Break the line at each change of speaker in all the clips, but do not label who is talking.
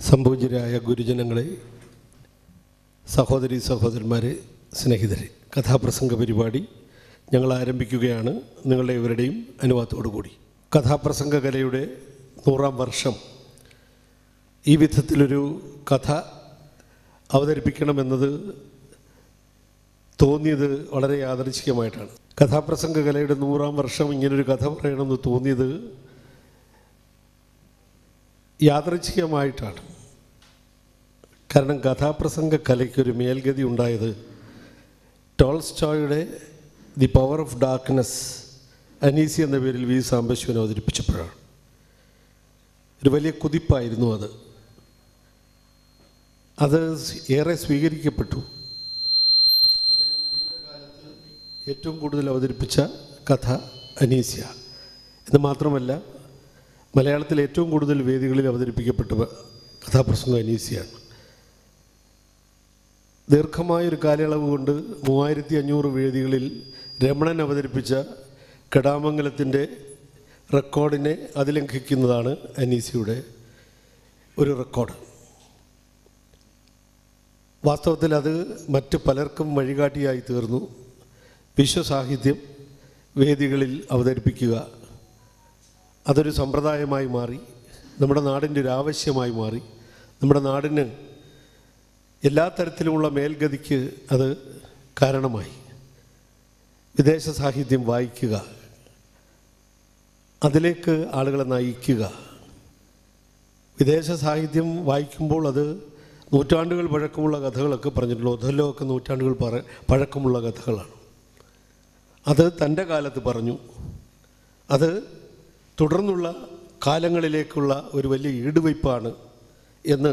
സംപൂജ്യരായ ഗുരുജനങ്ങളെ, സഹോദരി സഹോദരന്മാരെ, സ്നേഹിതരെ, കഥാപ്രസംഗ പരിപാടി ഞങ്ങൾ ആരംഭിക്കുകയാണ് നിങ്ങളുടെ ഇവരുടെയും അനുവാദത്തോടുകൂടി. കഥാപ്രസംഗ കലയുടെ 100-ാം വർഷം ഈ വിധത്തിലൊരു കഥ അവതരിപ്പിക്കണമെന്നത് തോന്നിയത് വളരെ യാദൃച്ഛികമായിട്ടാണ്. കഥാപ്രസംഗ കലയുടെ 100-ാം വർഷം ഇങ്ങനൊരു കഥ പറയണമെന്ന് തോന്നിയത് യാദൃച്ഛികമായിട്ടാണ്. കാരണം കഥാപ്രസംഗ കലയ്ക്കൊരു മേൽഗതി ഉണ്ടായത് ടോൾസ്റ്റോയുടെ ദി പവർ ഓഫ് ഡാർക്ക്നെസ് അനീസി എന്ന പേരിൽ വി സാംബശിവൻ അവതരിപ്പിച്ചപ്പോഴാണ്. ഒരു വലിയ കുതിപ്പായിരുന്നു അത് ഏറെ സ്വീകരിക്കപ്പെട്ടു. ഏറ്റവും കൂടുതൽ അവതരിപ്പിച്ച കഥ അനീസ്യ എന്ന് മാത്രമല്ല, മലയാളത്തിൽ ഏറ്റവും കൂടുതൽ വേദികളിൽ അവതരിപ്പിക്കപ്പെട്ട കഥാപ്രസംഗം അനീസ്യയാണ്. ദീർഘമായൊരു കാലയളവ് കൊണ്ട് 3500 വേദികളിൽ രമണൻ അവതരിപ്പിച്ച കെടാമംഗലത്തിൻ്റെ റെക്കോർഡിനെ അതിലംഘിക്കുന്നതാണ് അനീസ്യയുടെ ഒരു റെക്കോർഡ്. വാസ്തവത്തിൽ അത് മറ്റ് പലർക്കും വഴികാട്ടിയായി തീർന്നു. വിശ്വസാഹിത്യം വേദികളിൽ അവതരിപ്പിക്കുക അതൊരു സമ്പ്രദായമായി മാറി, നമ്മുടെ നാടിൻ്റെ ഒരു ആവശ്യമായി മാറി. നമ്മുടെ നാടിന് എല്ലാ തരത്തിലുമുള്ള മേൽഗതിക്ക് അത് കാരണമായി. വിദേശ സാഹിത്യം വായിക്കുക, അതിലേക്ക് ആളുകളെ നയിക്കുക. വിദേശ സാഹിത്യം വായിക്കുമ്പോൾ അത് നൂറ്റാണ്ടുകൾ പഴക്കമുള്ള കഥകളൊക്കെ പറഞ്ഞിട്ടുള്ളൂ. ഒഥല്ലോ ഒക്കെ നൂറ്റാണ്ടുകൾ പഴക്കമുള്ള കഥകളാണ്. അത് തൻ്റെ കാലത്ത് പറഞ്ഞു. അത് തുടർന്നുള്ള കാലങ്ങളിലേക്കുള്ള ഒരു വലിയ ഈടുവയ്പ്പാണ് എന്ന്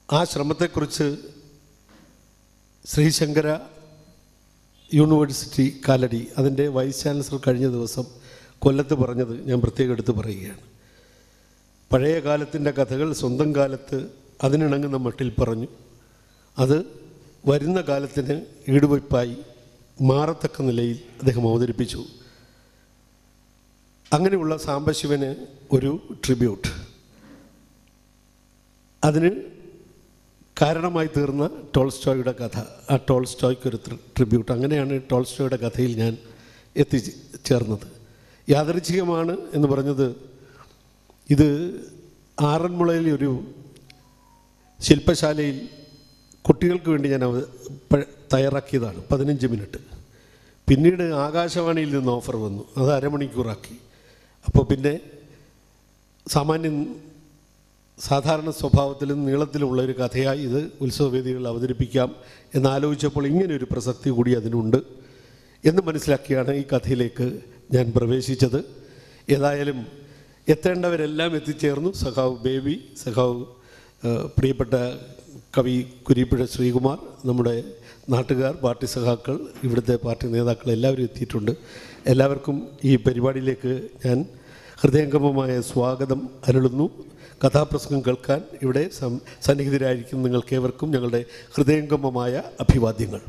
ആ ശ്രമത്തെക്കുറിച്ച് ശ്രീശങ്കര യൂണിവേഴ്സിറ്റി കാലടി അതിൻ്റെ വൈസ് ചാൻസലർ കഴിഞ്ഞ ദിവസം കൊല്ലത്ത് പറഞ്ഞത് ഞാൻ പ്രത്യേകം എടുത്ത് പറയുകയാണ്. പഴയ കാലത്തിൻ്റെ കഥകൾ സ്വന്തം കാലത്ത് അതിനിണങ്ങുന്ന മട്ടിൽ പറഞ്ഞു. അത് വരുന്ന കാലത്തിന് ഈടുവയ്പ്പായി മാറത്തക്ക നിലയിൽ അദ്ദേഹം അവതരിപ്പിച്ചു. അങ്ങനെയുള്ള സാംബശിവന് ഒരു ട്രിബ്യൂട്ട്, അതിന് കാരണമായി തീർന്ന ടോൾസ്റ്റോയുടെ കഥ, ആ ടോൾസ്റ്റോയ്ക്കൊരു ട്രിബ്യൂട്ട്. അങ്ങനെയാണ് ടോൾസ്റ്റോയുടെ കഥയിൽ ഞാൻ എത്തിച്ചേർന്നത്. യാദൃച്ഛികമാണ് എന്ന് പറഞ്ഞത്, ഇത് ആറന്മുളയിൽ ഒരു ശില്പശാലയിൽ കുട്ടികൾക്ക് വേണ്ടി ഞാൻ തയ്യാറാക്കിയതാണ്. 15 മിനിറ്റ്. പിന്നീട് ആകാശവാണിയിൽ നിന്ന് ഓഫർ വന്നു, അത് അരമണിക്കൂറാക്കി. അപ്പോൾ പിന്നെ സാധാരണ സ്വഭാവത്തിലും നീളത്തിലുമുള്ള ഒരു കഥയായി ഇത് ഉത്സവവേദികളിൽ അവതരിപ്പിക്കാം എന്നാലോചിച്ചപ്പോൾ ഇങ്ങനെയൊരു പ്രസക്തി കൂടി അതിനുണ്ട് എന്ന് മനസ്സിലാക്കിയാണ് ഈ കഥയിലേക്ക് ഞാൻ പ്രവേശിച്ചത്. ഏതായാലും എത്തേണ്ടവരെല്ലാം എത്തിച്ചേർന്നു. സഖാവ് ബേബി, സഖാവ് പ്രിയപ്പെട്ട കവി കുരീപ്പുഴ ശ്രീകുമാർ, നമ്മുടെ നാട്ടുകാർ, പാർട്ടി സഖാക്കൾ, ഇവിടുത്തെ പാർട്ടി നേതാക്കൾ എല്ലാവരും എത്തിയിട്ടുണ്ട്. എല്ലാവർക്കും ഈ പരിപാടിയിലേക്ക് ഞാൻ ഹൃദയംഗമമായ സ്വാഗതം അരുളുന്നു. കഥാപ്രസംഗം കേൾക്കാൻ ഇവിടെ സന്നിഹിതരായിരിക്കും നിങ്ങൾക്കേവർക്കും ഞങ്ങളുടെ ഹൃദയംഗമമായ അഭിവാദ്യങ്ങൾ.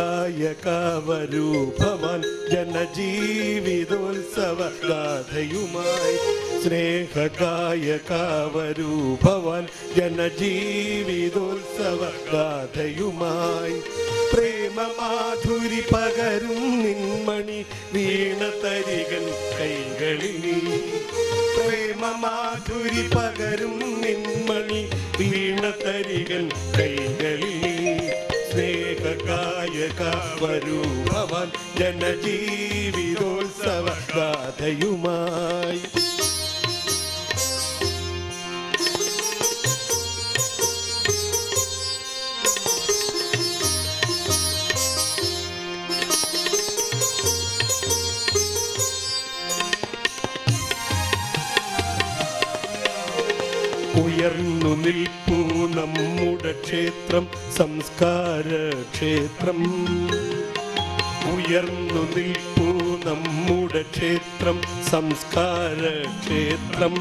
സ്നേഹഗായകവരൂ ഭവാൻ ജനജീവിതോത്സവ ഗാഥയുമായി, സ്നേഹഗായകവരൂ ഭവാൻ ജനജീവിതോത്സവ ഗാഥയുമായി, പ്രേമമാധുരി പകരും നിന്മണി വീണതരികൻ കൈകളിൽ, പ്രേമമാധുരി പകരും നിന്മണി വീണതരികൻ കൈകളിൽ, സ്നേഹഗായകവരൂ ഭവാൻ ജനജീവിതോത്സവ ഗാഥയുമായി. ഉയർന്നു നിൽപ്പൂ നമ്മുടെ ക്ഷേത്രം, സംസ്കാര ക്ഷേത്രം. ഉയർന്നു നിൽപ്പൂ നമ്മുടെ ക്ഷേത്രം, സംസ്കാര ക്ഷേത്രം.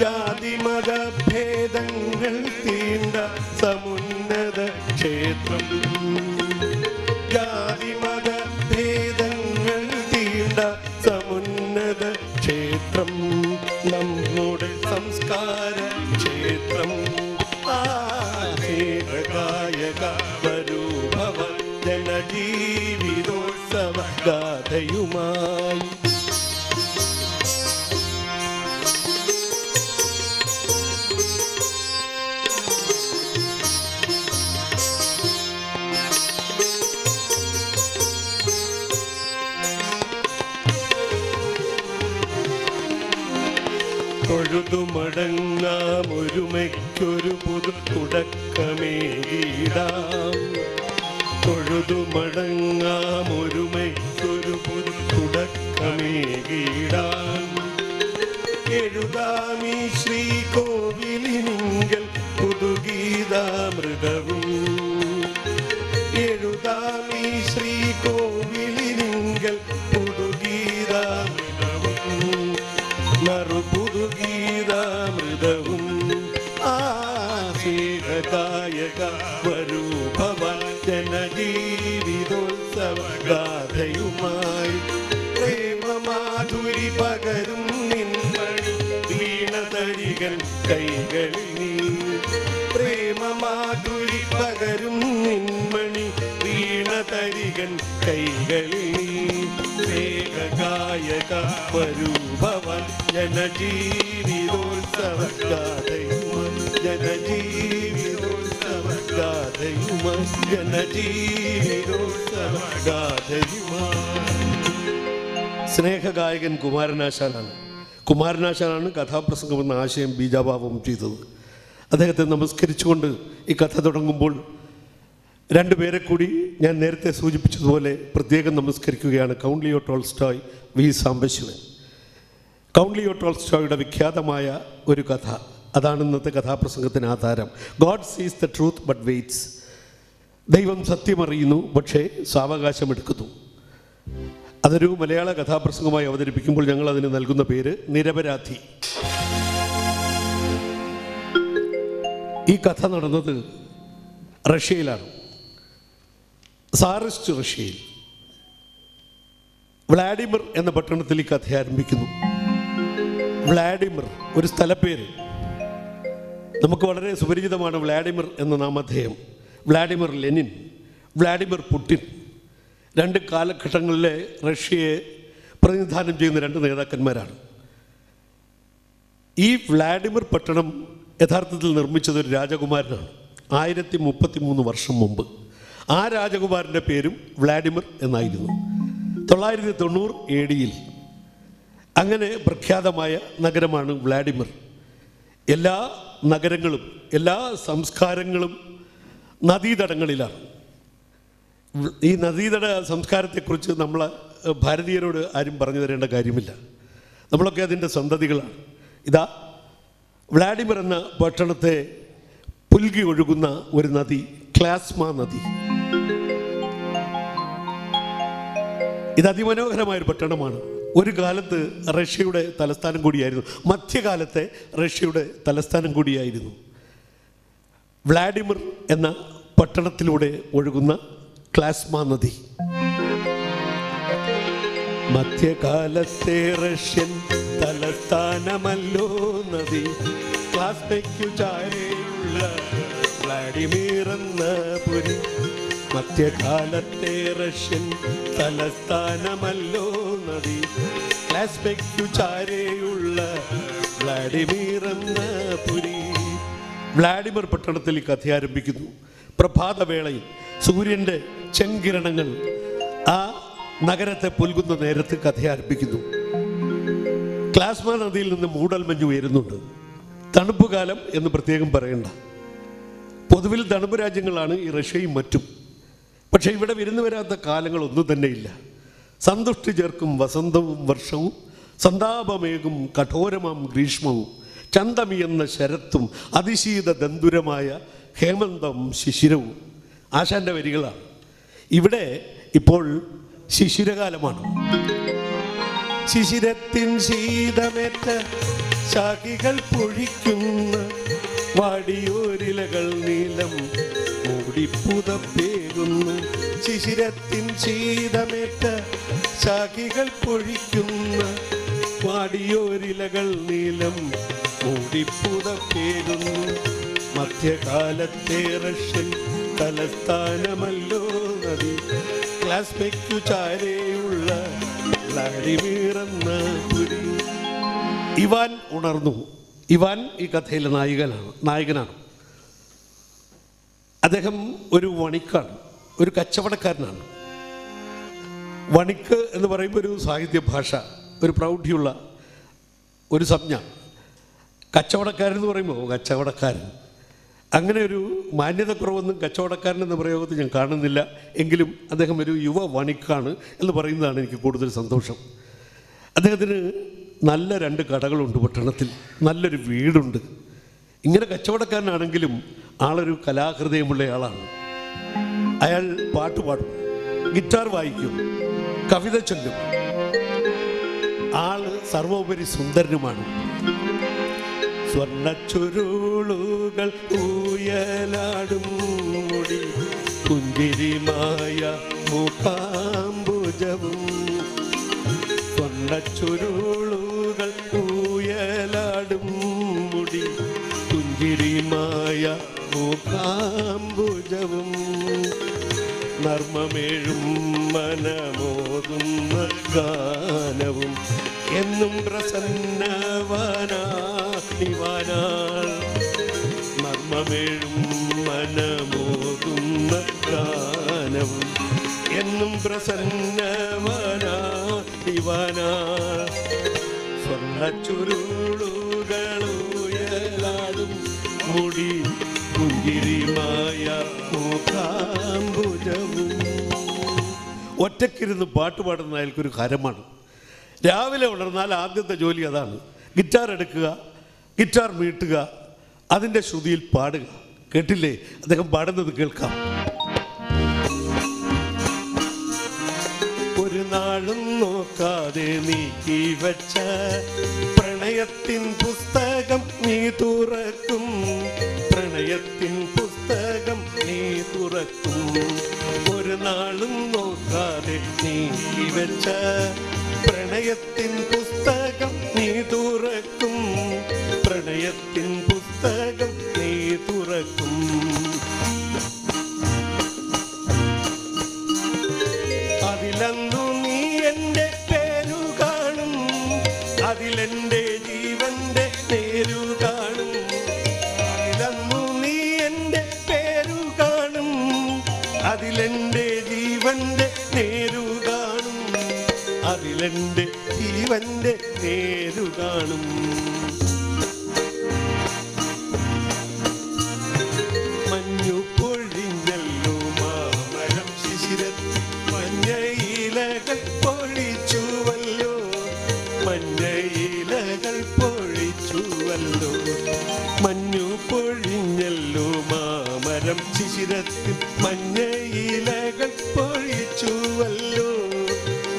ജാതിമത ഭേദങ്ങൾ തീണ്ട സമുന്നത ക്ഷേത്രം. ഗാഥയുമായി. തൊഴുതുമടങ്ങാം ഒരുമയ്ക്കൊരു പുതു തുടക്കമേകിടാം. തൊഴുതുമടങ്ങാം ഒരുമയ്ക്കൊരു പുതു തുടക്കമേകിടാം. എഴുതാമീ ശ്രീകോവിലിനിങ്കൽ പുതുഗീതാമൃതവും. എഴുതാമീ ശ്രീകോവിലിനിങ്കൽ പുതുഗീതാമൃതവും. പുതുഗീതാമൃതവും. ആശീർഗായക വരൂ ഭവൻ ജനജീവിതോത്സവ ഗാഥയുമായി. പ്രേമമാധുരി പകരും നിൻമണി വീണതരികൻ കൈകളിൽ നീ. പ്രേമമാധുരി പകരും നിൻമണി വീണതരികൻ കൈകളിൽ നീ. ഗായക വരൂ ഭവൻ ജനജീവിതോത്സവ ഗാഥയുമായി. ജനജീവിതോത്സവ ഗാഥയുമായി. ജനജീവിതോത്സവ ഗാഥയുമായി. സ്നേഹഗായകൻ കുമാരനാശാനാണ്. കുമാരനാശാനാണ് കഥാപ്രസംഗം എന്ന ആശയം ബീജാഭാവം ചെയ്തത്. അദ്ദേഹത്തെ നമസ്കരിച്ചുകൊണ്ട് ഈ കഥ തുടങ്ങുമ്പോൾ രണ്ടുപേരെ കൂടി ഞാൻ നേരത്തെ സൂചിപ്പിച്ചതുപോലെ പ്രത്യേകം നമസ്കരിക്കുകയാണ്. Count Leo Tolstoy, V Sambasivan. Count Leo ടോൾസ്റ്റോയുടെ വിഖ്യാതമായ ഒരു കഥ, അതാണ് ഇന്നത്തെ കഥാപ്രസംഗത്തിന് ആധാരം. ഗോഡ് സീസ് ദ ട്രൂത്ത് ബട്ട് വെയ്റ്റ്സ്. ദൈവം സത്യമറിയുന്നു, പക്ഷേ സാവകാശമെടുക്കുന്നു. അതൊരു മലയാള കഥാപ്രസംഗമായി അവതരിപ്പിക്കുമ്പോൾ ഞങ്ങൾ അതിന് നൽകുന്ന പേര് നിരപരാധി. ഈ കഥ നടന്നത് റഷ്യയിലാണ്, സാറിസ്റ്റ് റഷ്യയിൽ. വ്ളാഡിമിർ എന്ന പട്ടണത്തിൽ ഈ കഥ ആരംഭിക്കുന്നു. വ്ളാഡിമിർ ഒരു സ്ഥലപ്പേര്, നമുക്ക് വളരെ സുപരിചിതമാണ്. വ്ളാഡിമിർ എന്ന നാമധേയം. വ്ളാഡിമിർ ലെനിൻ, വ്ളാഡിമിർ പുടിൻ, രണ്ട് കാലഘട്ടങ്ങളിലെ റഷ്യയെ പ്രതിനിധാനം ചെയ്യുന്ന രണ്ട് നേതാക്കന്മാരാണ്. ഈ വ്ളാഡിമിർ പട്ടണം യഥാർത്ഥത്തിൽ നിർമ്മിച്ചത് ഒരു രാജകുമാരനാണ് 1033 വർഷം മുമ്പ്. ആ രാജകുമാരൻ്റെ പേരും വ്ളാഡിമിർ എന്നായിരുന്നു. 990 AD അങ്ങനെ പ്രഖ്യാതമായ നഗരമാണ് വ്ളാഡിമിർ. എല്ലാ നഗരങ്ങളും എല്ലാ സംസ്കാരങ്ങളും നദീതടങ്ങളിലാണ്. ഈ നദീതട സംസ്കാരത്തെക്കുറിച്ച് നമ്മൾ ഭാരതീയരോട് ആരും പറഞ്ഞു തരേണ്ട കാര്യമില്ല. നമ്മളൊക്കെ അതിൻ്റെ സന്തതികളാണ്. ഇതാ വ്ളാഡിമിർ എന്ന പട്ടണത്തെ പുൽകി ഒഴുകുന്ന ഒരു നദി, ക്ലാസ്മ നദി. ഇത് അതിമനോഹരമായൊരു പട്ടണമാണ്. ഒരു കാലത്ത് റഷ്യയുടെ തലസ്ഥാനം കൂടിയായിരുന്നു. മധ്യകാലത്തെ റഷ്യയുടെ തലസ്ഥാനം കൂടിയായിരുന്നു. വ്ളാഡിമിർ എന്ന പട്ടണത്തിലൂടെ ഒഴുകുന്ന ക്ലാസ്മ നദി. മധ്യകാലത്തെ റഷ്യൻ തലസ്ഥാനമല്ലോ നദി. ക്ലാസ്മയ്ക്കു ചാരെയുള്ള വ്ളാഡിമിർ എന്ന പുരി. മധ്യകാലത്തെ റഷ്യൻ തലസ്ഥാനമല്ലോ നദി. ക്ലാസ്മയ്ക്കു ചാരെയുള്ള വ്ളാഡിമിർ എന്ന പുരി. വ്ളാഡിമിർ പട്ടണത്തിൽ ഈ കഥ ആരംഭിക്കുന്നു. പ്രഭാതവേളയിൽ സൂര്യൻ്റെ ചെങ്കിരണങ്ങൾ ആ നഗരത്തെ പുൽകുന്ന നേരത്ത് കഥ ആരംഭിക്കുന്നു. ക്ലാസ്മ നദിയിൽ നിന്ന് മൂടൽമഞ്ഞ് ഉയരുന്നുണ്ട്. തണുപ്പ് കാലം എന്ന് പ്രത്യേകം പറയണ്ട. പൊതുവിൽ തണുപ്പ് രാജ്യങ്ങളാണ് ഈ റഷ്യയും മറ്റും. പക്ഷേ ഇവിടെ വിരുന്നു വരാത്ത കാലങ്ങളൊന്നും തന്നെയില്ല. സന്തുഷ്ടി ചേർക്കും വസന്തവും വർഷവും, സന്താപമേകും കഠോരമാം ഗ്രീഷ്മവും, ചന്തമിയെന്ന ശരത്തും അതിശീത ദന്തുരമായ ഹേമന്തം ശിശിരവും. ആശാന്റെ വരികളാണ്. ഇവിടെ ഇപ്പോൾ ശിശിരകാലമാണ്. ശിശിരത്തിൻ ശീതമേറ്റ ശാഖികൾ പൊഴിക്കുന്ന വാടിയോരിലകൾ നീലം മൂടിപ്പുതപ്പേകുന്നു. ശിശിരത്തിൻ ശീതമേറ്റ ശാഖികൾ പൊഴിക്കുന്ന വാടിയോരിലകൾ നീലം മൂടിപ്പുതപ്പേകുന്നു. മധ്യകാലത്തെ റഷ്യൻ തലസ്ഥാനമല്ലോ നദി. ക്ലാസ്മയ്ക്കു ചാരെയുള്ള അടിവീറന്ന പുരി. ഇവാൻ ഉണർന്നു. ഇവാൻ ഈ കഥയിലെ നായകനാണ്. അദ്ദേഹം ഒരു വണിക്കാണ്, ഒരു കച്ചവടക്കാരനാണ്. വണിക്ക് എന്ന് പറയുമ്പോൾ ഒരു സാഹിത്യ ഭാഷ, ഒരു പ്രൗഢിയുള്ള ഒരു സംജ്ഞ. കച്ചവടക്കാരൻ എന്ന് പറയുമ്പോൾ കച്ചവടക്കാരൻ, അങ്ങനെ ഒരു മാന്യതക്കുറവൊന്നും കച്ചവടക്കാരൻ എന്ന പ്രയോഗത്തിൽ ഞാൻ കാണുന്നില്ല. എങ്കിലും അദ്ദേഹം ഒരു യുവ വണിക്കാണ് എന്ന് പറയുന്നതാണ് എനിക്ക് കൂടുതൽ സന്തോഷം. അദ്ദേഹത്തിന് നല്ല 2 കടകളുണ്ട് പട്ടണത്തിൽ, നല്ലൊരു വീടുണ്ട്. ഇങ്ങനെ കച്ചവടക്കാരനാണെങ്കിലും ആളൊരു കലാഹൃദയമുള്ള ആളാണ്. അയാൾ പാട്ട് പാടും, ഗിറ്റാർ വായിക്കും, കവിത ചൊല്ലും. ആള് സർവോപരി സുന്ദരനുമാണ്. സ്വർണ്ണച്ചുരുളുകൾ ഊയലാടും മുടി, പുഞ്ചിരിമായ മുഖാംബുജവും. സ്വർണ്ണച്ചുരുളുകൾ ഊയലാടും മുടി, പുഞ്ചിരിമായ മുഖാംബുജവും. നർമ്മമേഴും മനമോതുന്ന ഗാനവും എന്നും പ്രസന്നവനാൾ. നർമ്മമേഴും മനമോതുന്ന ഗാനവും എന്നും പ്രസന്നവനാൾ. സ്വർണ്ണച്ചുരുളുകളുയലാടും മുടി, പുഞ്ചിരിമായ മുഖാംബുജവും. ഒറ്റയ്ക്കിരുന്ന് പാട്ട് പാടുന്ന അയാൾക്കൊരു ഹരമാണ്. രാവിലെ ഉണർന്നാൽ ആദ്യത്തെ ജോലി അതാണ്. ഗിറ്റാർ എടുക്കുക, ഗിറ്റാർ മീട്ടുക, അതിൻ്റെ ശ്രുതിയിൽ പാടുക. കേട്ടില്ലേ അദ്ദേഹം പാടുന്നത്? കേൾക്കാം. ഒരു നാളും നോക്കാതെ നീക്കി വച്ച പ്രണയത്തിൻ പുസ്തകം നീ തുറക്കും. പ്രണയത്തിൻ പുസ്തകം നീ തുറക്കും. ഒരു നാളും നോക്കാതെ നീക്കി വച്ച പ്രണയത്തിൻ പുസ്തകം നീ തുറക്കും. പ്രണയത്തിൻ പുസ്തകം നീ തുറക്കും. അതിലന്നു നീ എൻ്റെ പേരു കാണും, അതിലെൻ്റെ ജീവന്റെ നേരു കാണും. അതിലന്നു നീ എൻ്റെ പേരു കാണും, അതിലെൻ്റെ ജീവന്റെ നേരു കാണും. അതിലെൻ്റെ ജീവന്റെ നേരു കാണും. മഞ്ഞു പൊഴിഞ്ഞല്ലോ മാമരം ശിശിരത്തിൽ, മഞ്ഞയിലകൾ പൊഴിച്ചുവല്ലോ. മഞ്ഞയിലകൾ പൊഴിച്ചുവല്ലോ. മഞ്ഞു പൊഴിഞ്ഞല്ലോ മാമരം ശിശിരത്തിൽ, മഞ്ഞയിലകൾ പൊഴിച്ചുവല്ലോ.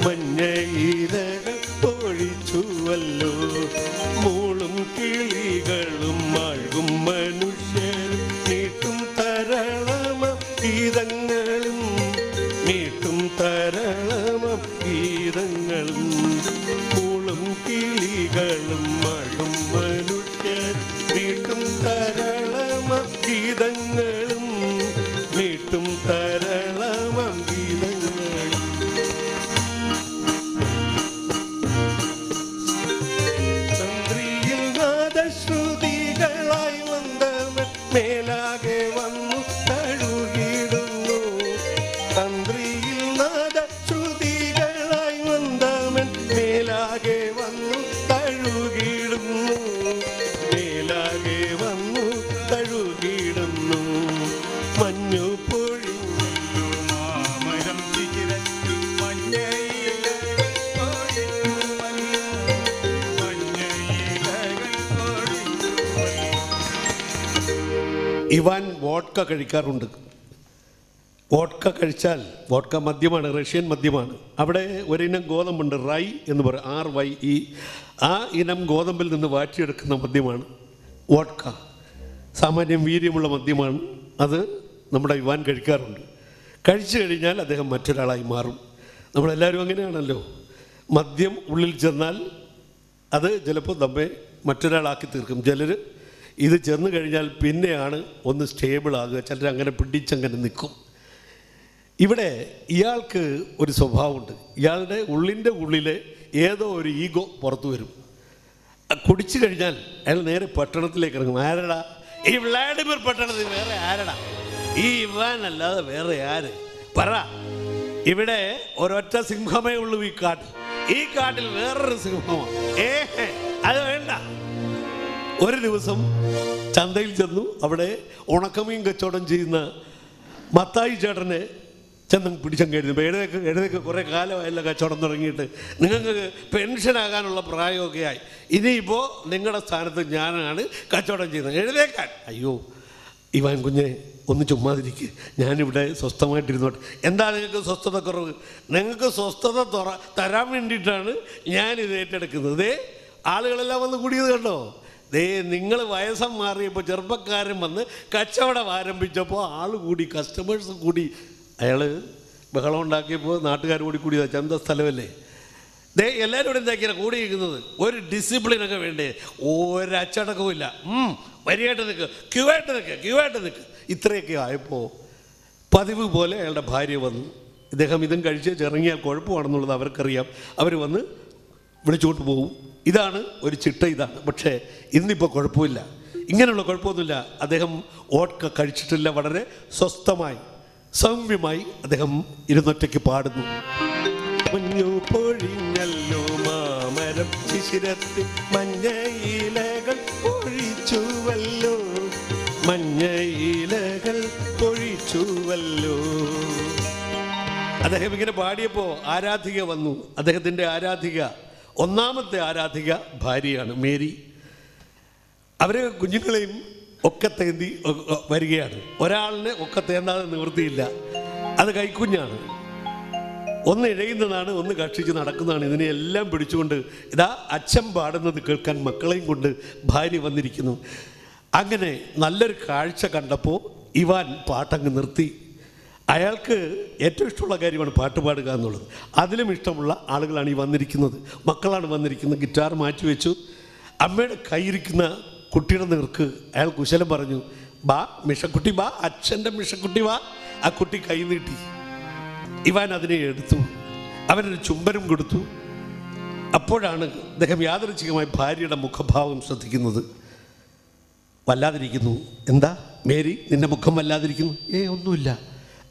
മഞ്ഞയിലകൾ പൊഴിച്ചുവല്ലോ. മൂളും കിളികളും മാഴും മനുഷ്യരും നീട്ടും തരളമ ഗീതങ്ങളും, നീട്ടും തരളമ ഗീതങ്ങളും. മൂളും കിളികളും മാഴും മനുഷ്യരും നീട്ടും തരളമ ഗീതങ്ങളും, നീട്ടും തരളമ ഗീതങ്ങളും. ചന്ദ്രിയിൽ നാദശ്രുതികളായി വന്നവൻ മേലാകെ വന്നു തഴുകിടുന്നു. തന്ത്രിയിൽ നാദശ്രുതികളായി വന്നവൻ മേലാകെ വന്നു തഴുകിടുന്നു. മേലാകെ വന്നു തഴുകിടുന്നു. മഞ്ഞു പൊഴിഞ്ഞു മാമരം ശിഖിരത്തിൽ, മഞ്ഞയിലകൾ പൊഴിച്ചുവല്ലോ. മഞ്ഞയിലകൾ പൊഴിച്ചുവല്ലോ. ഇവാൻ വോഡ്ക കഴിക്കാറുണ്ട്. വോഡ്ക കഴിച്ചാൽ, വോഡ്ക മദ്യമാണ്, റഷ്യൻ മദ്യമാണ്. അവിടെ ഒരിനം ഗോതമ്പുണ്ട്, റൈ എന്ന് പറയും, RYE. ആ ഇനം ഗോതമ്പിൽ നിന്ന് വാറ്റിയെടുക്കുന്ന മദ്യമാണ് വോഡ്ക. സാമാന്യം വീര്യമുള്ള മദ്യമാണ്. അത് നമ്മുടെ ഇവാൻ കഴിക്കാറുണ്ട്. കഴിച്ചു കഴിഞ്ഞാൽ അദ്ദേഹം മറ്റൊരാളായി മാറും. നമ്മളെല്ലാവരും അങ്ങനെയാണല്ലോ. മദ്യം ഉള്ളിൽ ചെന്നാൽ അത് ചിലപ്പോൾ നമ്മെ മറ്റൊരാളാക്കി തീർക്കും. ചിലർ ഇത് ചെന്ന് കഴിഞ്ഞാൽ പിന്നെയാണ് ഒന്ന് സ്റ്റേബിൾ ആകുക. ചിലർ അങ്ങനെ പിടിച്ചങ്ങനെ നിൽക്കും. ഇവിടെ ഇയാൾക്ക് ഒരു സ്വഭാവമുണ്ട്. ഇയാളുടെ ഉള്ളിൽ ഏതോ ഒരു ഈഗോ പുറത്തു വരും. കുടിച്ചു കഴിഞ്ഞാൽ അയാൾ നേരെ പട്ടണത്തിലേക്ക് ഇറങ്ങും. ആരടാ ഈ വ്ളാഡിമിർ പട്ടണത്തിൽ? വേറെ ആരടാ? ഈ ഇവാൻ അല്ലാതെ വേറെ ആര്? പറ. ഇവിടെ ഒരൊറ്റ സിംഹമേ ഉള്ളൂ ഈ കാട്ടിൽ. ഈ കാട്ടിൽ വേറൊരു സിംഹമാണ്. അത് വേണ്ട. ഒരു ദിവസം ചന്തയിൽ ചെന്നു. അവിടെ ഉണക്കമീൻ കച്ചവടം ചെയ്യുന്ന മത്തായി ചേട്ടനെ ചെന്ന് പിടിച്ചം കയറുന്നു. എഴുതേക്ക് കുറേ കാലമായല്ലോ കച്ചവടം തുടങ്ങിയിട്ട്, നിങ്ങൾക്ക് പെൻഷനാകാനുള്ള പ്രായമൊക്കെ ആയി, ഇനിയിപ്പോൾ നിങ്ങളുടെ സ്ഥാനത്ത് ഞാനാണ് കച്ചവടം ചെയ്യുന്നത്, എഴുതേക്കാൻ. അയ്യോ ഇവാൻ കുഞ്ഞെ ഒന്ന് ചുമ്മാതിരിക്കുക, ഞാനിവിടെ സ്വസ്ഥമായിട്ടിരുന്നോട്ടെ. എന്താ നിങ്ങൾക്ക് സ്വസ്ഥത കുറവ്? നിങ്ങൾക്ക് സ്വസ്ഥത തരാൻ വേണ്ടിയിട്ടാണ് ഞാനിത് ഏറ്റെടുക്കുന്നത്. ആളുകളെല്ലാം വന്ന് കൂടിയത് കണ്ടോ? നിങ്ങൾ വയസ്സം മാറിയപ്പോൾ ചെറുപ്പക്കാരൻ വന്ന് കച്ചവടം ആരംഭിച്ചപ്പോൾ ആൾ കൂടി, കസ്റ്റമേഴ്സ് കൂടി. അയാൾ ബഹളം ഉണ്ടാക്കിയപ്പോൾ നാട്ടുകാർ കൂടിയതാണ്. ചന്ത സ്ഥലമല്ലേ. എല്ലാവരും ഇവിടെ എന്താക്കിയാണ് കൂടിയിരിക്കുന്നത്? ഒരു ഡിസിപ്ലിനൊക്കെ വേണ്ടേ? ഒരച്ചടക്കവും ഇല്ല. വരിയായിട്ട് നിൽക്ക്, ക്യൂ ആയിട്ട് നിൽക്ക്. ഇത്രയൊക്കെ ആയപ്പോൾ പതിവ് പോലെ അയാളുടെ ഭാര്യ വന്നു. ഇദ്ദേഹം ഇതും കഴിച്ച് ചിറങ്ങിയാൽ കുഴപ്പമാണെന്നുള്ളത് അവർക്കറിയാം. അവർ വന്ന് വിളിച്ചുകൊണ്ട് പോകും. ഇതാണ് ഒരു ചിട്ട, ഇതാണ്. പക്ഷേ ഇന്നിപ്പോൾ കുഴപ്പമില്ല, ഇങ്ങനെയുള്ള കുഴപ്പമൊന്നുമില്ല. അദ്ദേഹം ഓട്ക കഴിച്ചിട്ടില്ല. വളരെ സ്വസ്ഥമായി സൗമ്യമായി അദ്ദേഹം ഇരുന്നൊറ്റയ്ക്ക് പാടുന്നു. മഞ്ഞു പൊഴിഞ്ഞല്ലോ മാമരം ശിശിരത്തിൽ, മഞ്ഞയിലകൾ പൊഴിച്ചുവല്ലോ, മഞ്ഞയിലകൾ പൊഴിച്ചുവല്ലോ. അദ്ദേഹം ഇങ്ങനെ പാടിയപ്പോൾ ആരാധിക വന്നു. അദ്ദേഹത്തിൻ്റെ ആരാധിക, ഒന്നാമത്തെ ആരാധിക ഭാര്യയാണ് മേരി. അവർ കുഞ്ഞുങ്ങളെയും ഒക്കെ തേന്തി വരികയാണ്. ഒരാളിനെ ഒക്കെ തേന്താതെ നിവൃത്തിയില്ല. അത് കൈക്കുഞ്ഞാണ്. ഒന്ന് ഇഴയുന്നതാണ്, ഒന്ന് കക്ഷിച്ച് നടക്കുന്നതാണ്. ഇതിനെയെല്ലാം പിടിച്ചുകൊണ്ട് ഇതാ അച്ഛൻ പാടുന്നത് കേൾക്കാൻ മക്കളെയും കൊണ്ട് ഭാര്യ വന്നിരിക്കുന്നു. അങ്ങനെ നല്ലൊരു കാഴ്ച കണ്ടപ്പോൾ ഇവാൻ പാട്ടങ്ങ് നിർത്തി. അയാൾക്ക് ഏറ്റവും ഇഷ്ടമുള്ള കാര്യമാണ് പാട്ട് പാടുക എന്നുള്ളത്. അതിലും ഇഷ്ടമുള്ള ആളുകളാണ് ഈ വന്നിരിക്കുന്നത്. മക്കളാണ് വന്നിരിക്കുന്നത്. ഗിറ്റാർ മാറ്റിവെച്ചു. അമ്മയുടെ കയ്യിരിക്കുന്ന കുട്ടിയുടെ നേർക്ക് അയാൾ കുശലം പറഞ്ഞു. ബാ മിഷക്കുട്ടി ബാ, അച്ഛൻ്റെ മിഷക്കുട്ടി വാ. ആ കുട്ടി കൈ നീട്ടി. ഇവാൻ അതിനെ എടുത്തു. അവനൊരു ചുംബനം കൊടുത്തു. അപ്പോഴാണ് അദ്ദേഹം യാദൃച്ഛികമായി ഭാര്യയുടെ മുഖഭാവം ശ്രദ്ധിക്കുന്നത്. വല്ലാതിരിക്കുന്നു. എന്താ മേരി, നിൻ്റെ മുഖം വല്ലാതിരിക്കുന്നു? ഒന്നുമില്ല.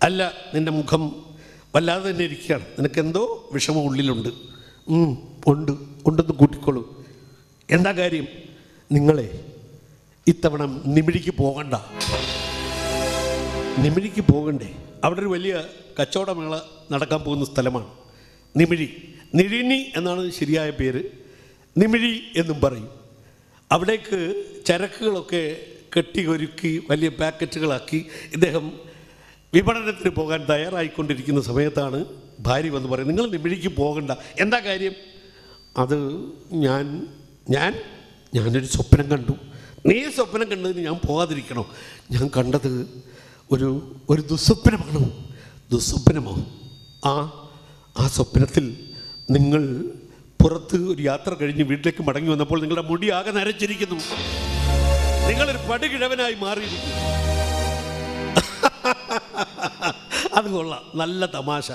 അല്ല, നിൻ്റെ മുഖം വല്ലാതെ തന്നെ ഇരിക്കുകയാണ്. നിനക്കെന്തോ വിഷമം ഉള്ളിലുണ്ട്. ഉണ്ടെന്ന് കൂട്ടിക്കോളൂ. എന്താ കാര്യം? നിങ്ങളെ ഇത്തവണ നിമിഴിക്ക് പോകണ്ട. നിമിഴിക്ക് പോകണ്ടേ? അവിടെ ഒരു വലിയ കച്ചവടമേള നടക്കാൻ പോകുന്ന സ്ഥലമാണ് നിമിഴി. നിഴിനി എന്നാണ് ശരിയായ പേര്. നിമിഴി എന്നും പറയും. അവിടേക്ക് ചരക്കുകളൊക്കെ കെട്ടി ഒരുക്കി വലിയ പാക്കറ്റുകളാക്കി ഇദ്ദേഹം വിപണനത്തിന് പോകാൻ തയ്യാറായിക്കൊണ്ടിരിക്കുന്ന സമയത്താണ് ഭാര്യ വന്ന് പറയും, നിങ്ങൾ നിമിഴിക്ക് പോകണ്ട. എന്താ കാര്യം? അത് ഞാനൊരു സ്വപ്നം കണ്ടു. നീ സ്വപ്നം കണ്ടതിന് ഞാൻ പോകാതിരിക്കണോ? ഞാൻ കണ്ടത് ഒരു ദുസ്വപ്നമാണോ? ദുസ്വപ്നമോ? ആ സ്വപ്നത്തിൽ നിങ്ങൾ പുറത്ത് ഒരു യാത്ര കഴിഞ്ഞ് വീട്ടിലേക്ക് മടങ്ങി വന്നപ്പോൾ നിങ്ങളുടെ മുടി ആകെ നരച്ചിരിക്കുന്നു. നിങ്ങളൊരു പടുകിഴവനായി മാറിയിരിക്കുന്നു. അത് കൊള്ളാം, നല്ല തമാശ.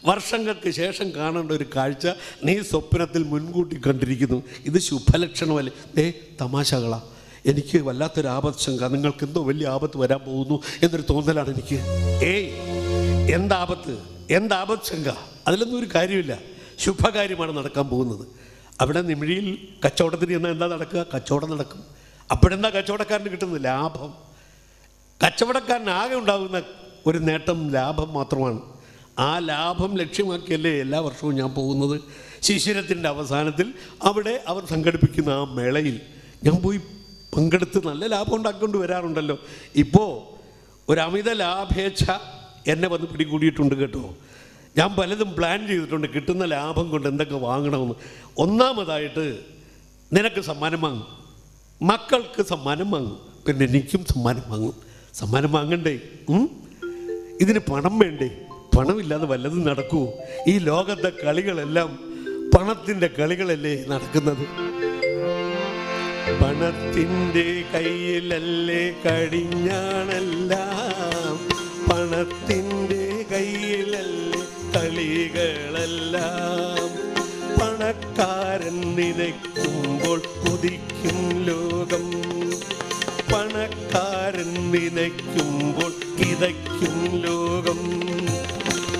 വർഷങ്ങൾക്ക് ശേഷം കാണേണ്ട ഒരു കാഴ്ച നീ സ്വപ്നത്തിൽ മുൻകൂട്ടി കണ്ടിരിക്കുന്നു. ഇത് ശുഭലക്ഷണമല്ലേ? തമാശകളാ. എനിക്ക് വല്ലാത്തൊരു ആപത്ശങ്ക. നിങ്ങൾക്ക് എന്തോ വലിയ ആപത്ത് വരാൻ പോകുന്നു എന്നൊരു തോന്നലാണ് എനിക്ക്. എന്താപത്ശങ്ക? അതിലൊന്നും ഒരു കാര്യമില്ല. ശുഭകാര്യമാണ് നടക്കാൻ പോകുന്നത്. അവിടെ നിമിഴിയിൽ കച്ചവടത്തിന് എന്നാൽ എന്താ നടക്കുക? കച്ചവടം നടക്കും. അപ്പോഴെന്താ കച്ചവടക്കാരന് കിട്ടുന്നത്? ലാഭം. കച്ചവടക്കാരനാകെ ഉണ്ടാകുന്ന ഒരു നേട്ടം ലാഭം മാത്രമാണ്. ആ ലാഭം ലക്ഷ്യമാക്കിയല്ലേ എല്ലാ വർഷവും ഞാൻ പോകുന്നത്. ശിശിരത്തിൻ്റെ അവസാനത്തിൽ അവിടെ അവർ സംഘടിപ്പിക്കുന്ന ആ മേളയിൽ ഞാൻ പോയി പങ്കെടുത്ത് നല്ല ലാഭം ഉണ്ടാക്കൊണ്ട് വരാറുണ്ടല്ലോ. ഇപ്പോൾ ഒരു അമിത ലാഭേച്ഛ എന്നെ വന്ന് പിടികൂടിയിട്ടുണ്ട് കേട്ടോ. ഞാൻ പലതും പ്ലാൻ ചെയ്തിട്ടുണ്ട് കിട്ടുന്ന ലാഭം കൊണ്ട് എന്തൊക്കെ വാങ്ങണമെന്ന്. ഒന്നാമതായിട്ട് നിനക്ക് സമ്മാനം വാങ്ങും, മക്കൾക്ക് സമ്മാനം വാങ്ങും, പിന്നെ എനിക്കും സമ്മാനം വാങ്ങും. സമ്മാനം വാങ്ങണ്ടേ? ഇതിന് പണം വേണ്ടേ? പണമില്ലാതെ വല്ലതും നടക്കുമോ? ഈ ലോകത്തെ കളികളെല്ലാം പണത്തിൻ്റെ കളികളല്ലേ നടക്കുന്നത്. പണത്തിൻ്റെ കയ്യിലല്ലേ കടിഞ്ഞാണെല്ലാം, പണത്തിൻ്റെ കയ്യിൽ നിനയ്ക്കുമ്പോൾ കുതിക്കും ലോകം, പണക്കാരൻ നിനയ്ക്കുമ്പോൾ കിതയ്ക്കും ലോകം.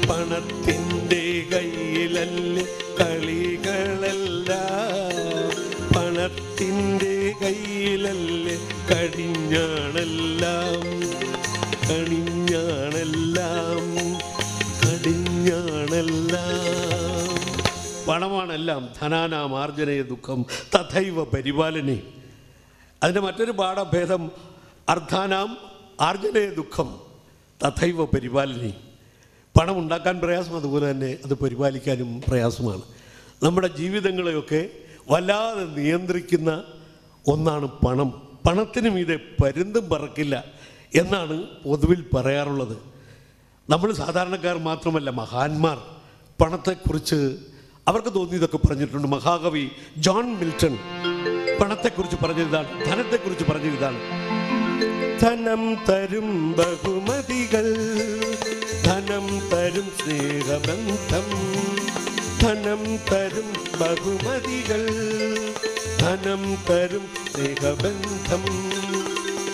പണത്തിൻ്റെ കയ്യിലല്ലേ കളികളെല്ലാം, പണത്തിൻ്റെ കയ്യിലല്ലേ കടിഞ്ഞാണെല്ലാം, കടിഞ്ഞാണെല്ലാം, കടിഞ്ഞാണെല്ലാം. പണമാണെല്ലാം. ധനാനാം ആർജനയ ദുഃഖം തഥൈവ പരിപാലനെ. അതിൻ്റെ മറ്റൊരു പാഠഭേദം അർത്ഥാനാം ആർജനയ ദുഃഖം തഥൈവ പരിപാലനെ. പണം ഉണ്ടാക്കാൻ പ്രയാസം, അതുപോലെ തന്നെ അത് പരിപാലിക്കാനും പ്രയാസമാണ്. നമ്മുടെ ജീവിതങ്ങളെയൊക്കെ വല്ലാതെ നിയന്ത്രിക്കുന്ന ഒന്നാണ് പണം. പണത്തിന് മീതെ പരുന്തും പറക്കില്ല എന്നാണ് പൊതുവിൽ പറയാറുള്ളത്. നമ്മൾ സാധാരണക്കാർ മാത്രമല്ല, മഹാന്മാർ പണത്തെക്കുറിച്ച് അവർക്ക് തോന്നിയതൊക്കെ പറഞ്ഞിട്ടുണ്ട്. മഹാകവി ജോൺ മിൽട്ടൺ പണത്തെക്കുറിച്ച് പറഞ്ഞതാണ്, ധനത്തെക്കുറിച്ച് പറഞ്ഞതാണ്. ധനം തരും ബഹുമതികൾ, ധനം തരും സ്നേഹബന്ധം, ധനം തരും ബഹുമതികൾ, ധനം തരും സ്നേഹബന്ധം,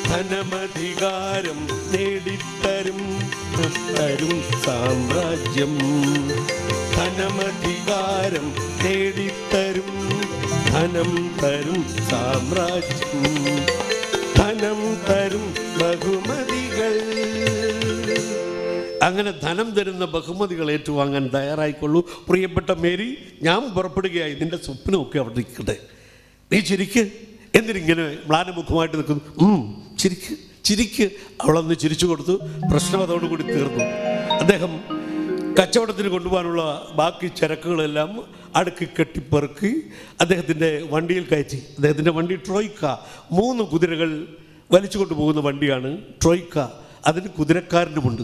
ധനമധികാരം നേടിത്തരും തരും സാമ്രാജ്യം, ധനമധികാരം നേടിത്തരും ധനം തരും സാമ്രാജ്യം, ധനം തരും ബഹുമതികൾ. അങ്ങനെ ധനം തരുന്ന ബഹുമതികൾ ഏറ്റുവാങ്ങാൻ തയ്യാറായിക്കൊള്ളൂ. പ്രിയപ്പെട്ട മേരി, ഞാൻ പുറപ്പെടുകയായി. നിന്റെ സ്വപ്നമൊക്കെ അവിടെ നിൽക്കട്ടെ. നീ ചിരിക്ക്. എന്തിനിങ്ങനെ മ്ലാനമുഖമായിട്ട് നിൽക്കുന്നു? ചിരിക്ക്, ചിരിക്ക്. അവളൊന്ന് ചിരിച്ചു കൊടുത്തു. പ്രശ്നം അതോടുകൂടി തീർന്നു. അദ്ദേഹം കച്ചവടത്തിന് കൊണ്ടുപോകാനുള്ള ബാക്കി ചരക്കുകളെല്ലാം അടുക്കി കെട്ടിപ്പെറുക്കി അദ്ദേഹത്തിൻ്റെ വണ്ടിയിൽ കയറ്റി. അദ്ദേഹത്തിൻ്റെ വണ്ടി ട്രോയ്ക്ക, 3 കുതിരകൾ വലിച്ചു കൊണ്ടുപോകുന്ന വണ്ടിയാണ് ട്രോയ്ക്ക. അതിന് കുതിരക്കാരനുമുണ്ട്.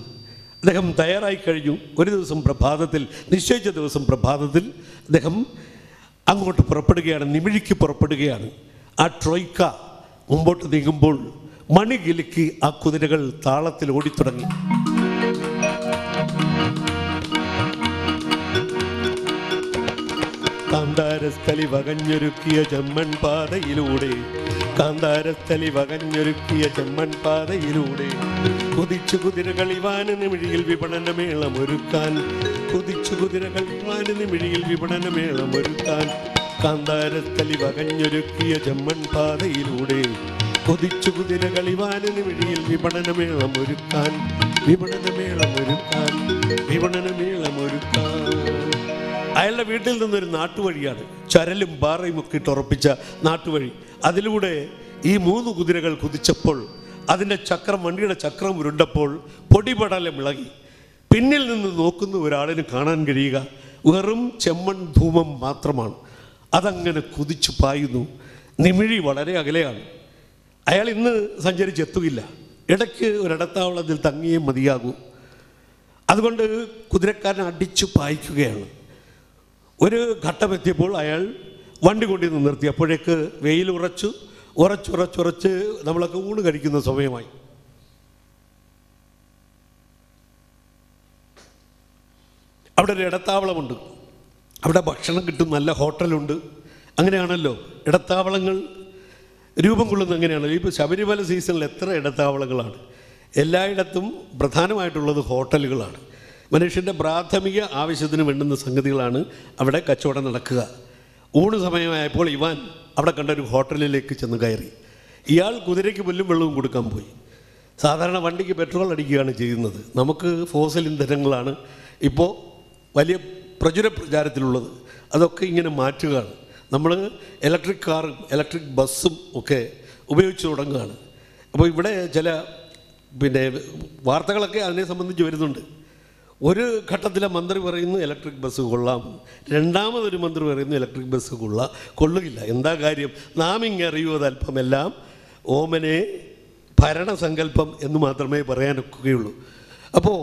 അദ്ദേഹം തയ്യാറായി കഴിഞ്ഞു. ഒരു ദിവസം പ്രഭാതത്തിൽ, നിശ്ചയിച്ച ദിവസം പ്രഭാതത്തിൽ അദ്ദേഹം അങ്ങോട്ട് പുറപ്പെടുകയാണ്, നിമിഴിക്ക് പുറപ്പെടുകയാണ്. ആ ട്രോയ്ക്ക മുമ്പോട്ട് നീങ്ങുമ്പോൾ മണികിലുക്കി ആ കുതിരകൾ താളത്തിൽ ഓടിത്തുടങ്ങി. കാന്താരസ്ഥലി വകഞ്ഞൊരുക്കിയ ചെമ്മൺ പാതയിലൂടെ, കാന്താരസ്ഥലി വകഞ്ഞൊരുക്കിയ ചെമ്മൺ പാതയിലൂടെ കുതിച്ചു കുതിരകൾ ഇവാന് നിമിഴിയിൽ വിപണനമേളമൊരുക്കാൻ, കുതിച്ചു കുതിരകൾ ഇവാന് നിമിഴിയിൽ വിപണനമേളമൊരുക്കാൻ. കാന്താരസ്ഥലി വകഞ്ഞൊരുക്കിയ ചെമ്മൺ പാതയിലൂടെ കുതിച്ചു കുതിരകൾ ഇവാന് നിമിഴിയിൽ വിപണനമേളമൊരുക്കാൻ, വിപണനമേളമൊരുക്കാൻ, വിപണനമേളമൊരുക്കാൻ. അയാളുടെ വീട്ടിൽ നിന്നൊരു നാട്ടുവഴിയാണ്, ചരലും പാറയും ഒക്കെ ഇട്ടുറപ്പിച്ച നാട്ടുവഴി. അതിലൂടെ ഈ 3 കുതിരകൾ കുതിച്ചപ്പോൾ അതിൻ്റെ ചക്രം, വണ്ടിയുടെ ചക്രം ഉരുണ്ടപ്പോൾ പൊടിപടലം ഇളകി. പിന്നിൽ നിന്ന് നോക്കുന്ന ഒരാളിന് കാണാൻ കഴിയുക വെറും ചെമ്മൺ ധൂമം മാത്രമാണ്. അതങ്ങനെ കുതിച്ചു പായുന്നു. നിമിഴി വളരെ അകലെയാണ്. അയാൾ ഇന്ന് സഞ്ചരിച്ചെത്തുകയില്ല. ഇടയ്ക്ക് ഒരിടത്താവളത്തിൽ തങ്ങിയേ മതിയാകൂ. അതുകൊണ്ട് കുതിരക്കാരൻ അടിച്ചു പായിക്കുകയാണ്. ഒരു ഘട്ടമെത്തിയപ്പോൾ അയാൾ വണ്ടി കൊണ്ടുവന്ന് നിർത്തി. അപ്പോഴേക്ക് വെയിൽ ഉറച്ച് നമ്മളൊക്കെ ഊണ് കഴിക്കുന്ന സമയമായി. അവിടെ ഒരു ഇടത്താവളമുണ്ട്. അവിടെ ഭക്ഷണം കിട്ടും, നല്ല ഹോട്ടലുണ്ട്. അങ്ങനെയാണല്ലോ ഇടത്താവളങ്ങൾ രൂപം കൊള്ളുന്നത്. അങ്ങനെയാണല്ലോ. ഇപ്പോൾ ശബരിമല സീസണിൽ എത്ര ഇടത്താവളങ്ങളാണ്. എല്ലായിടത്തും പ്രധാനമായിട്ടുള്ളത് ഹോട്ടലുകളാണ്. മനുഷ്യൻ്റെ പ്രാഥമിക ആവശ്യത്തിന് വേണ്ടുന്ന സംഗതികളാണ് അവിടെ കച്ചവടം നടക്കുക. ഊണ് സമയമായപ്പോൾ ഇവാൻ അവിടെ കണ്ടൊരു ഹോട്ടലിലേക്ക് ചെന്ന് കയറി. ഇയാൾ കുതിരയ്ക്ക് പുല്ലും വെള്ളവും കൊടുക്കാൻ പോയി. സാധാരണ വണ്ടിക്ക് പെട്രോൾ അടിക്കുകയാണ് ചെയ്യുന്നത്. നമുക്ക് ഫോസിൽ ഇന്ധനങ്ങളാണ് ഇപ്പോൾ വലിയ പ്രചാരത്തിലുള്ളത്. അതൊക്കെ ഇങ്ങനെ മാറ്റുകയാണ്. നമ്മൾ ഇലക്ട്രിക് കാറും ഇലക്ട്രിക് ബസ്സും ഒക്കെ ഉപയോഗിച്ച് തുടങ്ങുകയാണ്. അപ്പോൾ ഇവിടെ ചില വാർത്തകളൊക്കെ അതിനെ സംബന്ധിച്ച് വരുന്നുണ്ട്. ഒരു ഘട്ടത്തിലെ മന്ത്രി പറയുന്നു ഇലക്ട്രിക് ബസ് കൊള്ളാം, രണ്ടാമതൊരു മന്ത്രി പറയുന്നു ഇലക്ട്രിക് ബസ് കൊള്ളുകയില്ല. എന്താ കാര്യം? നാം ഇങ്ങറിയുമോ അല്പമെല്ലാം ഓമനെ ഭരണസങ്കല്പം എന്ന് മാത്രമേ പറയാനൊക്കുകയുള്ളൂ. അപ്പോൾ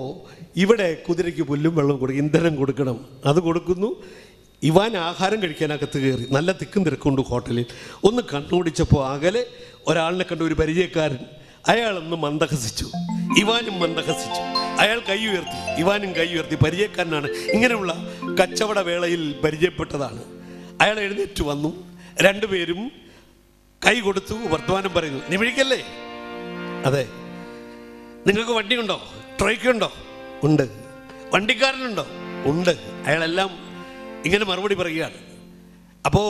ഇവിടെ കുതിരയ്ക്ക് പുല്ലും വെള്ളവും കൊടുക്കും, ഇന്ധനം കൊടുക്കണം. അത് കൊടുക്കുന്നു. ഇവാൻ ആഹാരം കഴിക്കാനകത്ത് കയറി. നല്ല തിക്കും തിരക്കുണ്ട് ഹോട്ടലിൽ. ഒന്ന് കണ്ണോടിച്ചപ്പോൾ അകലെ ഒരാളിനെ കണ്ട, ഒരു പരിചയക്കാരൻ. അയാളൊന്ന് മന്ദഹസിച്ചു, ഇവാനും മന്ദഹസിച്ചു. അയാൾ കൈ ഉയർത്തി, ഇവാനും കൈ ഉയർത്തി. പരിചയക്കാരനാണ്, ഇങ്ങനെയുള്ള കച്ചവട വേളയിൽ പരിചയപ്പെട്ടതാണ്. അയാൾ എഴുന്നേറ്റ് വന്നു. രണ്ടുപേരും കൈ കൊടുത്തു വർത്തമാനം പറയുന്നു. നിമിഴിക്കല്ലേ? അതെ. നിങ്ങൾക്ക് വണ്ടിയുണ്ടോ? ട്രൈക്കുണ്ടോ? ഉണ്ട്. വണ്ടിക്കാരനുണ്ടോ? ഉണ്ട്. അയാളെല്ലാം ഇങ്ങനെ മറുപടി പറയുകയാണ്. അപ്പോൾ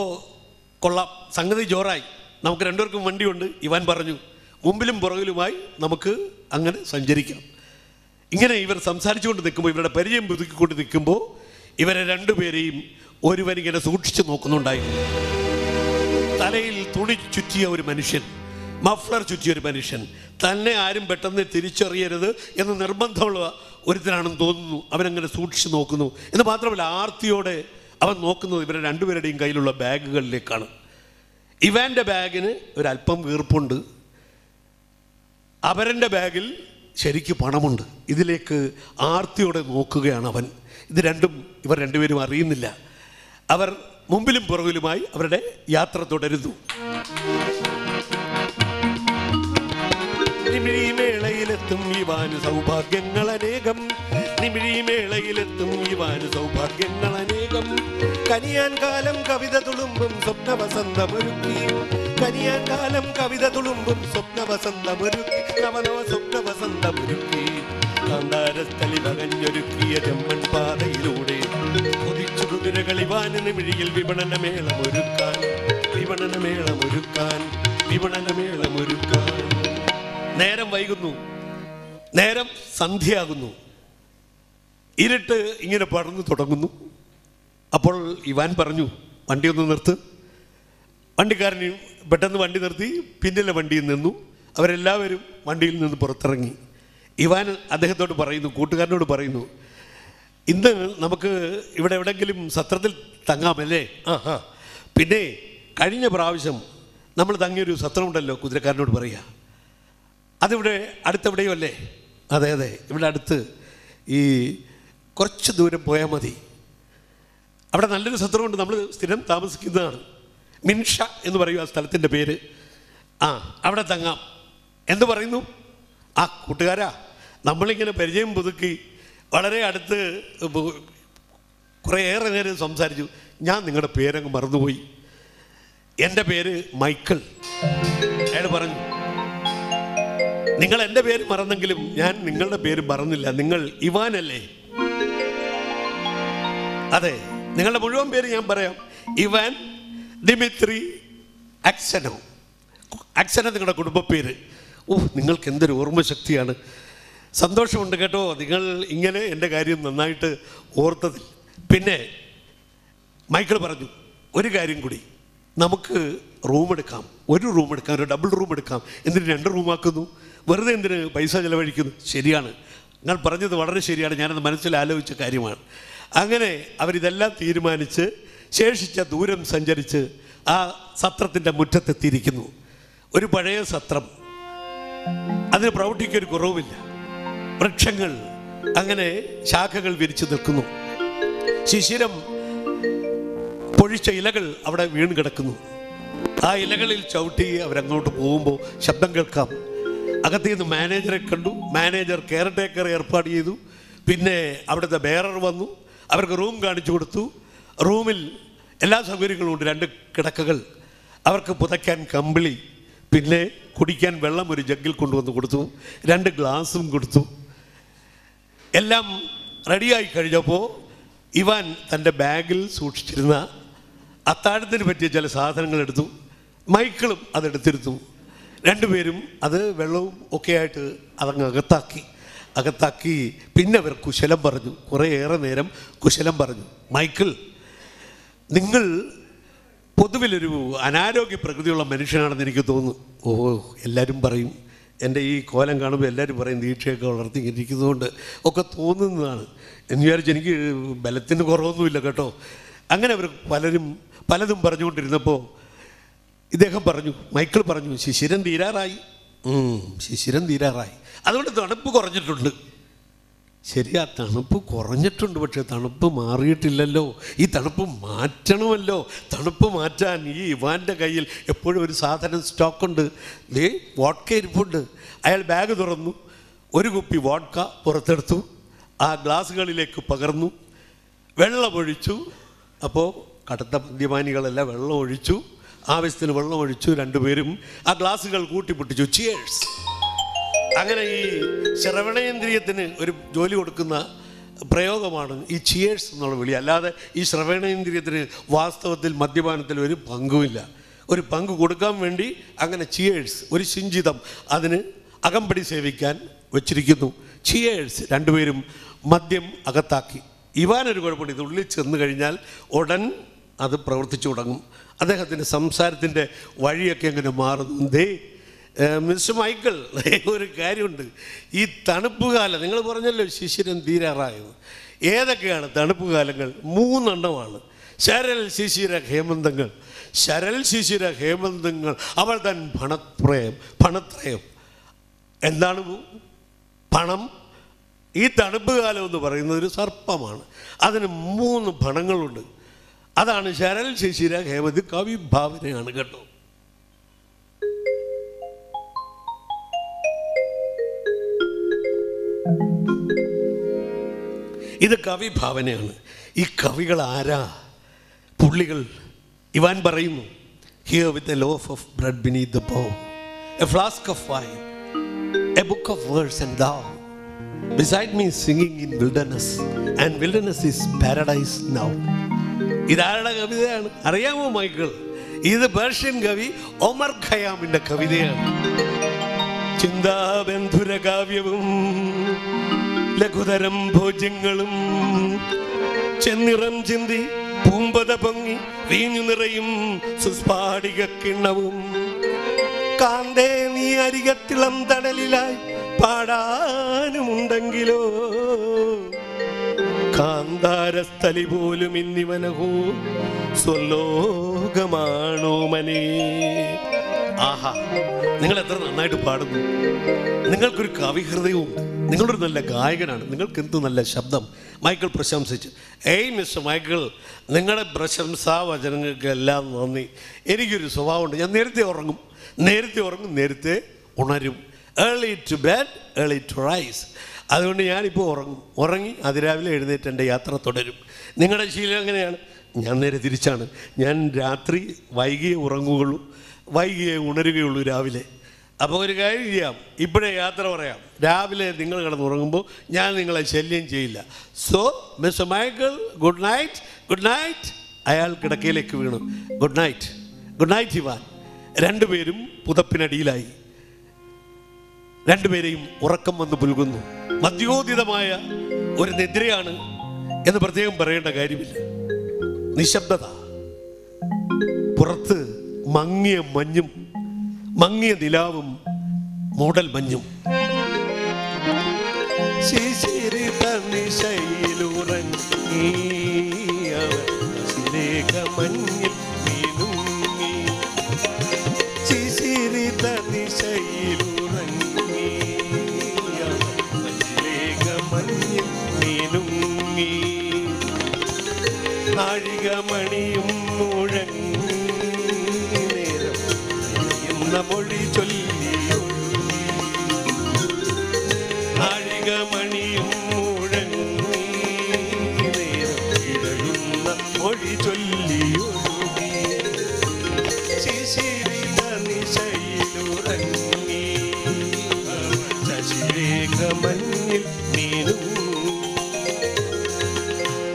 കൊള്ളാം, സംഗതി ജോറായി, നമുക്ക് രണ്ടുപേർക്കും വണ്ടിയുണ്ട്. ഇവാൻ പറഞ്ഞു, മുമ്പിലും പുറകിലുമായി നമുക്ക് അങ്ങനെ സഞ്ചരിക്കാം. ഇങ്ങനെ ഇവർ സംസാരിച്ചുകൊണ്ട് നിൽക്കുമ്പോൾ, ഇവരുടെ പരിചയം പുതുക്കിക്കൊണ്ട് നിൽക്കുമ്പോൾ ഇവരെ രണ്ടുപേരെയും ഒരുവനിങ്ങനെ സൂക്ഷിച്ചു നോക്കുന്നുണ്ടായിരുന്നു. തലയിൽ തുണി ചുറ്റിയ ഒരു മനുഷ്യൻ, മഫ്ലർ ചുറ്റിയ ഒരു മനുഷ്യൻ, തന്നെ ആരും പെട്ടെന്ന് തിരിച്ചറിയരുത് എന്ന് നിർബന്ധമുള്ള ഒരുത്തരാണെന്ന് തോന്നുന്നു. അവനങ്ങനെ സൂക്ഷിച്ച് നോക്കുന്നു. എന്ന് മാത്രമല്ല, ആർത്തിയോടെ അവൻ നോക്കുന്നത് ഇവരുടെ രണ്ടുപേരുടെയും കയ്യിലുള്ള ബാഗുകളിലേക്കാണ്. ഇവാൻ്റെ ബാഗിന് ഒരല്പം വീർപ്പുണ്ട്, അവരൻ്റെ ബാഗിൽ ശരിക്ക് പണമുണ്ട്. ഇതിലേക്ക് ആർത്തിയോടെ നോക്കുകയാണ് അവൻ. ഇത് രണ്ടും ഇവർ രണ്ടുപേരും അറിയുന്നില്ല. അവർ മുമ്പിലും പുറകിലുമായി അവരുടെ യാത്ര തുടരുന്നു. നിമിഴിമേളയിലെത്തും ഇവാന് സൗഭാഗ്യങ്ങൾ അനേകം, നിമിഴിമേളയിലെത്തും ഇവാന് സൗഭാഗ്യങ്ങൾ അനേകം. കനിയാൻ കാലം കവിത തുളുമ്പും സ്വപ്നവസന്തമൊരുക്കി, കനിയാൻ കാലം കവിത തുളുമ്പും സ്വപ്നവസന്തമൊരുക്കി, നവനവ സ്വപ്നവസന്തമൊരുക്കി. കാന്താരസ്ഥലി വകഞ്ഞൊരുക്കിയ ജമ്മൻ പാതയിലൂടെ കൊതിച്ചു കുതിരകൾ ഇവാന് നിമിഴിയിൽ വിപണനമേളമൊരുക്കാൻ, വിപണനമേളമൊരുക്കാൻ, വിപണനമേളമൊരുക്കാൻ. നേരം വൈകുന്നു, നേരം സന്ധ്യയാകുന്നു, ഇരുട്ട് ഇങ്ങനെ പടർന്നു തുടങ്ങുന്നു. അപ്പോൾ ഇവാൻ പറഞ്ഞു, വണ്ടി ഒന്ന് നിർത്ത്. വണ്ടിക്കാരന് പെട്ടെന്ന് വണ്ടി നിർത്തി, പിന്നിലെ വണ്ടിയിൽ നിന്നു. അവരെല്ലാവരും വണ്ടിയിൽ നിന്ന് പുറത്തിറങ്ങി. ഇവാൻ അദ്ദേഹത്തോട് പറയുന്നു, കൂട്ടുകാരനോട് പറയുന്നു, ഇന്ന് നമുക്ക് ഇവിടെ എവിടെയെങ്കിലും സത്രത്തിൽ തങ്ങാമല്ലേ? പിന്നെ കഴിഞ്ഞ പ്രാവശ്യം നമ്മൾ തങ്ങിയൊരു സത്രമുണ്ടല്ലോ, കുതിരക്കാരനോട് പറയുക, അതിവിടെ അടുത്തെവിടെയോ അല്ലേ? അതെ അതെ, ഇവിടെ അടുത്ത് ഈ കുറച്ച് ദൂരം പോയാൽ മതി. അവിടെ നല്ലൊരു സത്രമുണ്ട്, നമ്മൾ സ്ഥിരം താമസിക്കുന്നതാണ്. മിൻഷ എന്ന് പറയും ആ സ്ഥലത്തിൻ്റെ പേര്. അവിടെ തങ്ങാം. എന്ത് പറയുന്നു? കൂട്ടുകാരാ, നമ്മളിങ്ങനെ പരിചയം പുതുക്കി വളരെ അടുത്ത് കുറേയേറെ നേരം സംസാരിച്ചു. ഞാൻ നിങ്ങളുടെ പേരങ്ങ് മറന്നുപോയി. എൻ്റെ പേര് മൈക്കിൾ. അയാൾ പറഞ്ഞു, നിങ്ങൾ എൻ്റെ പേര് മറന്നെങ്കിലും ഞാൻ നിങ്ങളുടെ പേര് മറന്നില്ല. നിങ്ങൾ ഇവാനല്ലേ? അതെ, നിങ്ങളുടെ മുഴുവൻ പേര് ഞാൻ പറയാം. Ivan Dmitry അക്സനോ. അക്സനോ നിങ്ങളുടെ കുടുംബ പേര്. നിങ്ങൾക്ക് എന്തൊരു ഓർമ്മശക്തിയാണ്. സന്തോഷമുണ്ട് കേട്ടോ, നിങ്ങൾ ഇങ്ങനെ എൻ്റെ കാര്യം നന്നായിട്ട് ഓർത്തതിൽ. പിന്നെ മൈക്കിൾ പറഞ്ഞു, ഒരു കാര്യം കൂടി, നമുക്ക് റൂം എടുക്കാം. ഒരു റൂം എടുക്കാം, ഒരു ഡബിൾ റൂം എടുക്കാം. എന്തിന് 2 റൂമാക്കുന്നു? വെറുതെ എന്തിന് പൈസ ചിലവഴിക്കുന്നു? ശരിയാണ്, നിങ്ങൾ പറഞ്ഞത് വളരെ ശരിയാണ്. ഞാനത് മനസ്സിൽ ആലോചിച്ച കാര്യമാണ്. അങ്ങനെ അവരിതെല്ലാം തീരുമാനിച്ച് ശേഷിച്ച ദൂരം സഞ്ചരിച്ച് ആ സത്രത്തിൻ്റെ മുറ്റത്തെത്തിയിരിക്കുന്നു. ഒരു പഴയ സത്രം, അതിന് പ്രൗഢിക്കൊരു കുറവുമില്ല. വൃക്ഷങ്ങൾ അങ്ങനെ ശാഖകൾ വിരിച്ചു നിൽക്കുന്നു. ശിശിരം പൊഴിച്ച ഇലകൾ അവിടെ വീണ് കിടക്കുന്നു. ആ ഇലകളിൽ ചവിട്ടി അവരങ്ങോട്ട് പോകുമ്പോൾ ശബ്ദം കേൾക്കാം. അകത്തു നിന്ന് മാനേജറെ കണ്ടു. മാനേജർ കെയർ ടേക്കർ ഏർപ്പാട് ചെയ്തു. പിന്നെ അവിടുത്തെ ബെയറർ വന്നു, അവർക്ക് റൂം കാണിച്ചു കൊടുത്തു. റൂമിൽ എല്ലാ സൗകര്യങ്ങളും ഉണ്ട്. 2 കിടക്കകൾ, അവർക്ക് പുതയ്ക്കാൻ കമ്പിളി, പിന്നെ കുടിക്കാൻ വെള്ളം ഒരു ജഗ്ഗിൽ കൊണ്ടുവന്ന് കൊടുത്തു. 2 ഗ്ലാസും കൊടുത്തു. എല്ലാം റെഡിയായി കഴിഞ്ഞപ്പോൾ ഇവാൻ തൻ്റെ ബാഗിൽ സൂക്ഷിച്ചിരുന്ന അത്താഴത്തിന് പറ്റിയ ചില സാധനങ്ങൾ എടുത്തു. മൈക്കിളും അതെടുത്തിരുന്നു. 2 പേരും അത് വെള്ളവും ഒക്കെ ആയിട്ട് അതങ്ങ് അകത്താക്കി. പിന്നെ അവർ കുശലം പറഞ്ഞു. കുറേയേറെ നേരം കുശലം പറഞ്ഞു. മൈക്കിൾ, നിങ്ങൾ പൊതുവിലൊരു അനാരോഗ്യ പ്രകൃതിയുള്ള മനുഷ്യനാണെന്ന് എനിക്ക് തോന്നുന്നു. എല്ലാവരും പറയും, എൻ്റെ ഈ കോലം കാണുമ്പോൾ എല്ലാവരും പറയും ദീക്ഷയൊക്കെ വളർത്തിയിരിക്കുന്നതുകൊണ്ട് ഒക്കെ തോന്നുന്നതാണ് എന്ന് വിചാരിച്ച് എനിക്ക് ബലത്തിന് കുറവൊന്നുമില്ല കേട്ടോ. അങ്ങനെ അവർ പലതും പറഞ്ഞുകൊണ്ടിരുന്നപ്പോൾ ഇദ്ദേഹം പറഞ്ഞു, മൈക്കിൾ പറഞ്ഞു, ശിശിരം തീരാറായി. അതുകൊണ്ട് തണുപ്പ് കുറഞ്ഞിട്ടുണ്ട്. ശരിയാ, തണുപ്പ് കുറഞ്ഞിട്ടുണ്ട്, പക്ഷെ തണുപ്പ് മാറിയിട്ടില്ലല്ലോ. ഈ തണുപ്പ് മാറ്റണമല്ലോ. തണുപ്പ് മാറ്റാൻ ഈ ഇവാൻ്റെ കയ്യിൽ എപ്പോഴും ഒരു സാധനം സ്റ്റോക്കുണ്ട്. വോഡ്ക ഇരിപ്പുണ്ട്. അയാൾ ബാഗ് തുറന്നു, ഒരു കുപ്പി വോഡ്ക പുറത്തെടുത്തു, ആ ഗ്ലാസ്സുകളിലേക്ക് പകർന്നു, വെള്ളമൊഴിച്ചു. അപ്പോൾ കടുത്ത മദ്യപാനികളെല്ലാം വെള്ളം ഒഴിച്ചു. ആവശ്യത്തിന് വെള്ളം ഒഴിച്ചു. രണ്ടുപേരും ആ ഗ്ലാസുകൾ കൂട്ടിപ്പൊട്ടിച്ചു. ചിയേഴ്സ്. അങ്ങനെ ഈ ശ്രവണേന്ദ്രിയത്തിന് ഒരു ജോലി കൊടുക്കുന്ന പ്രയോഗമാണ് ഈ ചിയേഴ്സ് എന്നുള്ള വിളി. അല്ലാതെ ഈ ശ്രവണേന്ദ്രിയത്തിന് വാസ്തവത്തിൽ മദ്യപാനത്തിൽ ഒരു പങ്കുമില്ല. ഒരു പങ്ക് കൊടുക്കാൻ വേണ്ടി അങ്ങനെ ചിയേഴ്സ്, ഒരു ശിഞ്ചിതം അതിന് അകമ്പടി സേവിക്കാൻ വച്ചിരിക്കുന്നു. ചിയേഴ്സ്. രണ്ടുപേരും മദ്യം അകത്താക്കി. ഇവാനൊരു കുഴപ്പമുണ്ട്, ഇത് ഉള്ളിൽ ചെന്ന് കഴിഞ്ഞാൽ ഉടൻ അത് പ്രവർത്തിച്ചു തുടങ്ങും. അദ്ദേഹത്തിൻ്റെ സംസാരത്തിൻ്റെ വഴിയൊക്കെ അങ്ങനെ മാറുന്നു. മിസ്റ്റർ മൈക്കിൾ, ഒരു കാര്യമുണ്ട്. ഈ തണുപ്പ് കാലം നിങ്ങൾ പറഞ്ഞല്ലോ ശിശിരം തീരാറായത്. ഏതൊക്കെയാണ് തണുപ്പ് കാലങ്ങൾ? 3 എണ്ണമാണ്. ശരൽ ശിശിര ഹേമന്തങ്ങൾ. ശരൽ ശിശിര ഹേമന്തങ്ങൾ അവൾ തൻ പണത്രയം. എന്താണ് പണം? ഈ തണുപ്പ് കാലം എന്ന് പറയുന്നത് ഒരു സർപ്പമാണ്. അതിന് 3 പണങ്ങളുണ്ട്. അതാണ് ശരൽ ശിശിര ഹേമന്ത്. കവിഭാവനയാണ് കേട്ടോ. ഇത് കവിഭാവനയാണ്. ഈ കവികൾ ആരാ? പുള്ളികൾ. ഇവാൻ പറയുന്നു, here with a loaf of bread beneath the bow, a flask of wine, a book of verse and thou beside me singing in wilderness, and wilderness is paradise now. ഇതാരുടെ കവിതയാണ് അറിയാമോ മൈക്കിൾ? ഇത് Persian കവി ഒമർ ഖയാമിന്റെ കവിതയാണ്. ചിന്താബന്ധുര കാവ്യവും ലഘുതരം ഭോജ്യങ്ങളും ചെന്നിറം ചിന്തി പൂമ്പത പൊങ്ങി വീഞ്ഞു നിറയും സുസ്ഫാടിക കിണ്ണവും കാന്തേ നീ അരികത്തിളം തടലിലായി പാടാനുമുണ്ടെങ്കിലോ കാന്താരസ്ഥലി പോലും ഇന്നിവനഹോ സ്വലോകമാണോ മനേ. ആഹാ, നിങ്ങൾ എത്ര നന്നായിട്ട് പാടുന്നു. നിങ്ങൾക്കൊരു കവിഹൃദയവും, നിങ്ങളൊരു നല്ല ഗായകനാണ്, നിങ്ങൾക്ക് എന്ത് നല്ല ശബ്ദം. മൈക്കിൾ പ്രശംസിച്ചു. മിസ്റ്റർ മൈക്കിൾ, നിങ്ങളുടെ പ്രശംസാ വചനങ്ങൾക്കെല്ലാം നന്ദി. എനിക്കൊരു സ്വഭാവമുണ്ട്, ഞാൻ നേരത്തെ ഉറങ്ങും, നേരത്തെ ഉണരും. Early to bed early to rise. അതുകൊണ്ട് ഞാനിപ്പോൾ ഉറങ്ങി അതിരാവിലെ എഴുന്നേറ്റ് എൻ്റെ യാത്ര തുടരും. നിങ്ങളുടെ ശീലം എങ്ങനെയാണ്? ഞാൻ നേരെ തിരിച്ചാണ്. ഞാൻ രാത്രി വൈകിയേ ഉറങ്ങുകയുള്ളൂ, വൈകിയേ ഉണരുകയുള്ളൂ രാവിലെ. അപ്പോൾ ഒരു കാര്യം ചെയ്യാം, ഇപ്പോഴേ യാത്ര പറയാം. രാവിലെ നിങ്ങൾ കിടന്നുറങ്ങുമ്പോൾ ഞാൻ നിങ്ങളെ ശല്യം ചെയ്യില്ല. So mister Michael, good night. Good night. അയാൾ കിടക്കയിലേക്ക് വീണു. Good night. Good night Ivan. രണ്ടുപേരും പുതപ്പിനടിയിലായി. രണ്ടുപേരെയും ഉറക്കം വന്ന് പുൽകുന്നു. മദ്യോദിതമായ ഒരു നിദ്രയാണ് എന്ന് പ്രത്യേകം പറയേണ്ട കാര്യമില്ല. നിശബ്ദത. പുറത്ത് മങ്ങിയ മഞ്ഞും മങ്ങിയ നിലാവും മൂടൽ മഞ്ഞും. നാഴികമണിയും മുഴങ്ങി നേരം മൊഴി ചൊല്ലിയൊഴുകി. നാഴികമണിയും മുഴങ്ങി നേരം ഇഴയുന്ന മൊഴി ചൊല്ലിയൊഴുകി. ശിശിരിത നിശയിലുറങ്ങി ശശിരേഖമഞ്ഞിൽ നീരും.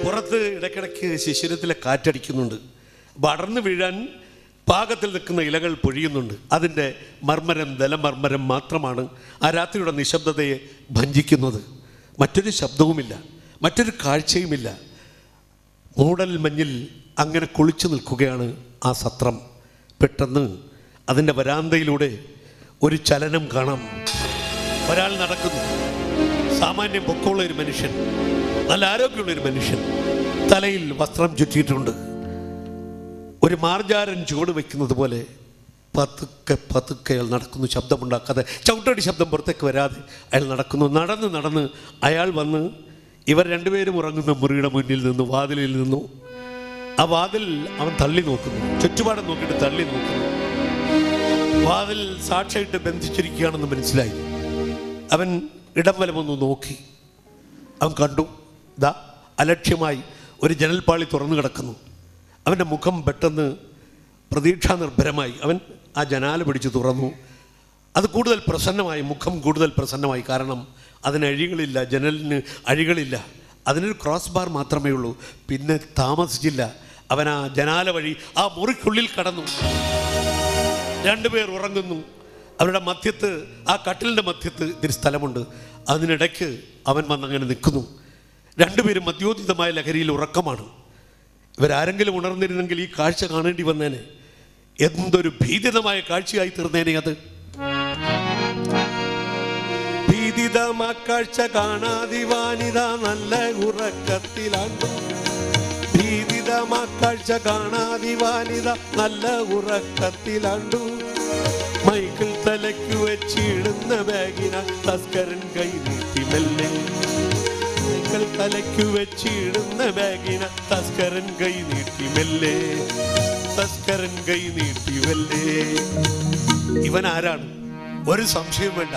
പുറത്ത് ഇടയ്ക്കിടയ്ക്ക് ശിശിരത്തിലെ കാറ്റടിക്കുന്നുണ്ട്. പടർന്നു വീഴാൻ പാകത്തിൽ നിൽക്കുന്ന ഇലകൾ പൊഴിയുന്നുണ്ട്. അതിൻ്റെ മർമ്മരം, ദലമർമ്മരം മാത്രമാണ് ആ രാത്രിയുടെ നിശബ്ദതയെ ഭഞ്ജിക്കുന്നത്. മറ്റൊരു ശബ്ദവുമില്ല, മറ്റൊരു കാഴ്ചയുമില്ല. മൂടൽ മഞ്ഞിൽ അങ്ങനെ കുളിച്ചു നിൽക്കുകയാണ് ആ സത്രം. പെട്ടെന്ന് അതിൻ്റെ വരാന്തയിലൂടെ ഒരു ചലനം കാണാം. ഒരാൾ നടക്കുന്നു. സാമാന്യം പൊക്കമുള്ള ഒരു മനുഷ്യൻ, നല്ല ആരോഗ്യമുള്ളൊരു മനുഷ്യൻ. തലയിൽ വസ്ത്രം ചുറ്റിയിട്ടുണ്ട്. ഒരു മാർജാരൻ ചുവട് വയ്ക്കുന്നത് പോലെ പതുക്കെ അയാൾ നടക്കുന്നു, ശബ്ദമുണ്ടാക്കാതെ. ചവിട്ടടി ശബ്ദം പുറത്തേക്ക് വരാതെ അയാൾ നടക്കുന്നു. നടന്ന് അയാൾ വന്ന് ഇവർ രണ്ടുപേരും ഉറങ്ങുന്ന മുറിയുടെ മുന്നിൽ നിന്നു, വാതിലിൽ നിന്നു. ആ വാതിൽ അവൻ തള്ളി നോക്കുന്നു, ചുറ്റുപാടും നോക്കിയിട്ട് തള്ളി നോക്കുന്നു. വാതിൽ സാക്ഷിയായിട്ട് ബന്ധിച്ചിരിക്കുകയാണെന്ന് മനസ്സിലായി. അവൻ ഇടം വലമൊന്ന് നോക്കി. അവൻ കണ്ടു, അലക്ഷ്യമായി ഒരു ജനൽപ്പാളി തുറന്നു കിടക്കുന്നു. അവൻ്റെ മുഖം പെട്ടെന്ന് പ്രതീക്ഷാനിർഭരമായി അവൻ ആ ജനാല പിടിച്ച് തുറന്നു. അത് കൂടുതൽ പ്രസന്നമായി, മുഖം കൂടുതൽ പ്രസന്നമായി. കാരണം അതിന് അഴികളില്ല, ജനലിന് അഴികളില്ല, അതിനൊരു ക്രോസ് ബാർ മാത്രമേ ഉള്ളൂ. പിന്നെ താമസിച്ചില്ല, അവൻ ആ ജനാല വഴി ആ മുറിക്കുള്ളിൽ കടന്നു. രണ്ടുപേർ ഉറങ്ങുന്നു. അവരുടെ മധ്യത്ത്, ആ കട്ടിലിൻ്റെ മധ്യത്ത് ഇത്തിരി സ്ഥലമുണ്ട്. അതിനിടയ്ക്ക് അവൻ വന്നങ്ങനെ നിൽക്കുന്നു. രണ്ടുപേരും മദ്യോദിതമായ ലഹരിയിൽ ഉറക്കമാണ്. ഇവരാരെങ്കിലും ഉണർന്നിരുന്നെങ്കിൽ ഈ കാഴ്ച കാണേണ്ടി വന്നേനെ. എന്തൊരു ഭീതിതമായ കാഴ്ചയായി തീർന്നേനെ അത്. ഭീതിതമാ കാഴ്ച കാണാതിവാനിത നല്ല ഉറക്കത്തിലാണ്ടു. ഭീതിതമാ കാഴ്ച കാണാതിവാനിത നല്ല ഉറക്കത്തിലാണ്ടു. മൈക്കിൾ തലയ്ക്കു വെച്ചിടുന്ന ബാഗിന തസ്കരൻ കൈ നീട്ടി മെല്ലെ. മൈക്കിൾ തലയ്ക്കു വെച്ചിടുന്ന ബാഗിന തസ്കരൻ കൈ നീട്ടി മെല്ലെ. തസ്കരൻ കൈ നീട്ടി മെല്ലെ. ഇവൻ ആരാണ്? ഒരു സംശയം വേണ്ട.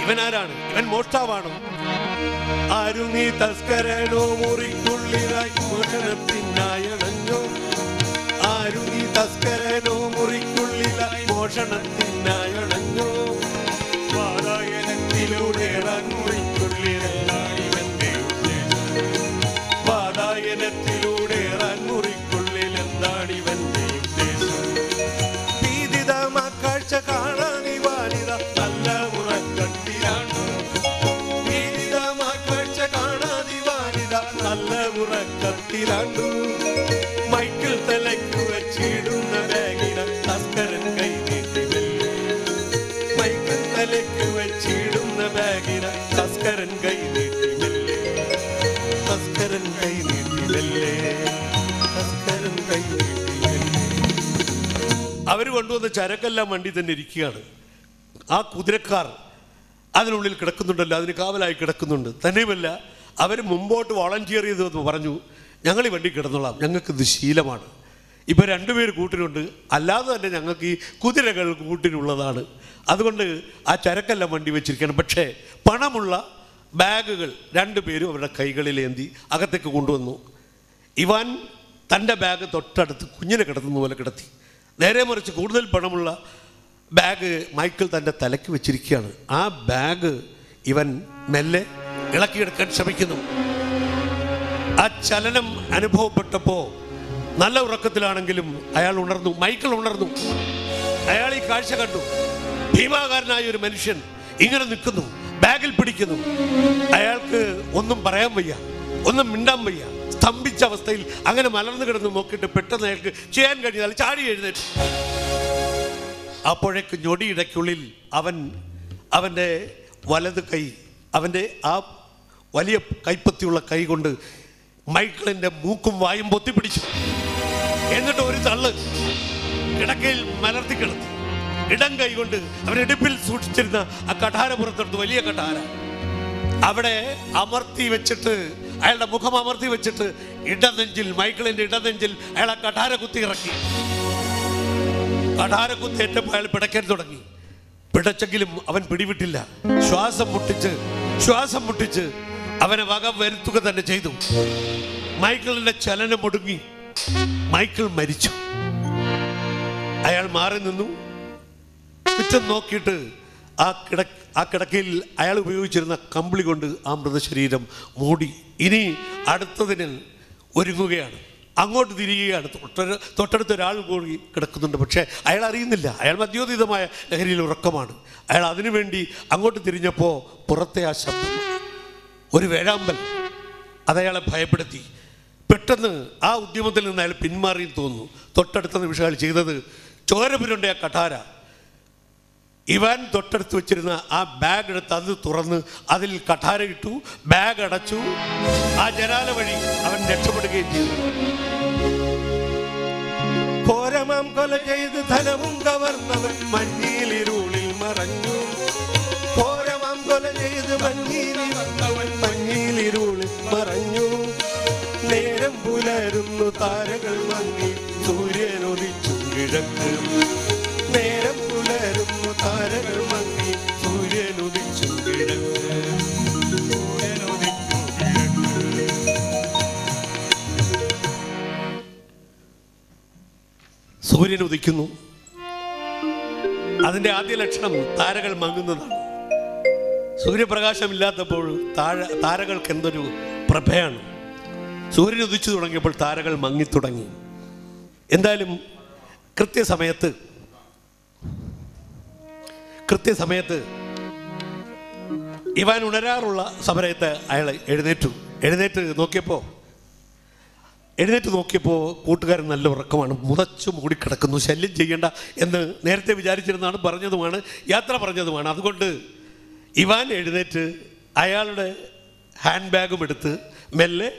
ഇവൻ ആരാണ്? ഇവൻ മോഷ്ടാവാണോ? ആരു നീ തസ്കരനോ മുറിക്കുള്ളിലായി മോഷണത്തിനായണഞ്ഞോ? ആരു നീ തസ്കരനോ മുറിക്കുള്ളിലായി മോഷണത്തിനായണഞ്ഞോ? വാതായനത്തിലൂടെ മുറിക്കുള്ളിലെന്താണിവന്റെ ഉദ്ദേശം? വാതായനത്തിലൂടെ മുറിക്കുള്ളിലെന്താണിവന്റെ ഉദ്ദേശം? ഭീതിതമാ കാഴ്ച കാണാനിവാനിത നല്ല ഉറക്കത്തിലാണ്. ഭീതിതമാ കാഴ്ച കാണാനിവാനിത നല്ല ഉറക്കത്തിലാണ്. മൈക്കിൾ തലയ്ക്കു വെച്ചിടുന്ന ബാഗിന തസ്കരൻ കൈ നീട്ടി മെല്ലെ. മൈക്കിൾ തലയ്ക്കു വെച്ചിടുന്ന ബാഗിന തസ്കരൻ കൈ നീട്ടി മെല്ലെ. തസ്കരൻ കൈ നീട്ടി മെല്ലെ. തസ്കരൻ കൈ നീട്ടി മെല്ലെ. അവർ കൊണ്ടുവന്ന ചരക്കെല്ലാം വണ്ടി തന്നെ ഇരിക്കുകയാണ്. ആ കുതിരക്കാർ അതിനുള്ളിൽ കിടക്കുന്നുണ്ടല്ലോ, അതിന് കാവലായി കിടക്കുന്നുണ്ട്. തന്നെയുമല്ല, അവർ മുമ്പോട്ട് വോളണ്ടിയർ ചെയ്തെന്ന് പറഞ്ഞു, ഞങ്ങൾ ഈ വണ്ടി കിടന്നോളാം, ഞങ്ങൾക്കിത് ശീലമാണ്. ഇപ്പോൾ രണ്ടുപേർ കൂട്ടിനുണ്ട്, അല്ലാതെ തന്നെ ഞങ്ങൾക്ക് ഈ കുതിരകൾ കൂട്ടിനുള്ളതാണ്. അതുകൊണ്ട് ആ ചരക്കെല്ലാം വണ്ടി വെച്ചിരിക്കണം. പക്ഷേ പണമുള്ള ബാഗുകൾ രണ്ടുപേരും അവരുടെ കൈകളിലേന്തി അകത്തേക്ക് കൊണ്ടുവന്നു. ഇവാൻ തൻ്റെ ബാഗ് തൊട്ടടുത്ത് കുഞ്ഞിനെ കിടത്തുന്ന പോലെ കിടത്തി. നേരെ മറിച്ച് കൂടുതൽ പണമുള്ള ബാഗ് മൈക്കിൾ തൻ്റെ തലയ്ക്ക് വെച്ചിരിക്കുകയാണ്. ആ ബാഗ് ഇവൻ മെല്ലെ ഇളക്കിയെടുക്കാൻ ശ്രമിക്കുന്നു. ആ ചലനം അനുഭവപ്പെട്ടപ്പോൾ നല്ല ഉറക്കത്തിലാണെങ്കിലും അയാൾ ഉണർന്നു. മൈക്കിൾ ഉണർന്നു. അയാൾ ഈ കാഴ്ച കണ്ടു. ഭീമാകാരനായ ഒരു മനുഷ്യൻ ഇങ്ങനെ നിൽക്കുന്നു, ബാഗിൽ പിടിക്കുന്നു. അയാൾക്ക് ഒന്നും പറയാൻ വയ്യ, ഒന്നും മിണ്ടാൻ വയ്യ. സ്തംഭിച്ച അവസ്ഥയിൽ അങ്ങനെ മലർന്നു കിടന്ന് നോക്കിയിട്ട് പെട്ടെന്ന് അയാൾക്ക് ചെയ്യാൻ കഴിഞ്ഞാൽ ചാടി എഴുന്നേറ്റ്. അപ്പോഴേക്ക് ഞൊടിയിടയ്ക്കുള്ളിൽ അവൻ്റെ വലത് കൈ, അവൻ്റെ ആ വലിയ കൈപ്പത്തിയുള്ള കൈ കൊണ്ട് മൈക്കിളിൻ്റെ മൂക്കും വായും പൊത്തിപ്പിടിച്ചു. എന്നിട്ട് ഒരു തള്ള് കിടക്കയിൽ മലർത്തി കിടത്തി. ഇടം കൈ കൊണ്ട് അവൻ ഇടുപ്പിൽ സൂക്ഷിച്ചിരുന്ന ആ കഠാര പുറത്തെടുത്ത്, വലിയ കഠാര അവിടെ അമർത്തി വെച്ചിട്ട്, അയാളുടെ മുഖം അമർത്തി വെച്ചിട്ട് ഇടനെഞ്ചിൽ, മൈക്കിളിൻ്റെ ഇടനെഞ്ചിൽ അയാൾ ആ കഠാര കുത്തി ഇറക്കി. കഠാര കുത്തേറ്റപ്പോൾ അയാൾ പിടയ്ക്കാൻ തുടങ്ങി. പിടച്ചെങ്കിലും അവൻ പിടിവിട്ടില്ല. ശ്വാസം മുട്ടിച്ച് അവനെ വക വരുത്തുക തന്നെ ചെയ്തു. മൈക്കിളിന്റെ ചലനം ഒടുങ്ങി. മൈക്കിൾ മരിച്ചു. അയാൾ മാറി നിന്നു. ചുറ്റും നോക്കിയിട്ട് ആ കിടക്കയിൽ അയാൾ ഉപയോഗിച്ചിരുന്ന കമ്പിളി കൊണ്ട് ആ മൃതശരീരം മൂടി. ഇനി അടുത്തതിന് ഒരുങ്ങുകയാണ്. അങ്ങോട്ട് തിരിയുകയാണ്. തൊട്ടടുത്ത ഒരാൾ കൂടി കിടക്കുന്നുണ്ട്. പക്ഷേ അയാൾ അറിയുന്നില്ല. അയാൾ മദ്യോദിതമായ ലഹരിയിൽ ഉറക്കമാണ്. അയാൾ അതിനുവേണ്ടി അങ്ങോട്ട് തിരിഞ്ഞപ്പോൾ പുറത്തെ ആ ശബ്ദം, ഒരു വേഴാമ്പൽ, അതയാളെ ഭയപ്പെടുത്തി. പെട്ടെന്ന് ആ ഉദ്യമത്തിൽ നിന്ന് അയാൾ പിന്മാറി തോന്നുന്നു. തൊട്ടടുത്ത നിമിഷം അയാൾ ചെയ്തത്, ചോരപുരണ്ട ആ കഠാര ഇവാൻ തൊട്ടടുത്ത് വെച്ചിരുന്ന ആ ബാഗ് എടുത്ത് അത് തുറന്ന് അതിൽ കഠാര ഇട്ടു, ബാഗ് അടച്ചു. ആ ജനാല വഴി അവൻ രക്ഷപ്പെടുകയും ചെയ്തു. ഘോരമാം കൊല ചെയ്ത് ധനവും കവർന്നവൻ മഞ്ഞിലിരുളിൽ മറഞ്ഞു. ഘോരമാം കൊല ചെയ്ത് മഞ്ഞിലിരുളിൽ മറഞ്ഞു. നേരം പുലരുന്നു, താരകൾ മങ്ങി, സൂര്യനുദിച്ചു കിഴക്ക്. നേരം പുലരുന്നു, താരകൾ മങ്ങി, സൂര്യനുദിച്ചു കിഴക്ക്. സൂര്യൻ ഉദിക്കുന്നു. അതിൻ്റെ ആദ്യ ലക്ഷണം താരകൾ മങ്ങുന്നതാണ്. സൂര്യപ്രകാശമില്ലാത്തപ്പോൾ താരകൾക്ക് എന്തൊരു പ്രഭയാണ്. സൂര്യൻ ഉദിച്ചു തുടങ്ങിയപ്പോൾ താരകൾ മങ്ങിത്തുടങ്ങി. എന്തായാലും കൃത്യസമയത്ത് ഇവാൻ ഉണരാറുള്ള സമയത്ത് അയാൾ എഴുന്നേറ്റ് നോക്കിയപ്പോൾ കൂട്ടുകാരൻ നല്ല ഉറക്കമാണ്. മുതച്ചു മൂടിക്കിടക്കുന്നു. ശല്യം ചെയ്യേണ്ട എന്ന് നേരത്തെ വിചാരിച്ചിരുന്നാണ് പറഞ്ഞതുമാണ്, യാത്ര പറഞ്ഞതുമാണ്. അതുകൊണ്ട് ഇവാൻ എഴുന്നേറ്റ് അയാളുടെ ഹാൻഡ് ബാഗും എടുത്ത് മെല്ലെ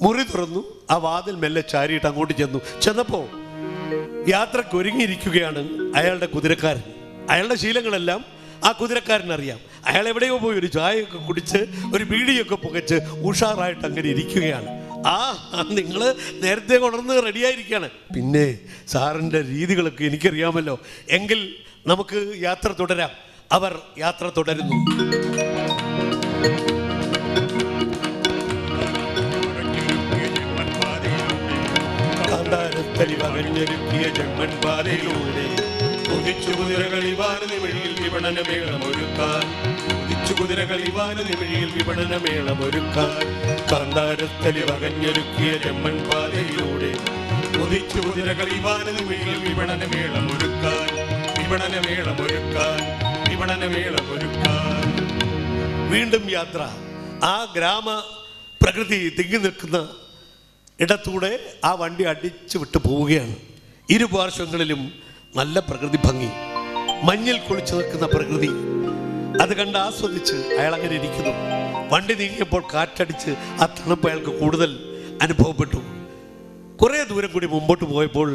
മുറി തുറന്നു. ആ വാതിൽ മെല്ലെ ചാരിയിട്ട് അങ്ങോട്ട് ചെന്നപ്പോൾ യാത്രയ്ക്ക് ഒരുങ്ങിയിരിക്കുകയാണ് അയാളുടെ കുതിരക്കാരൻ. അയാളുടെ ശീലങ്ങളെല്ലാം ആ കുതിരക്കാരനറിയാം. അയാൾ എവിടെയോ പോയി ഒരു ചായയൊക്കെ കുടിച്ച് ഒരു ബീഡിയൊക്കെ പുകച്ച് ഉഷാറായിട്ട് അങ്ങനെ ഇരിക്കുകയാണ്. നിങ്ങൾ നേരത്തെ ഉണർന്ന് റെഡിയായിരിക്കുകയാണ്. പിന്നെ സാറിൻ്റെ രീതികളൊക്കെ എനിക്കറിയാമല്ലോ. എങ്കിൽ നമുക്ക് യാത്ര തുടരാം. അവർ യാത്ര തുടരുന്നു. ൊരുക്കിയ ജന്മൻ പാതയിലൂടെ കുതിച്ചു കുതിരകൾ ഇവാനു വഴിയിൽ വിപണനമേളമൊരുക്കാൻ കാന്താരത്തലി വകഞ്ഞൊരുക്കിയ ജന്മൻ പാതയിലൂടെ കുതിച്ചു കുതിരകൾ ഇവാനു വഴിയിൽ വിപണനമേളമൊരുക്കാൻ. വീണ്ടും യാത്ര. ആ ഗ്രാമ പ്രകൃതി തിങ്ങി നിൽക്കുന്ന ഇടത്തൂടെ ആ വണ്ടി അടിച്ചു വിട്ടു പോവുകയാണ്. ഇരുപാർശ്വങ്ങളിലും നല്ല പ്രകൃതി ഭംഗി, മഞ്ഞിൽ കുളിച്ചു നിൽക്കുന്ന പ്രകൃതി. അത് കണ്ട് ആസ്വദിച്ച് അയാൾ അങ്ങനെ ഇരിക്കുന്നു. വണ്ടി നീങ്ങിയപ്പോൾ കാറ്റടിച്ച് ആ തണുപ്പ് അയാൾക്ക് കൂടുതൽ അനുഭവപ്പെട്ടു. കുറേ ദൂരം കൂടി മുമ്പോട്ട് പോയപ്പോൾ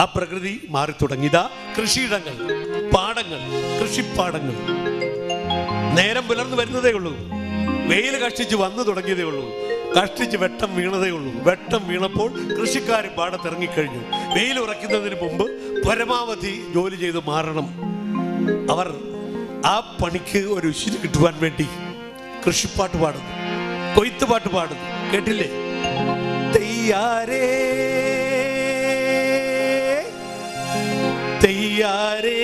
ആ പ്രകൃതി മാറി തുടങ്ങി. ഇതാ കൃഷിയിടങ്ങൾ, പാടങ്ങൾ, കൃഷിപ്പാടങ്ങൾ. നേരം പുലർന്നു വരുന്നതേ ഉള്ളൂ. വെയിൽ കഷ്ടിച്ച് വന്നു തുടങ്ങിയതേ ഉള്ളൂ. കഷ്ടിച്ച് വെട്ടം വീണതേ ഉള്ളൂ. വെട്ടം വീണപ്പോൾ കൃഷിക്കാർ പാടത്തിറങ്ങിക്കഴിഞ്ഞു. വെയിൽ ഉറയ്ക്കുന്നതിന് മുമ്പ് പരമാവധി ജോലി ചെയ്ത് മാറണം. അവർ ആ പണിക്ക് ഒരു ഉശിരി കിട്ടുവാൻ വേണ്ടി കൃഷിപ്പാട്ട് പാടുന്നു, കൊയ്ത്തുപാട്ട് പാടുന്നു. കേട്ടില്ലേ? തെയ്യാരേ തെയ്യാരേ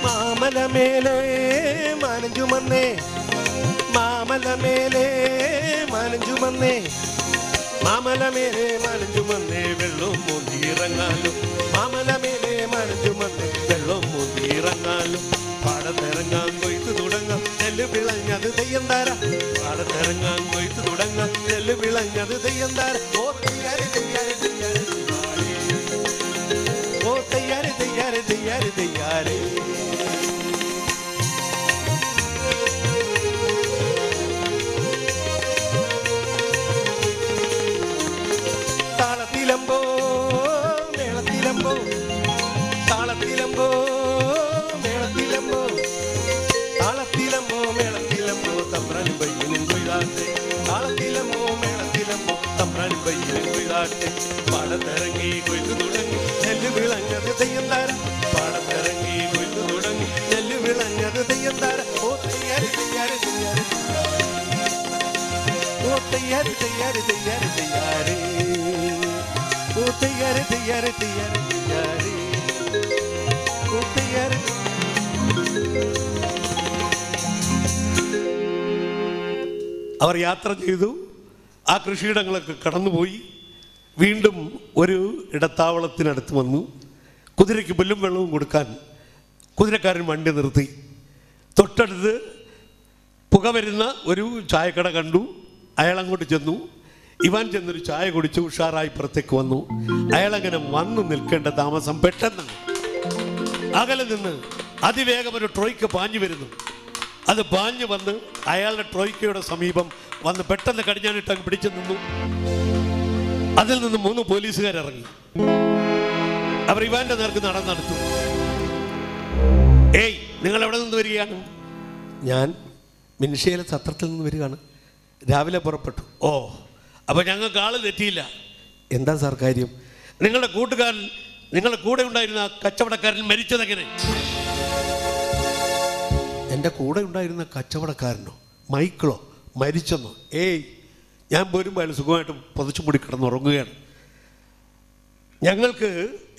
മാമലമേലെ മാനഞ്ചുമന്നേ, മാമലമേലെ മാനഞ്ചുമന്നേ, മാമലമേലെ മാനഞ്ചുമന്നേ, വെള്ളം മൂന്നിറങ്ങാലും, മാമലമേലെ മാനഞ്ചുമന്നേ, വെള്ളം മൂന്നിറങ്ങാലും. പാടത്തിറങ്ങാൻ കൊയ്ത്ത് തുടങ്ങാം, നെല്ല് വിളഞ്ഞത് തെയ്യന്താര. പാടത്തിറങ്ങാൻ കൊയ്ത്ത് തുടങ്ങാം, നെല്ല് വിളഞ്ഞത് തെയ്യന്താര. ഓ തെയ്യാരെ തെയ്യാരെ തെയ്യാരെ ഓ തെയ്യാരെ തെയ്യാരെ തെയ്യാരെ തെയ്യാരെ. താളത്തിലമ്പോ മേളത്തിലമ്പോ, താളത്തിലമ്പോ മേളത്തിലമ്പോ, താളത്തിലമ്പോ മേളത്തിലമ്പോ, തമ്പ്രാനും പയ്യനും കൊയ്താട്ടെ. താളത്തിലമ്പോ മേളത്തിലമ്പോ, തമ്പ്രാനും പയ്യനും കൊയ്താട്ടെ. പാടത്തിറങ്ങി കൊയ്തു തുടങ്ങി, നെല്ല് വിളഞ്ഞത് തെയ്യന്താര. പാടത്തിറങ്ങി കൊയ്തു തുടങ്ങി, നെല്ല് വിളഞ്ഞത് തെയ്യന്താര. ഓ തെയ്യാരെ തെയ്യാരെ തെയ്യാരെ ഓ തെയ്യാരെ തെയ്യാരെ തെയ്യാരെ തെയ്യാരെ ഓ തെയ്യാരെ തെയ്യാരെ തെയ്യാരെ തെയ്യാരെ ഓ തെയ്യാരെ. അവർ യാത്ര ചെയ്തു. ആ കൃഷിയിടങ്ങളൊക്കെ കടന്നുപോയി. വീണ്ടും ഒരു ഇടത്താവളത്തിനടുത്ത് വന്നു. കുതിരയ്ക്ക് പുല്ലും വെള്ളവും കൊടുക്കാൻ കുതിരക്കാരൻ വണ്ടി നിർത്തി. തൊട്ടടുത്ത് പുക വരുന്ന ഒരു ചായക്കട കണ്ടു. അയാൾ അങ്ങോട്ട് ചെന്നു. ഇവാൻ ചെന്നൊരു ചായ കുടിച്ചു ഉഷാറായി പുറത്തേക്ക് വന്നു. അയാളങ്ങനെ വന്നു നിൽക്കേണ്ട താമസം പെട്ടെന്ന് അകലെ നിന്ന് അതിവേഗം ഒരു ട്രോയ്ക്ക് പാഞ്ഞു വരുന്നു. അത് പാഞ്ഞു വന്ന് അയാളുടെ ട്രോയ്ക്കയുടെ സമീപം വന്ന് പെട്ടെന്ന് കടിഞ്ഞാനിട്ട് അങ്ങ് പിടിച്ചു നിന്നു. അതിൽ നിന്ന് 3 പോലീസുകാരിറങ്ങി. അവർ ഇവാന്റെ നേർക്ക് നടന്നെടുത്തു. ഏയ്, നിങ്ങൾ എവിടെ നിന്ന് വരികയാണ്? ഞാൻ മിൻഷയിലെ സത്രത്തിൽ നിന്ന് വരികയാണ്. രാവിലെ പുറപ്പെട്ടു. ഓ, അപ്പോൾ ഞങ്ങൾക്ക് ആള് തെറ്റിയില്ല. എന്താ സാർ കാര്യം? നിങ്ങളുടെ കൂട്ടുകാരൻ നിങ്ങളുടെ കൂടെ ഉണ്ടായിരുന്ന കച്ചവടക്കാരൻ മരിച്ചതെങ്ങനെ? എൻ്റെ കൂടെ ഉണ്ടായിരുന്ന കച്ചവടക്കാരനോ മൈക്കിളോ മരിച്ചെന്നോ? ഏയ്, ഞാൻ പോരുമ്പോൾ അയാൾ സുഖമായിട്ട് പുതച്ചു മൂടി കിടന്നുറങ്ങുകയാണ്. ഞങ്ങൾക്ക്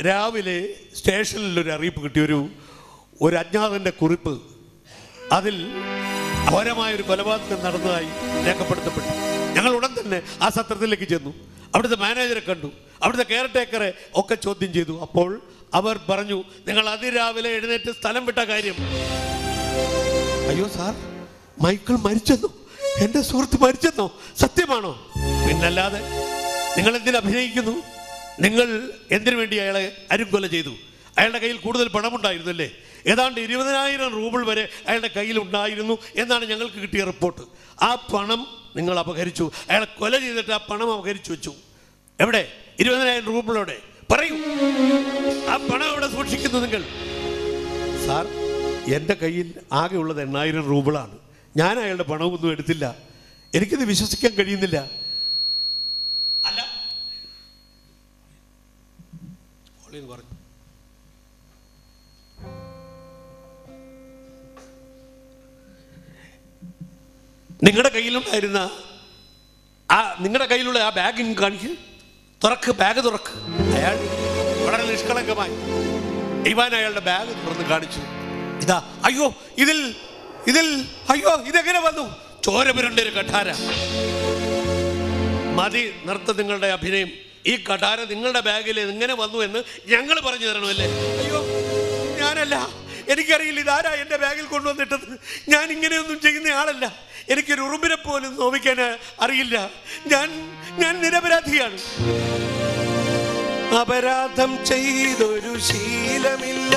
രാവിലെ സ്റ്റേഷനിലൊരു അറിയിപ്പ് കിട്ടി, ഒരു അജ്ഞാതൻ്റെ കുറിപ്പ്. അതിൽ ഘോരമായൊരു കൊലപാതകം നടന്നതായി രേഖപ്പെടുത്തപ്പെട്ടു. ഞങ്ങൾ ഉടൻ തന്നെ ആ സത്രത്തിലേക്ക് ചെന്നു. അവിടുത്തെ മാനേജറെ കണ്ടു, അവിടുത്തെ കെയർ ടേക്കറെ ഒക്കെ ചോദ്യം ചെയ്തു. അപ്പോൾ അവർ പറഞ്ഞു, നിങ്ങൾ അതിരാവിലെ എഴുന്നേറ്റ് സ്ഥലം വിട്ട കാര്യം. അയ്യോ സാർ, മൈക്കിൾ മരിച്ചെന്നോ? എൻ്റെ സുഹൃത്ത് മരിച്ചെന്നോ? സത്യമാണോ? പിന്നല്ലാതെ. നിങ്ങൾ എന്തിനു അഭിനയിക്കുന്നു? നിങ്ങൾ എന്തിനു വേണ്ടി അയാളെ അരുംകൊല ചെയ്തു? അയാളുടെ കയ്യിൽ കൂടുതൽ പണമുണ്ടായിരുന്നു അല്ലേ? ഏതാണ്ട് 20,000 റൂബിൾ വരെ അയാളുടെ കയ്യിലുണ്ടായിരുന്നു എന്നാണ് ഞങ്ങൾക്ക് കിട്ടിയ റിപ്പോർട്ട്. ആ പണം നിങ്ങൾ അപഹരിച്ചു. അയാളെ കൊല ചെയ്തിട്ട് ആ പണം അപഹരിച്ചു വെച്ചു. എവിടെ? 20,000 റൂബിളോടെ പറയൂ. ആ പണം എവിടെ സൂക്ഷിക്കുന്നു നിങ്ങൾ? സാർ, എൻ്റെ കയ്യിൽ ആകെ ഉള്ളത് 8,000 റൂബിളാണ്. ഞാൻ അയാളുടെ പണമൊന്നും എടുത്തില്ല. എനിക്കിത് വിശ്വസിക്കാൻ കഴിയുന്നില്ല. അല്ല, പറഞ്ഞു, നിങ്ങളുടെ കയ്യിലുണ്ടായിരുന്ന നിങ്ങളുടെ കയ്യിലുള്ള ആ ബാഗ് കാണിക്ക്. തുറക്ക്, ബാഗ് തുറക്ക്. അയാൾ വളരെ നിഷ്കളങ്കമായി ഇവാൻ അയാളുടെ ബാഗ് തുറന്ന് കാണിച്ചു. ഇതാ. അയ്യോ, ഇതിൽ അയ്യോ, ഇതെങ്ങനെ വന്നു? ചോര പുരണ്ട ഒരു കഠാര. മതി, നിർത്ത നിങ്ങളുടെ അഭിനയം. ഈ കഠാര നിങ്ങളുടെ ബാഗിൽ എങ്ങനെ വന്നു എന്ന് ഞങ്ങൾ പറഞ്ഞു തരണമല്ലേ? അയ്യോ, ഞാനല്ല, എനിക്കറിയില്ല ഇതാരാ എൻ്റെ ബാഗിൽ കൊണ്ടുവന്നിട്ടത്. ഞാൻ ഇങ്ങനെയൊന്നും ചെയ്യുന്ന ആളല്ല. എനിക്കൊരു ഉറുമ്പിനെ പോലും നോവിക്കാൻ അറിയില്ല. ഞാൻ നിരപരാധിയാണ്. അപരാധം ചെയ്തൊരു ശീലമില്ല,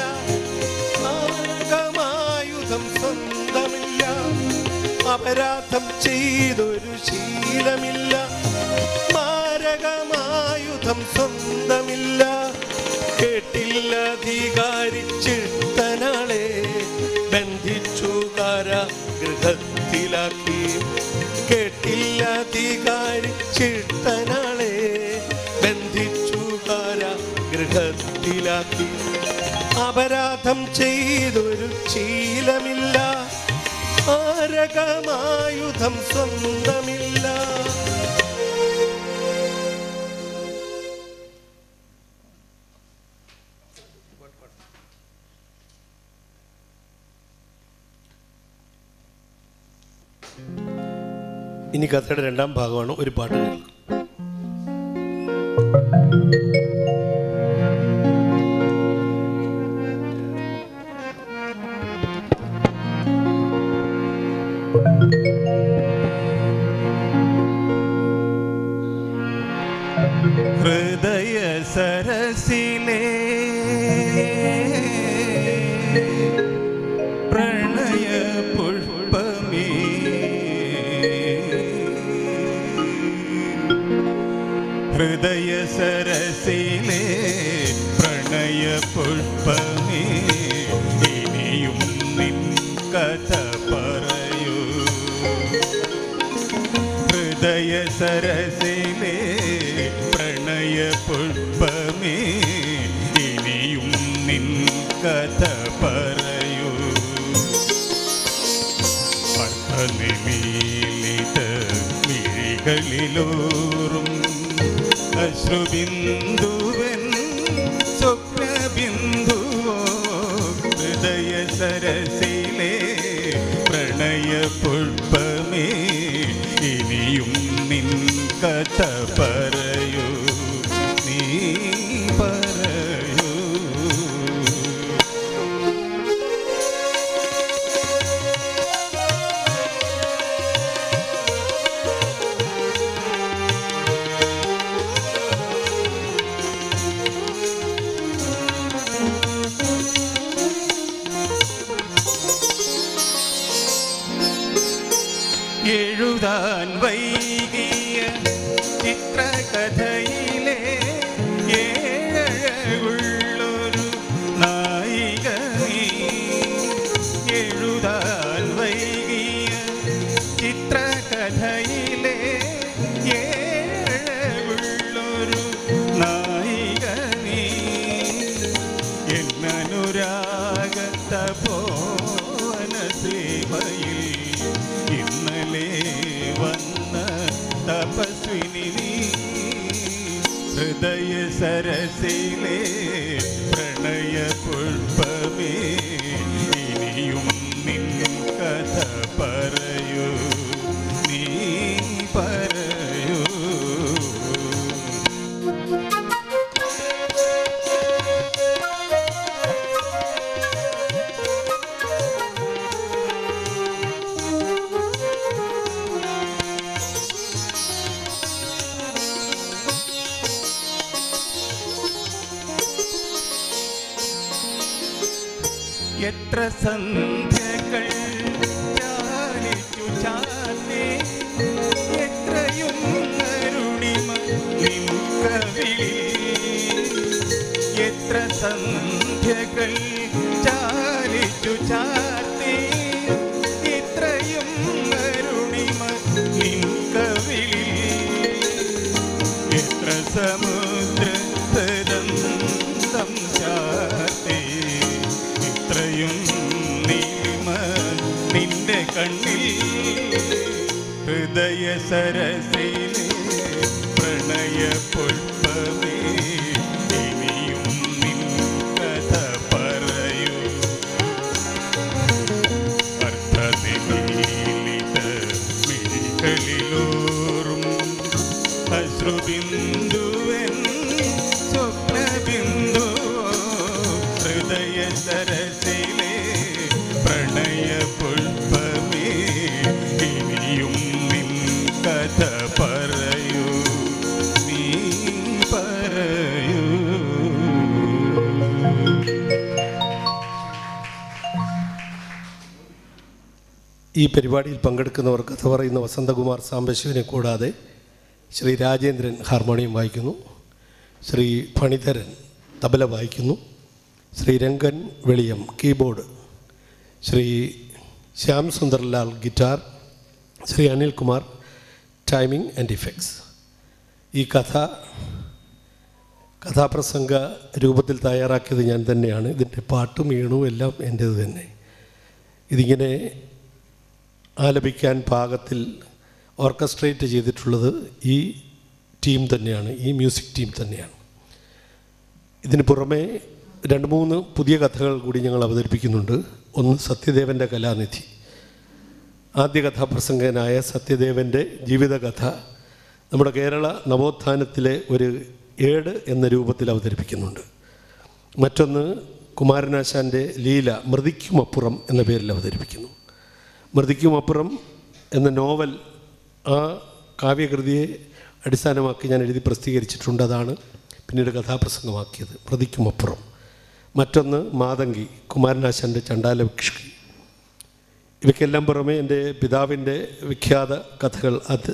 മാരകമായുധം സ്വന്തമില്ല. അപരാധം ചെയ്തൊരു ശീലമില്ല, മാരകമായുധം സ്വന്തമില്ല. കേട്ടില്ല അധികാരി ചിട്ടനാളെ ബന്ധിച്ചു കാരാഗൃഹത്തിലാക്കി. കേട്ടില്ല അധികാരി ചിട്ടനാളെ ബന്ധിച്ചു കാരാഗൃഹത്തിലാക്കി. അപരാധം ചെയ്തൊരു ശീലമില്ല, മാരകമായുധം സ്വന്തമില്ല. ഇനി കഥയുടെ 2ാം ഭാഗമാണ്. ഒരു പാട്ട് കേൾക്കും.
ഹൃദയ സരസിലേ പ്രണയ പുഷ്പമേ, ഹൃദയ സരസിലേ പ്രണയ പുഷ്പമേ, ഇനിയും നിൻ കഥ പറയൂ. ഹൃദയ സരസിലേ പ്രണയ പുഷ്പമേ, ഇനിയും നിൻ കഥ പറയൂ. അർത്ഥനിമീലിത മിഴികളിലൂറും അശ്രുബിന്ദുവൻ സ്വപ്നബിന്ദുവോ. ഹൃദയ സരസിലേ പ്രണയ പുഷ്പമേ, ഇനിയും നിൻ കഥ പറയൂ, നീ പറയൂ. എഴുതാൻ വൈകിയ ചിത്രകല ഇനി നീ ഹൃദയ സരസിലെ പ്രണയ പുഷ്പമേ ഇനിയും നിൻ കഥ പറയൂ നീ പറയൂ. എത്ര സന്ധ്യകൾ ചാലിച്ചു ചാത്തേ എത്രയും കരുണിമ നിൻകവിളിൽ എത്ര സന്ധ്യകൾ ചാലിച്ചു ചാത്തേ എത്രയും കരുണിമ നിൻകവിളിൽ എത്ര സമുദ്രതരന്തം ചാത്തേ ഇത്രയും നീലിമ നിന്റെ കണ്ണിൽ ഹൃദയ സരസിലെ പ്രണയ പുഷ്പമേ ഇനിയും നിൻ കഥ പറയൂ. അർത്ഥനിമീലിത മിഴികളിലൂറും അശ്രുബിന്ദുവൻ സ്വപ്നബിന്ദു ഹൃദയ സരസിലെ പ്രണയ പുഷ്പമേ ഇനിയും നിൻ കഥ പറയൂ നീ പറയൂ.
ഈ പരിപാടിയിൽ പങ്കെടുക്കുന്നവർ കഥ പറയുന്ന വസന്തകുമാർ സാംബശിവനെ കൂടാതെ ശ്രീ രാജേന്ദ്രൻ ഹാർമോണിയം വായിക്കുന്നു, ശ്രീ ഫണിധരൻ തബല വായിക്കുന്നു, Shri Rangan Veliyam keyboard, Shri Shyam Sunderlal guitar, Shri Anilkumar timing and effects. ഈ കഥാപ്രസംഗ രൂപത്തിൽ തയ്യാറാക്കിയത് ഞാൻ തന്നെയാണ്. ഇതിൻ്റെ പാട്ടും ഈണവും എല്ലാം എൻ്റേത് തന്നെ. ഇതിങ്ങനെ ആലപിക്കാൻ പാകത്തിൽ ഓർക്കസ്ട്രേറ്റ് ചെയ്തിട്ടുള്ളത് ഈ ടീം തന്നെയാണ്, ഈ മ്യൂസിക് ടീം തന്നെയാണ്. ഇതിന് പുറമെ 2-3 പുതിയ കഥകൾ കൂടി ഞങ്ങൾ അവതരിപ്പിക്കുന്നുണ്ട്. ഒന്ന് സത്യദേവൻ്റെ കലാനിധി. ആദ്യ കഥാപ്രസംഗനായ സത്യദേവൻ്റെ ജീവിതകഥ നമ്മുടെ കേരള നവോത്ഥാനത്തിലെ ഒരു ഏട് എന്ന രൂപത്തിൽ അവതരിപ്പിക്കുന്നുണ്ട്. മറ്റൊന്ന് കുമാരനാശാൻ്റെ ലീല മൃതിക്കുമപ്പുറം എന്ന പേരിൽ അവതരിപ്പിക്കുന്നു. മൃതിക്കുമപ്പുറം എന്ന നോവൽ, ആ കാവ്യകൃതിയെ അടിസ്ഥാനമാക്കി ഞാൻ എഴുതി പ്രസിദ്ധീകരിച്ചിട്ടുണ്ട്. അതാണ് പിന്നീട് കഥാപ്രസംഗമാക്കിയത്, മൃതിക്കുമപ്പുറം. മറ്റൊന്ന് മാതങ്കി, കുമാരനാശാൻ്റെ ചണ്ടാലഭിക്ഷി. ഇവയ്ക്കെല്ലാം പുറമെ എൻ്റെ പിതാവിൻ്റെ വിഖ്യാത കഥകൾ, അത്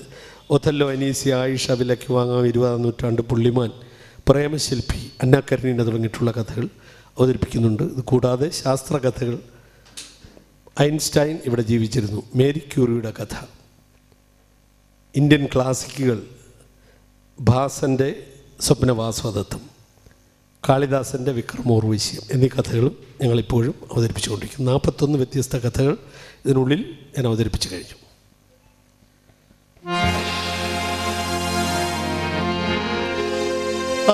ഒഥല്ലോ, അനീസി, ആയിഷ, വിലയ്ക്ക് വാങ്ങാം, 20-ാം നൂറ്റാണ്ട്, പുള്ളിമാൻ, പ്രേമശില്പി, അന്ന കരീന തുടങ്ങിയിട്ടുള്ള കഥകൾ അവതരിപ്പിക്കുന്നുണ്ട്. ഇത് കൂടാതെ ശാസ്ത്രകഥകൾ, ഐൻസ്റ്റൈൻ ഇവിടെ ജീവിച്ചിരുന്നു, മേരി ക്യൂറിയുടെ കഥ, ഇന്ത്യൻ ക്ലാസിക്കുകൾ, ഭാസൻ്റെ സ്വപ്നവാസ്വതത്വം, കാളിദാസൻ്റെ വിക്രമോർവശീയം എന്നീ കഥകളും ഞങ്ങളിപ്പോഴും അവതരിപ്പിച്ചുകൊണ്ടിരിക്കുന്നു. 41 വ്യത്യസ്ത കഥകൾ ഇതിനുള്ളിൽ ഞാൻ അവതരിപ്പിച്ചു കഴിഞ്ഞു.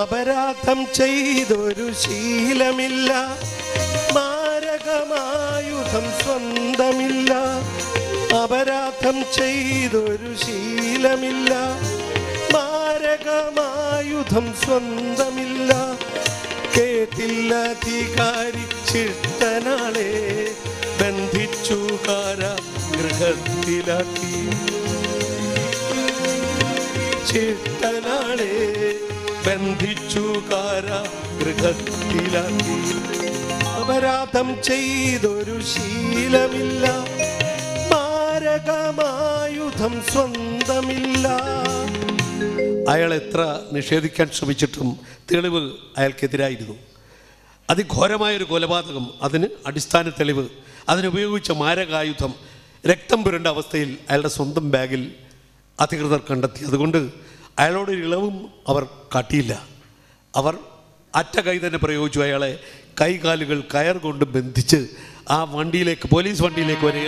അപരാധം ചെയ്തൊരു ശീലമില്ല, മാരകമായുധം സ്വന്തമില്ല. അപരാധം ചെയ്തൊരു ശീലമില്ല, മാരകമായുധം സ്വന്തമില്ല. കേട്ടില്ല അധികാരി ചിട്ടനാളെ ബന്ധിച്ചു കാരാഗൃഹത്തിലാക്കി. ചിട്ടനാളെ ബന്ധിച്ചു കാരാഗൃഹത്തിലാക്കി. അപരാധം ചെയ്തൊരു ശീലമില്ല, മാരകമായുധം സ്വന്തമില്ല. അയാൾ എത്ര നിഷേധിക്കാൻ ശ്രമിച്ചിട്ടും തെളിവ് അയാൾക്കെതിരായിരുന്നു. അതിഘോരമായൊരു കൊലപാതകം, അതിന് അടിസ്ഥാന തെളിവ്, അതിനുപയോഗിച്ച മാരകായുധം രക്തം പുരണ്ട അവസ്ഥയിൽ അയാളുടെ സ്വന്തം ബാഗിൽ അധികൃതർ കണ്ടെത്തി. അതുകൊണ്ട് അയാളോടൊരു ഇളവും അവർ കാട്ടിയില്ല. അവർ അറ്റ കൈ തന്നെ പ്രയോഗിച്ചു. അയാളെ കൈകാലുകൾ കയർ കൊണ്ട് ബന്ധിച്ച് ആ വണ്ടിയിലേക്ക്, പോലീസ് വണ്ടിയിലേക്ക് വരെ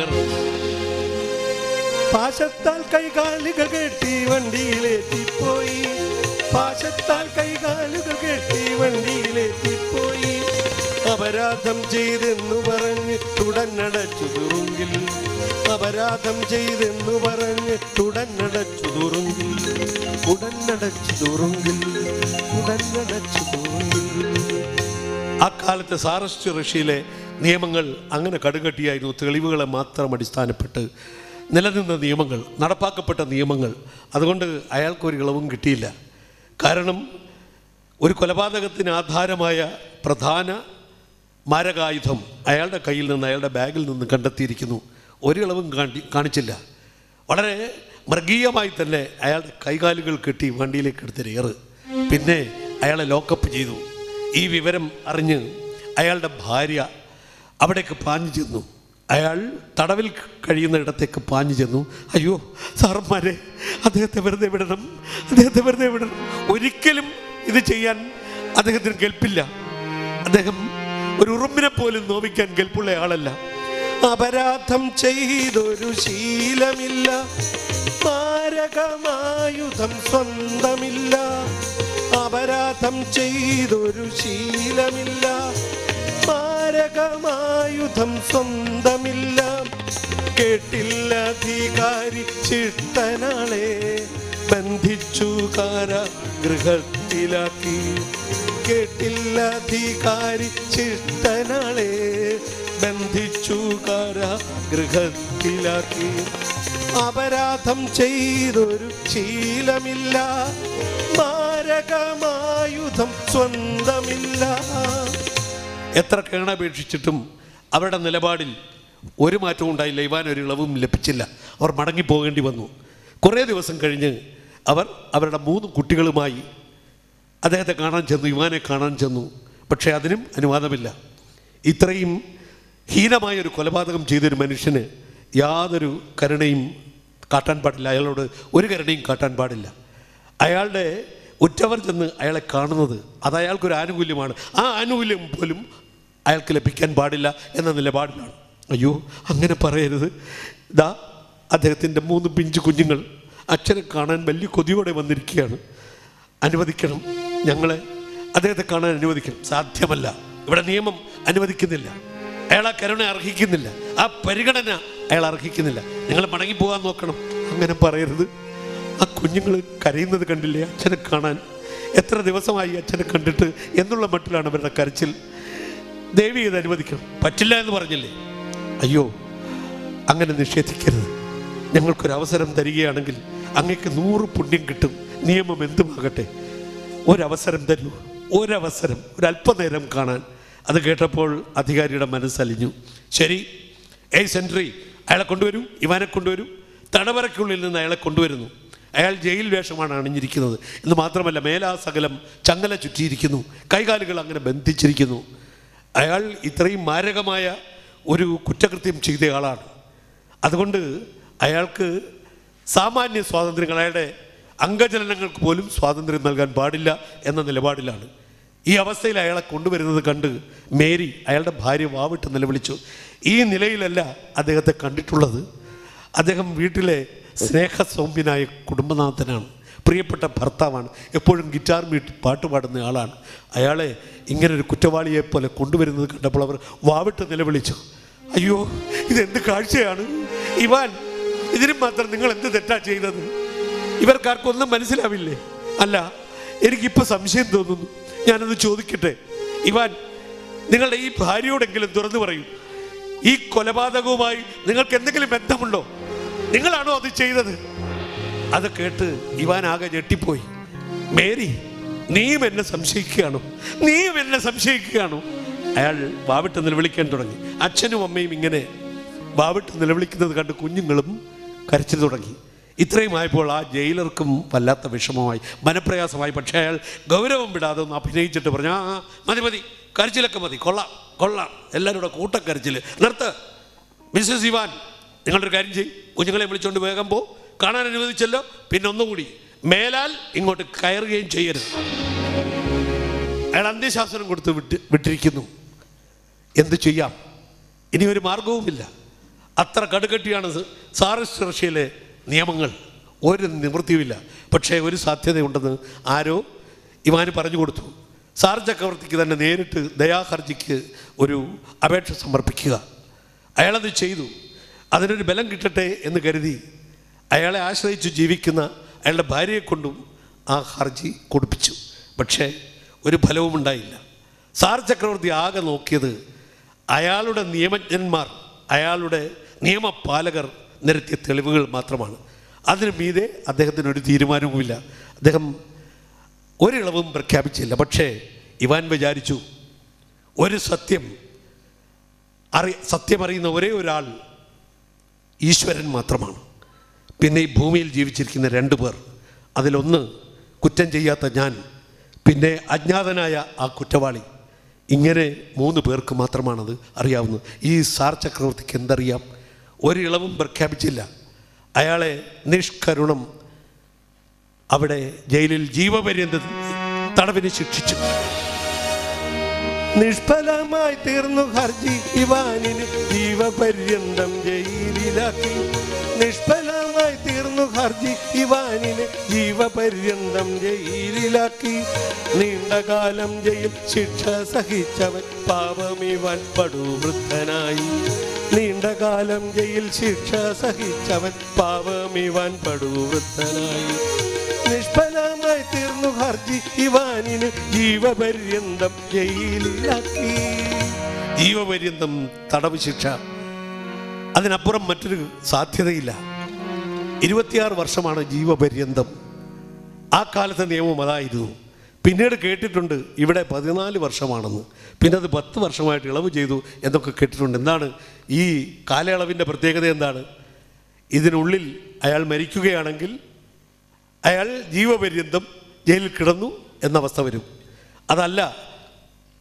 പാശത്താൽ കൈകാലുകൾ കെട്ടി വണ്ടിയിലേറ്റിപ്പോയി. പാശത്താൽ കൈകാലുകൾ കെട്ടി വണ്ടിയിലേറ്റിപ്പോയി. അപരാധം ചെയ്തെന്നു പറഞ്ഞ് തുടന്നടച്ചു തുറുങ്കിൽ. അപരാധം ചെയ്തെന്നു പറഞ്ഞ് തുടന്നടച്ചു തുറുങ്കിൽ. ഉടനടച്ചു തുറുങ്കിൽ. ഉടനടച്ചു തുറുങ്കിൽ. അക്കാലത്തെ സാറസ്റ്റ് റഷ്യയിലെ നിയമങ്ങൾ അങ്ങനെ കടുകട്ടിയായിരുന്നു. തെളിവുകളെ മാത്രം അടിസ്ഥാനപ്പെട്ട് നിലനിന്ന നിയമങ്ങൾ, നടപ്പാക്കപ്പെട്ട നിയമങ്ങൾ. അതുകൊണ്ട് അയാൾക്കൊരു ഇളവും കിട്ടിയില്ല. കാരണം ഒരു കൊലപാതകത്തിന് ആധാരമായ പ്രധാന മാരകായുധം അയാളുടെ കയ്യിൽ നിന്ന്, അയാളുടെ ബാഗിൽ നിന്ന് കണ്ടെത്തിയിരിക്കുന്നു. ഒരു ഇളവും കാണിച്ചില്ല. വളരെ മൃഗീയമായി തന്നെ അയാളുടെ കൈകാലുകൾ കെട്ടി വണ്ടിയിലേക്ക് എടുത്തിരേറ്. പിന്നെ അയാളെ ലോക്കപ്പ് ചെയ്തു. ഈ വിവരം അറിഞ്ഞ് അയാളുടെ ഭാര്യ അവിടേക്ക് പാഞ്ഞു ചെന്നു. അയാൾ തടവിൽ കഴിയുന്ന ഇടത്തേക്ക് പാഞ്ഞു ചെന്നു. അയ്യോ സാറന്മാരെ, അദ്ദേഹത്തെ വെറുതെ വിടണം, അദ്ദേഹത്തെ വെറുതെ വിടണം. ഒരിക്കലും ഇത് ചെയ്യാൻ അദ്ദേഹത്തിന് കെൽപ്പില്ല. അദ്ദേഹം ഒരു ഉറുമ്പിനെ പോലും നോവിക്കാൻ കെൽപ്പുള്ള ആളല്ല. അപരാധം ചെയ്തൊരു ശീലമില്ല, മാരകമായുധം സ്വന്തമില്ല. അപരാധം ചെയ്തൊരു ശീലമില്ല, മാരകമായുധം സ്വന്തമില്ല. കേട്ടില്ല അധികാരി ചിട്ടനാളെ ബന്ധിച്ചു കാരാഗൃഹത്തിലാക്കി. കേട്ടില്ല അധികാരി ചിട്ടനാളെ ബന്ധിച്ചു കാരാഗൃഹത്തിലാക്കി. അപരാധം ചെയ്തൊരു ശീലമില്ല, മാരകമായുധം സ്വന്തമില്ല. എത്ര കേണപേക്ഷിച്ചിട്ടും അവരുടെ നിലപാടിൽ ഒരു മാറ്റവും ഉണ്ടായില്ല. ഇവാൻ ഒരു ഇളവും ലഭിച്ചില്ല. അവർ മടങ്ങിപ്പോകേണ്ടി വന്നു. കുറേ ദിവസം കഴിഞ്ഞ് അവർ അവരുടെ 3 കുട്ടികളുമായി അദ്ദേഹത്തെ കാണാൻ ചെന്നു, ഇവാനെ കാണാൻ ചെന്നു. പക്ഷേ അതിനും അനുവാദമില്ല. ഇത്രയും ഹീനമായൊരു കൊലപാതകം ചെയ്തൊരു മനുഷ്യന് യാതൊരു കരുണയും കാട്ടാൻ പാടില്ല. അയാളോട് ഒരു കരുണയും കാട്ടാൻ പാടില്ല. അയാളുടെ ഉറ്റവർ ചെന്ന് അയാളെ കാണുന്നത് അത് അയാൾക്കൊരു ആനുകൂല്യമാണ്. ആ ആനുകൂല്യം പോലും അയാൾക്ക് ലഭിക്കാൻ പാടില്ല എന്ന നിലപാടിലാണ്. അയ്യോ അങ്ങനെ പറയരുത്. ഇതാ അദ്ദേഹത്തിൻ്റെ 3 പിഞ്ചു കുഞ്ഞുങ്ങൾ അച്ഛനെ കാണാൻ വലിയ കൊതിയോടെ വന്നിരിക്കുകയാണ്. അനുവദിക്കണം, ഞങ്ങളെ അദ്ദേഹത്തെ കാണാൻ അനുവദിക്കണം. സാധ്യമല്ല, ഇവിടെ നിയമം അനുവദിക്കുന്നില്ല. അയാൾ ആ കരുണ അർഹിക്കുന്നില്ല, ആ പരിഗണന അയാൾ അർഹിക്കുന്നില്ല. നിങ്ങൾ മടങ്ങിപ്പോകാൻ നോക്കണം. അങ്ങനെ പറയരുത്. ആ കുഞ്ഞുങ്ങൾ കരയുന്നത് കണ്ടില്ലേ അച്ഛനെ കാണാൻ? എത്ര ദിവസമായി അച്ഛനെ കണ്ടിട്ട് എന്നുള്ള മട്ടിലാണ് അവരുടെ കരച്ചിൽ. ദേവി ഇത് അനുവദിക്കണം. പറ്റില്ല എന്ന് പറഞ്ഞില്ലേ? അയ്യോ അങ്ങനെ നിഷേധിക്കരുത്. ഞങ്ങൾക്കൊരവസരം തരികയാണെങ്കിൽ അങ്ങക്ക് 100 പുണ്യം കിട്ടും. നിയമം എന്തുമാകട്ടെ, ഒരവസരം തരൂ, ഒരവസരം, ഒരല്പനേരം കാണാൻ. അത് കേട്ടപ്പോൾ അധികാരിയുടെ മനസ്സലിഞ്ഞു. ശരി, സെൻട്രി അയാളെ കൊണ്ടുവരൂ, ഇവാനെ കൊണ്ടുവരൂ. തടവറയ്ക്കുള്ളിൽ നിന്ന് അയാളെ കൊണ്ടുവരുന്നു. അയാൾ ജയിൽ വേഷമാണ് അണിഞ്ഞിരിക്കുന്നത് എന്ന് മാത്രമല്ല, മേലാസകലം ചങ്ങല ചുറ്റിയിരിക്കുന്നു, കൈകാലുകൾ അങ്ങനെ ബന്ധിച്ചിരിക്കുന്നു. അയാൾ ഇത്രയും മാരകമായ ഒരു കുറ്റകൃത്യം ചെയ്ത ആളാണ്. അതുകൊണ്ട് അയാൾക്ക് സാമാന്യ സ്വാതന്ത്ര്യങ്ങൾ, അയാളുടെ അംഗചലനങ്ങൾക്ക് പോലും സ്വാതന്ത്ര്യം നൽകാൻ പാടില്ല എന്ന നിലപാടിലാണ്. ഈ അവസ്ഥയിൽ അയാളെ കൊണ്ടുവരുന്നത് കണ്ട് മേരി, അയാളുടെ ഭാര്യ, വാവിട്ട് നിലവിളിച്ചു. ഈ നിലയിലല്ല അദ്ദേഹത്തെ കണ്ടിട്ടുള്ളത്. അദ്ദേഹം വീട്ടിലെ സ്നേഹസൗമ്യനായ കുടുംബനാഥനാണ്, പ്രിയപ്പെട്ട ഭർത്താവാണ്, എപ്പോഴും ഗിറ്റാർ മീട്ടി പാട്ട് പാടുന്ന ആളാണ്. അയാളെ ഇങ്ങനൊരു കുറ്റവാളിയെപ്പോലെ കൊണ്ടുവരുന്നത് കണ്ടപ്പോൾ അവർ വാവിട്ട് നിലവിളിച്ചു. അയ്യോ ഇതെന്ത് കാഴ്ചയാണ് ഇവാൻ, ഇതിനും മാത്രം നിങ്ങൾ എന്ത് തെറ്റാ ചെയ്തത്? ഇവർക്കാർക്കൊന്നും മനസ്സിലാവില്ലേ? അല്ല, എനിക്കിപ്പോൾ സംശയം തോന്നുന്നു. ഞാനത് ചോദിക്കട്ടെ, ഇവാൻ നിങ്ങളുടെ ഈ ഭാര്യയോടെങ്കിലും തുറന്നു പറയൂ, ഈ കൊലപാതകവുമായി നിങ്ങൾക്ക് എന്തെങ്കിലും ബന്ധമുണ്ടോ? നിങ്ങളാണോ അത് ചെയ്തത്? അത് കേട്ട് ഇവാൻ ആകെ ഞെട്ടിപ്പോയി. മേരി, നീയും എന്നെ സംശയിക്കുകയാണോ? നീയും എന്നെ സംശയിക്കുകയാണോ? അയാൾ വാവിട്ട് നിലവിളിക്കാൻ തുടങ്ങി. അച്ഛനും അമ്മയും ഇങ്ങനെ വാവിട്ട് നിലവിളിക്കുന്നത് കണ്ട് കുഞ്ഞുങ്ങളും കരച്ചിൽ തുടങ്ങി. ഇത്രയും ആയപ്പോൾ ആ ജയിലർക്കും വല്ലാത്ത വിഷമമായി, മനപ്രയാസമായി. പക്ഷേ അയാൾ ഗൗരവം വിടാതെ ഒന്ന് അഭിനയിച്ചിട്ട് പറഞ്ഞു, ആ മതി മതി, കരച്ചിലൊക്കെ മതി, കൊള്ളാം കൊള്ളാം, എല്ലാവരും കൂടെ കൂട്ടക്കരച്ചിൽ നിർത്ത്. മിസ്സസ് ഇവാൻ, നിങ്ങളൊരു കാര്യം ചെയ്യും, കുഞ്ഞുങ്ങളെ വിളിച്ചുകൊണ്ട് വേഗം പോ. കാണാൻ അനുവദിച്ചല്ലോ, പിന്നെ ഒന്നുകൂടി മേലാൽ ഇങ്ങോട്ട് കയറുകയും ചെയ്യരുത്. അയാൾ അന്ത്യശാസനം കൊടുത്ത് വിട്ടിരിക്കുന്നു. എന്ത് ചെയ്യാം? ഇനി ഒരു മാർഗവുമില്ല. അത്ര കടുകട്ടിയാണ് സാറിസ്റ്റ് റഷ്യയിലെ നിയമങ്ങൾ. ഒരു നിവൃത്തിയുമില്ല. പക്ഷേ ഒരു സാധ്യതയുണ്ടെന്ന് ആരോ ഇവാന് പറഞ്ഞു കൊടുത്തു. സാർ ചക്രവർത്തിക്ക് തന്നെ നേരിട്ട് ദയാഹർജിക്ക് ഒരു അപേക്ഷ സമർപ്പിക്കുക. അയാളത് ചെയ്തു. അതിനൊരു ബലം കിട്ടട്ടെ എന്ന് കരുതി അയാളെ ആശ്രയിച്ച് ജീവിക്കുന്ന അയാളുടെ ഭാര്യയെ കൊണ്ടും ആ ഹർജി കൊടുപ്പിച്ചു. പക്ഷേ ഒരു ഫലവും ഉണ്ടായില്ല. സാർ ചക്രവർത്തി ആകെ നോക്കിയത് അയാളുടെ നിയമജ്ഞന്മാർ, അയാളുടെ നിയമപാലകർ നിരത്തിയ തെളിവുകൾ മാത്രമാണ്. അതിന് മീതെ അദ്ദേഹത്തിനൊരു തീരുമാനവുമില്ല. അദ്ദേഹം ഒരിളവും പ്രഖ്യാപിച്ചില്ല. പക്ഷേ ഇവാൻ വിചാരിച്ചു, ഒരു സത്യമറിയുന്ന ഒരേ ഒരാൾ ഈശ്വരൻ മാത്രമാണ്. പിന്നെ ഈ ഭൂമിയിൽ ജീവിച്ചിരിക്കുന്ന 2 പേർ, അതിലൊന്ന് കുറ്റം ചെയ്യാത്ത ഞാൻ, പിന്നെ അജ്ഞാതനായ ആ കുറ്റവാളി. ഇങ്ങനെ 3 പേർക്ക് മാത്രമാണത് അറിയാവുന്നത്. ഈ സാർ ചക്രവർത്തിക്ക് എന്തറിയാം? ഒരിളവും പ്രഖ്യാപിച്ചില്ല. അയാളെ നിഷ്കരുണം അവിടെ ജയിലിൽ ജീവപര്യന്ത തടവിന് ശിക്ഷിച്ചു. നിഷ്ഫലമായി തീർന്നു ഹർജി, ഇവാനിന് ജീവപര്യന്തം ജയിലിലാക്കി. നിഷ്ഫലമായി തീർന്നു ഹർജി, ഇവാനിന് ജീവപര്യന്തം ജയിലിലാക്കി. നീണ്ടകാലം ജയിൽ ശിക്ഷ സഹിച്ചവൻ പാപമിവാൻ പടുവൃദ്ധനായി. നീണ്ടകാലം ജയിൽ ശിക്ഷ സഹിച്ചവൻ പാപമിവാൻ പടുവൃദ്ധനായി. നിഷ്ഫലമായി തീർന്നു ഹർജി, ഇവാനിന് ജീവപര്യന്തം ജയിലിലാക്കി. ജീവപര്യന്തം തടവ് ശിക്ഷ, അതിനപ്പുറം മറ്റൊരു സാധ്യതയില്ല. 26 വർഷമാണ് ജീവപര്യന്തം. ആ കാലത്തെ നിയമം അതായിരുന്നു. പിന്നീട് കേട്ടിട്ടുണ്ട് ഇവിടെ 14 വർഷമാണെന്ന്. പിന്നെ അത് 10 വർഷമായിട്ട് ഇളവ് ചെയ്തു എന്നൊക്കെ കേട്ടിട്ടുണ്ട്. എന്താണ് ഈ കാലയളവിൻ്റെ പ്രത്യേകത? എന്താണ്? ഇതിനുള്ളിൽ അയാൾ മരിക്കുകയാണെങ്കിൽ അയാൾ ജീവപര്യന്തം ജയിലിൽ കിടന്നു എന്നവസ്ഥ വരും. അതല്ല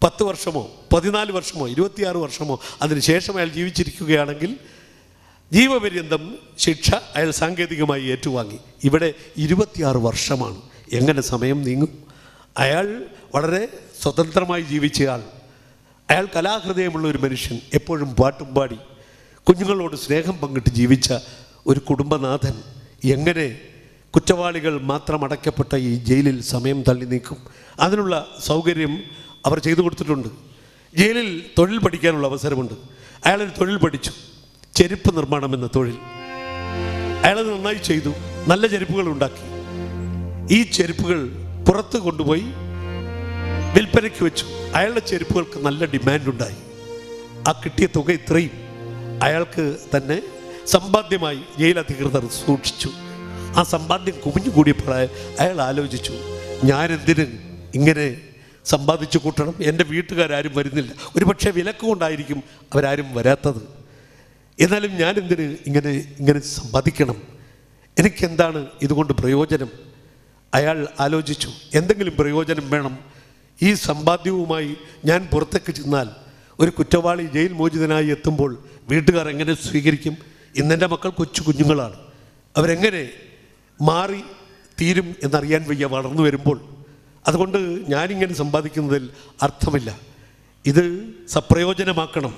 10 വർഷമോ 14 വർഷമോ 26 വർഷമോ അതിനുശേഷം അയാൾ ജീവിച്ചിരിക്കുകയാണെങ്കിൽ ജീവപര്യന്തം ശിക്ഷ അയാൾ സാങ്കേതികമായി ഏറ്റുവാങ്ങി. ഇവിടെ 26 വർഷമാണ്. എങ്ങനെ സമയം നീങ്ങും? അയാൾ വളരെ സ്വതന്ത്രമായി ജീവിച്ചയാൾ, അയാൾ കലാഹൃദയമുള്ള ഒരു മനുഷ്യൻ, എപ്പോഴും പാട്ടും പാടി കുഞ്ഞുങ്ങളോട് സ്നേഹം പങ്കിട്ട് ജീവിച്ച ഒരു കുടുംബനാഥൻ എങ്ങനെ കുറ്റവാളികൾ മാത്രം അടയ്ക്കപ്പെട്ട ഈ ജയിലിൽ സമയം തള്ളി നീക്കും? അതിനുള്ള സൗകര്യം അവർ ചെയ്തു കൊടുത്തിട്ടുണ്ട്. ജയിലിൽ തൊഴിൽ പഠിക്കാനുള്ള അവസരമുണ്ട്. അയാളൊരു തൊഴിൽ പഠിച്ചു, ചെരുപ്പ് നിർമ്മാണം എന്ന തൊഴിൽ. അയാളത് നന്നായി ചെയ്തു, നല്ല ചെരുപ്പുകൾ ഉണ്ടാക്കി. ഈ ചെരുപ്പുകൾ പുറത്ത് കൊണ്ടുപോയി വിൽപ്പനയ്ക്ക് വെച്ചു. അയാളുടെ ചെരുപ്പുകൾക്ക് നല്ല ഡിമാൻഡുണ്ടായി. ആ കിട്ടിയ തുക ഇത്രയും അയാൾക്ക് തന്നെ സമ്പാദ്യമായി ജയിൽ അധികൃതർ സൂക്ഷിച്ചു. ആ സമ്പാദ്യം കുമിഞ്ഞുകൂടിയപ്പോൾ അയാൾ ആലോചിച്ചു, ഞാനെന്തിന് ഇങ്ങനെ സമ്പാദിച്ചു കൂട്ടണം? എൻ്റെ വീട്ടുകാരും വരുന്നില്ല. ഒരു പക്ഷേ വിലക്ക് കൊണ്ടായിരിക്കും അവരാരും വരാത്തത്. എന്നാലും ഞാൻ എന്തിന് ഇങ്ങനെ സമ്പാദിക്കണം? എനിക്കെന്താണ് ഇതുകൊണ്ട് പ്രയോജനം? അയാൾ ആലോചിച്ചു, എന്തെങ്കിലും പ്രയോജനം വേണം. ഈ സമ്പാദ്യവുമായി ഞാൻ പുറത്തേക്ക് ചെന്നാൽ ഒരു കുറ്റവാളി ജയിൽ മോചിതനായി എത്തുമ്പോൾ വീട്ടുകാർ എങ്ങനെ സ്വീകരിക്കും? ഇന്നെൻ്റെ മക്കൾ കൊച്ചു കുഞ്ഞുങ്ങളാണ്. അവരെങ്ങനെ മാറി തീരും എന്നറിയാൻ വയ്യ വളർന്നു വരുമ്പോൾ. അതുകൊണ്ട് ഞാനിങ്ങനെ സമ്പാദിക്കുന്നതിൽ അർത്ഥമില്ല. ഇത് സപ്രയോജനമാക്കണം.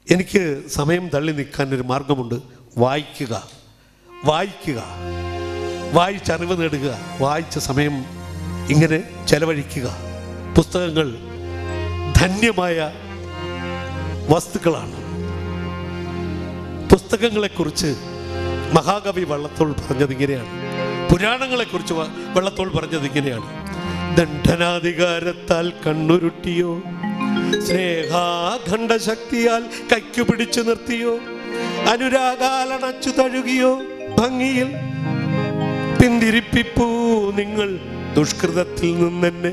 എനിക്ക് സമയം തള്ളി നിൽക്കാൻ ഒരു മാർഗമുണ്ട്. വായിക്കുക, വായിച്ചറിവ് നേടുക, വായിച്ച സമയം ഇങ്ങനെ ചെലവഴിക്കുക. പുസ്തകങ്ങൾ ധന്യമായ വസ്തുക്കളാണ്. പുസ്തകങ്ങളെക്കുറിച്ച് മഹാകവി വള്ളത്തോൾ പറഞ്ഞത് ഇങ്ങനെയാണ്. പുരാണങ്ങളെക്കുറിച്ച് വള്ളത്തോൾ പറഞ്ഞത് ഇങ്ങനെയാണ്: ദണ്ഡനാധികാരത്താൽ കണ്ണുരുട്ടിയോ, സ്നേഹാഖണ്ഡ ശക്തിയാൽ കൈക്കു പിടിച്ചു നിർത്തിയോ, അനുരാഗാലണച്ചു തഴുകിയോ, ഭംഗിയിൽ പിന്തിരിപ്പിപ്പൂ നിങ്ങൾ ദുഷ്കൃതത്തിൽ നിന്നെന്നെ.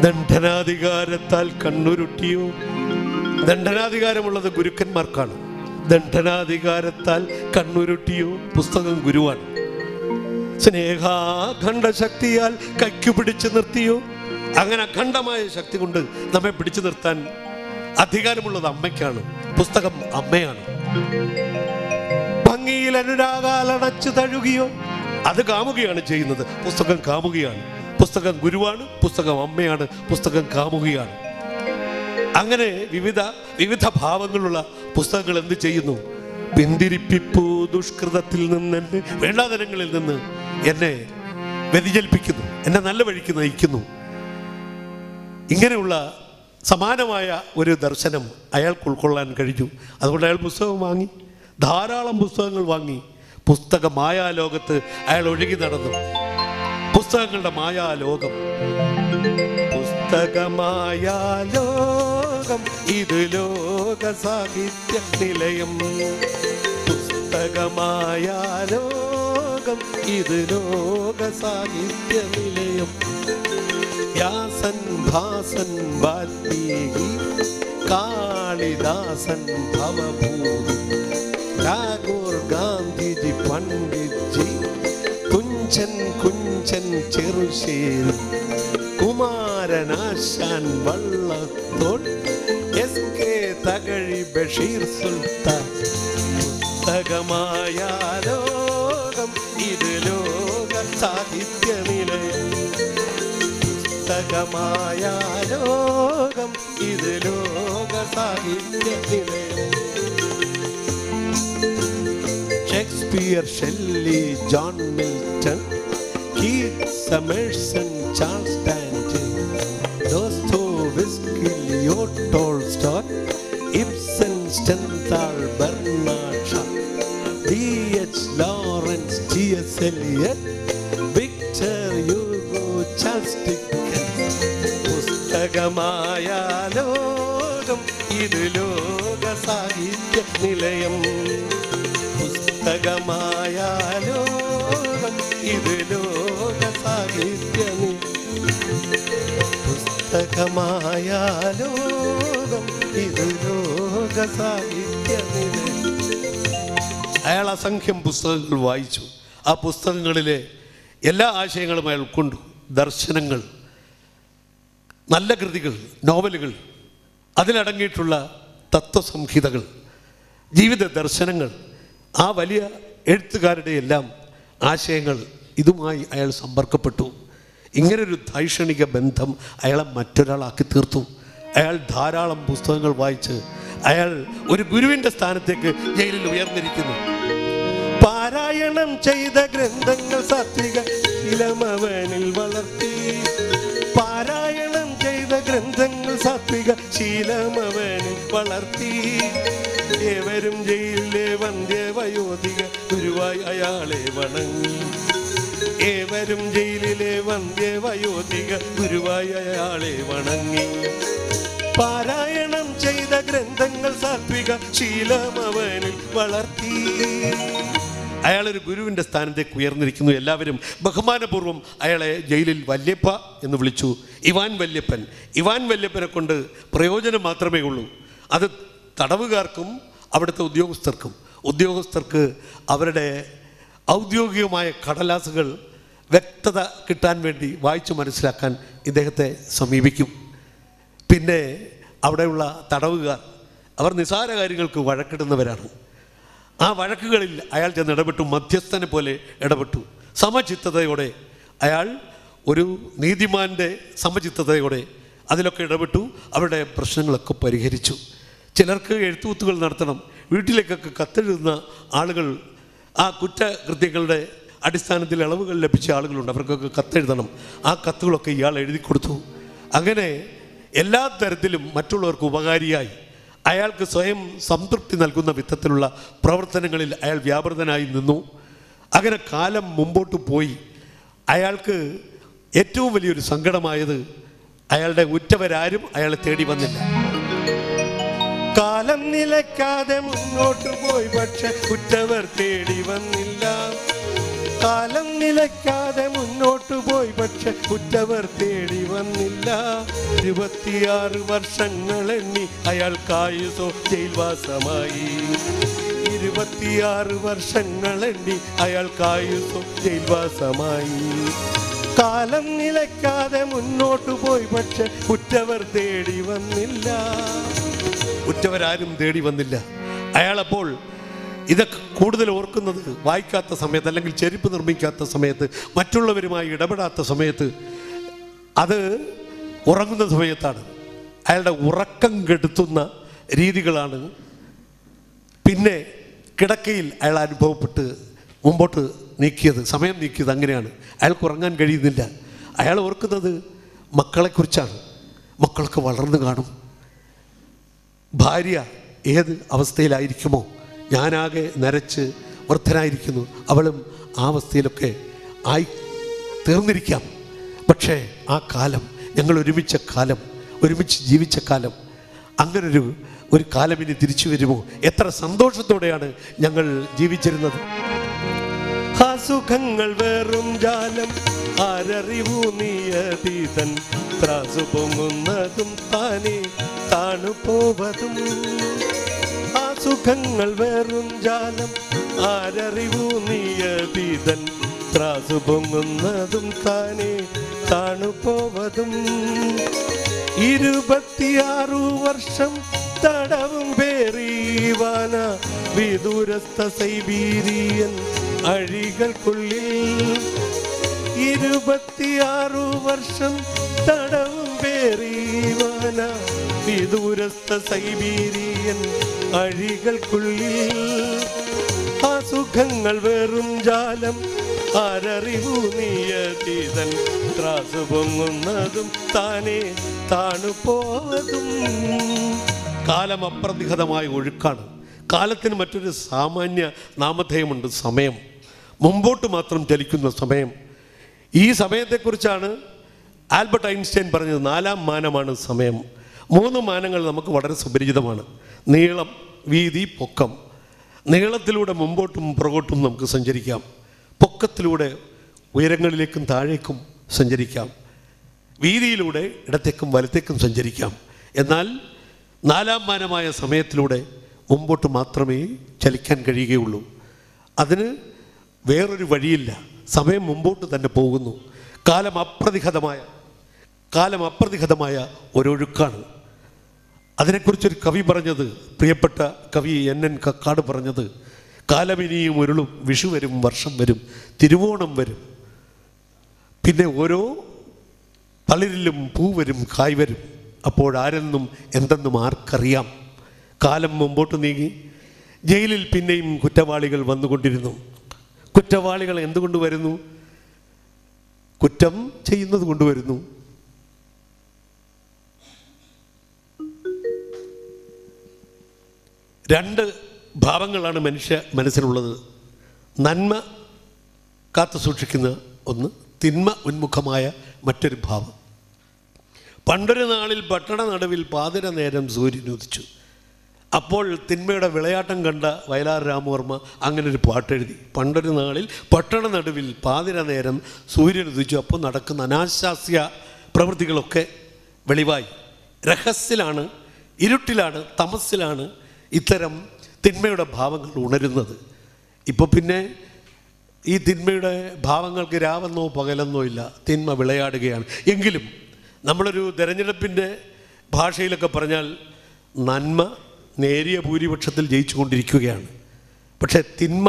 ദണ്ഡനാധികാരത്താൽ കണ്ണുരുട്ടിയോ. ദണ്ഡനാധികാരമുള്ളത് ഗുരുക്കന്മാർക്കാണ്. ദണ്ഡനാധികാരത്താൽ കണ്ണുരുട്ടിയോ, പുസ്തകം ഗുരുവാണ്. സ്നേഹാഖണ്ഡ ശക്തിയാൽ കൈക്കു പിടിച്ചു നിർത്തിയോ, അങ്ങനെ അഖണ്ഡമായ ശക്തി കൊണ്ട് നമ്മെ പിടിച്ചു നിർത്താൻ അധികാരമുള്ളത് അമ്മയ്ക്കാണ്. പുസ്തകം അമ്മയാണ്. ഭംഗിയിൽ അനുരാഗാലണച്ചു തഴുകിയോ, അത് കാമുകയാണ് ചെയ്യുന്നത്. പുസ്തകം കാമുകയാണ്. പുസ്തകം ഗുരുവാണ്, പുസ്തകം അമ്മയാണ്, പുസ്തകം കാമുകയാണ്. അങ്ങനെ വിവിധ ഭാവങ്ങളുള്ള പുസ്തകങ്ങൾ എന്ത് ചെയ്യുന്നു? പിന്തിരിപ്പിപ്പൂ ദുഷ്കൃതത്തിൽ നിന്ന്, എന്നെ വേണ്ടാതനങ്ങളിൽ നിന്ന് എന്നെ വ്യതിചലിപ്പിക്കുന്നു, എന്നെ നല്ല വഴിക്ക് നയിക്കുന്നു. ഇങ്ങനെയുള്ള സമാനമായ ഒരു ദർശനം അയാൾക്ക് ഉൾക്കൊള്ളാൻ കഴിഞ്ഞു. അതുകൊണ്ട് അയാൾ പുസ്തകം വാങ്ങി, ധാരാളം പുസ്തകങ്ങൾ വാങ്ങി. പുസ്തക മായാലോകത്ത് അയാൾ ഒഴുകി നടന്നു. പുസ്തകങ്ങളുടെ മായാലോകം, പുസ്തകമായാലോകം, ഇത് ലോക സാഹിത്യ നിലയം. പുസ്തകമായാലോകം, ഇത് ലോക സാഹിത്യ നിലയം. വ്യാസൻ, ഭാസൻ, വാൽമീകി, കാളിദാസൻ, ഭവഭൂതി, ടാഗോർ, ഗാന്ധിജി, പണ്ഡിറ്റ്ജി, തുഞ്ചൻ, കുഞ്ചൻ, ചെറുശ്ശേരി, കുമാരനാശാൻ, വള്ളത്തോൾ, SK തകഴി, ബഷീർ സുൽത്താൻ. പുസ്തകമായാലോകം, ഇത് ലോക സാഹിത്യ നിലയം. പുസ്തകമായാലോകം, ഇത് ലോക സാഹിത്യ നിലയം. Shakespeare, Shelley, John Milton, Keats, Emerson, Charles Danton, Dostoevsky, Leo Tolstoy, Ibsen, Stendhal, Bernard Shaw, D.H. Lawrence, T.S. Eliot, Victor Hugo, Charles Dickens. പുസ്തകമായാലോകം, ഇത് ലോക സാഹിത്യ നിലയം. പുസ്തകമായാലോകം, ഇത് ലോക സാഹിത്യ നിലയം. പുസ്തകമായാലോകം, ഇത് ലോക സാഹിത്യ നിലയം. അയാൾ അസംഖ്യം പുസ്തകങ്ങൾ വായിച്ചു. ആ പുസ്തകങ്ങളിലെ എല്ലാ ആശയങ്ങളും അയാൾ ഉൾക്കൊണ്ടു. ദർശനങ്ങൾ, നല്ല കൃതികൾ, നോവലുകൾ, അതിലടങ്ങിയിട്ടുള്ള തത്വസംഹിതകൾ, ജീവിത ദർശനങ്ങൾ, ആ വലിയ എഴുത്തുകാരുടെ എല്ലാം ആശയങ്ങൾ ഇതുമായി അയാൾ സമ്പർക്കപ്പെട്ടു. ഇങ്ങനൊരു ദൈക്ഷണിക ബന്ധം അയാളെ മറ്റൊരാളാക്കി തീർത്തു. അയാൾ ധാരാളം പുസ്തകങ്ങൾ വായിച്ച് അയാൾ ഒരു ഗുരുവിൻ്റെ സ്ഥാനത്തേക്ക് ജയിലിൽ ഉയർന്നിരിക്കുന്നു. പാരായണം ചെയ്ത ഗ്രന്ഥങ്ങൾ സാത്വിക ശീലമവനിൽ വളർത്തി. പാരായണം ചെയ്ത ഗ്രന്ഥങ്ങൾ സാത്വിക ശീലമവനിൽ വളർത്തി. ഏവരും ജയിലിലെ വന്ധ്യവയോധിക ഗുരുവായി അയാളെ വണങ്ങി. ഏവരും ജയിലിലെ വന്ധ്യവയോധിക ഗുരുവായി അയാളെ വണങ്ങി. പാരായണം ചെയ്ത ഗ്രന്ഥങ്ങൾ സാത്വിക ശീലമവനിൽ വളർത്തി. അയാളൊരു ഗുരുവിൻ്റെ സ്ഥാനത്തേക്ക് ഉയർന്നിരിക്കുന്നു. എല്ലാവരും ബഹുമാനപൂർവ്വം അയാളെ ജയിലിൽ വല്യപ്പ എന്ന് വിളിച്ചു. ഇവാൻ വല്യപ്പൻ. ഇവാൻ വല്യപ്പനെ കൊണ്ട് പ്രയോജനം മാത്രമേ ഉള്ളൂ. അത് തടവുകാർക്കും അവിടുത്തെ ഉദ്യോഗസ്ഥർക്ക് അവരുടെ ഔദ്യോഗികമായ കടലാസുകൾ വ്യക്തത കിട്ടാൻ വേണ്ടി വായിച്ചു മനസ്സിലാക്കാൻ ഇദ്ദേഹത്തെ സമീപിക്കും. പിന്നെ അവിടെയുള്ള തടവുകാർ അവർ നിസാര കാര്യങ്ങൾക്ക് വഴക്കിടുന്നവരാണ്. ആ വഴക്കുകളിൽ അയാൾ ചെന്ന് ഇടപെട്ടു, മധ്യസ്ഥനെ പോലെ ഇടപെട്ടു. സമചിത്തതയോടെ അയാൾ ഒരു നീതിമാൻ്റെ സമചിത്തതയോടെ അതിലൊക്കെ ഇടപെട്ടു. അവരുടെ പ്രശ്നങ്ങളൊക്കെ പരിഹരിച്ചു. ചിലർക്ക് എഴുത്തുകുത്തുകൾ നടത്തണം, വീട്ടിലേക്കൊക്കെ കത്തെഴുതുന്ന ആളുകൾ, ആ കുറ്റകൃത്യങ്ങളുടെ അടിസ്ഥാനത്തിൽ ഇളവുകൾ ലഭിച്ച ആളുകളുണ്ട്, അവർക്കൊക്കെ കത്തെഴുതണം. ആ കത്തുകളൊക്കെ ഇയാൾ എഴുതി കൊടുത്തു. അങ്ങനെ എല്ലാ തരത്തിലും മറ്റുള്ളവർക്ക് ഉപകാരിയായി അയാൾക്ക് സ്വയം സംതൃപ്തി നൽകുന്ന വിധത്തിലുള്ള പ്രവർത്തനങ്ങളിൽ അയാൾ വ്യാപൃതനായി നിന്നു. അങ്ങനെ കാലം മുമ്പോട്ട് പോയി. അയാൾക്ക് ഏറ്റവും വലിയൊരു സങ്കടമായത് അയാളുടെ ഉറ്റവരാരും അയാളെ തേടി വന്നില്ല. കാലം നിലയ്ക്കാതെ മുന്നോട്ട് പോയി, പക്ഷെ ഉറ്റവർ തേടി വന്നില്ല. കാലം നിലയ്ക്കാതെ മുന്നോട്ട് പോയി, പക്ഷെ ഉറ്റവർ തേടി വന്നില്ല. 26 വർഷങ്ങൾ എണ്ണി അയാൾക്കായുസോ ജയിൽവാസമായി. 26 വർഷങ്ങൾ എണ്ണി അയാൾക്കായുസോ ജയിൽവാസമായി. കാലം നിലയ്ക്കാതെ മുന്നോട്ട് പോയി, പക്ഷെ ഉറ്റവർ തേടി വന്നില്ല. ഉറ്റവരാരും തേടി വന്നില്ല. അയാളപ്പോൾ ഇതൊക്കെ കൂടുതൽ ഓർക്കുന്നത് വായിക്കാത്ത സമയത്ത്, അല്ലെങ്കിൽ ചെരുപ്പ് നിർമ്മിക്കാത്ത സമയത്ത്, മറ്റുള്ളവരുമായി ഇടപെടാത്ത സമയത്ത്, അത് ഉറങ്ങുന്ന സമയത്താണ്. അയാളുടെ ഉറക്കം കെടുത്തുന്ന രീതികളാണ് പിന്നെ കിടക്കയിൽ അയാൾ അനുഭവപ്പെട്ട് മുമ്പോട്ട് സമയം നീക്കിയത് അങ്ങനെയാണ്. അയാൾക്ക് ഉറങ്ങാൻ കഴിയുന്നില്ല. അയാൾ ഓർക്കുന്നത് മക്കളെക്കുറിച്ചാണ്. മക്കളൊക്കെ വളർന്നു കാണും. ഭാര്യ ഏത് അവസ്ഥയിലായിരിക്കുമോ? ഞാനാകെ നരച്ച് വൃദ്ധനായിരിക്കുന്നു, അവളും ആ അവസ്ഥയിലൊക്കെ ആയി തീർന്നിരിക്കാം. പക്ഷേ ആ കാലം, ഞങ്ങൾ ഒരുമിച്ച കാലം, ഒരുമിച്ച് ജീവിച്ച കാലം, അങ്ങനൊരു കാലം ഇനി തിരിച്ചു വരുമോ? എത്ര സന്തോഷത്തോടെയാണ് ഞങ്ങൾ ജീവിച്ചിരുന്നത്. ആ സുഖങ്ങൾ വെറും ജാലം, ആരറിവു നിയതീതൻ, ത്രാസു പൊങ്ങുന്നതും താനേ താണുപോവതും. ആ സുഖങ്ങൾ വെറും ജാലം, ആരറിവു നിയതീതൻ, ത്രാസു പൊങ്ങുന്നതും താനേ താണുപോവതും. 26 വർഷം തടവും പേറിവാന വിദൂരസ്ഥ സൈബീരിയൻ അഴികൾക്കുള്ളിൽ. 26 വർഷം തടവും പേറിവാന വിദൂരസ്ഥ സൈബീരിയൻ അഴികൾക്കുള്ളിൽ. ആ സുഖങ്ങൾ വെറും ജാലം, ആരറിവു നിയതീതൻ, ത്രാസു പൊങ്ങുന്നതും താനേ താണുപോവതും. കാലം അപ്രതിഹതമായ ഒഴുക്കാണ്. കാലത്തിന് മറ്റൊരു സാമാന്യ നാമധേയമുണ്ട്, സമയം. മുമ്പോട്ട് മാത്രം ചലിക്കുന്ന സമയം. ഈ സമയത്തെക്കുറിച്ചാണ് ആൽബർട്ട് ഐൻസ്റ്റൈൻ പറഞ്ഞത്, 4-ാം മാനമാണ് സമയം. 3 മാനങ്ങൾ നമുക്ക് വളരെ സുപരിചിതമാണ്: നീളം, വീതി, പൊക്കം. നീളത്തിലൂടെ മുമ്പോട്ടും പുറകോട്ടും നമുക്ക് സഞ്ചരിക്കാം. പൊക്കത്തിലൂടെ ഉയരങ്ങളിലേക്കും താഴേക്കും സഞ്ചരിക്കാം. വീതിയിലൂടെ ഇടത്തേക്കും വലത്തേക്കും സഞ്ചരിക്കാം. എന്നാൽ 4-ാം മാനമായ സമയത്തിലൂടെ മുമ്പോട്ട് മാത്രമേ ചലിക്കാൻ കഴിയുകയുള്ളൂ. അതിന് വേറൊരു വഴിയില്ല. സമയം മുമ്പോട്ട് തന്നെ പോകുന്നു. കാലം അപ്രതിഹതമായ ഒരൊഴുക്കാണ്. അതിനെക്കുറിച്ചൊരു കവി പറഞ്ഞത്, പ്രിയപ്പെട്ട കവി NN കക്കാട് പറഞ്ഞത്, കാലമിനിയും ഉരുളും, വിഷു വരും, വർഷം വരും, തിരുവോണം വരും, പിന്നെ ഓരോ തളിരിലും പൂ വരും, കായ് വരും, അപ്പോഴാരെന്നും എന്തെന്നും ആർക്കറിയാം. കാലം മുമ്പോട്ട് നീങ്ങി. ജയിലിൽ പിന്നെയും കുറ്റവാളികൾ വന്നുകൊണ്ടിരുന്നു. കുറ്റവാളികൾ എന്തുകൊണ്ട് വരുന്നു? കുറ്റം ചെയ്യുന്നത് കൊണ്ടുവരുന്നു. രണ്ട് ഭാവങ്ങളാണ് മനുഷ്യ മനസ്സിലുള്ളത്. നന്മ കാത്തു സൂക്ഷിക്കുന്ന ഒന്ന്, തിന്മ ഉന്മുഖമായ മറ്റൊരു ഭാവം. പണ്ടൊരു നാളിൽ പട്ടണ നടുവിൽ പാതിര നേരം സൂര്യൻ ഉദിച്ചു. അപ്പോൾ തിന്മയുടെ വിളയാട്ടം കണ്ട വയലാർ രാമവർമ്മ അങ്ങനൊരു പാട്ടെഴുതി. പണ്ടൊരു നാളിൽ പട്ടണ നടുവിൽ പാതിര നേരം സൂര്യൻ ഉദിച്ചു. അപ്പോൾ നടക്കുന്ന അനാശാസ്യ പ്രവൃത്തികളൊക്കെ വെളിവായി. രഹസ്യത്തിലാണ്, ഇരുട്ടിലാണ്, തമസിലാണ് ഇത്തരം തിന്മയുടെ ഭാവങ്ങൾ ഉണരുന്നത്. ഇപ്പോൾ പിന്നെ ഈ തിന്മയുടെ ഭാവങ്ങൾക്ക് രാവെന്നോ പകലെന്നോ ഇല്ല, തിന്മ വിളയാടുകയാണ്. എങ്കിലും നമ്മളൊരു തെരഞ്ഞെടുപ്പിൻ്റെ ഭാഷയിലൊക്കെ പറഞ്ഞാൽ നന്മ നേരിയ ഭൂരിപക്ഷത്തിൽ ജയിച്ചു കൊണ്ടിരിക്കുകയാണ്. പക്ഷേ തിന്മ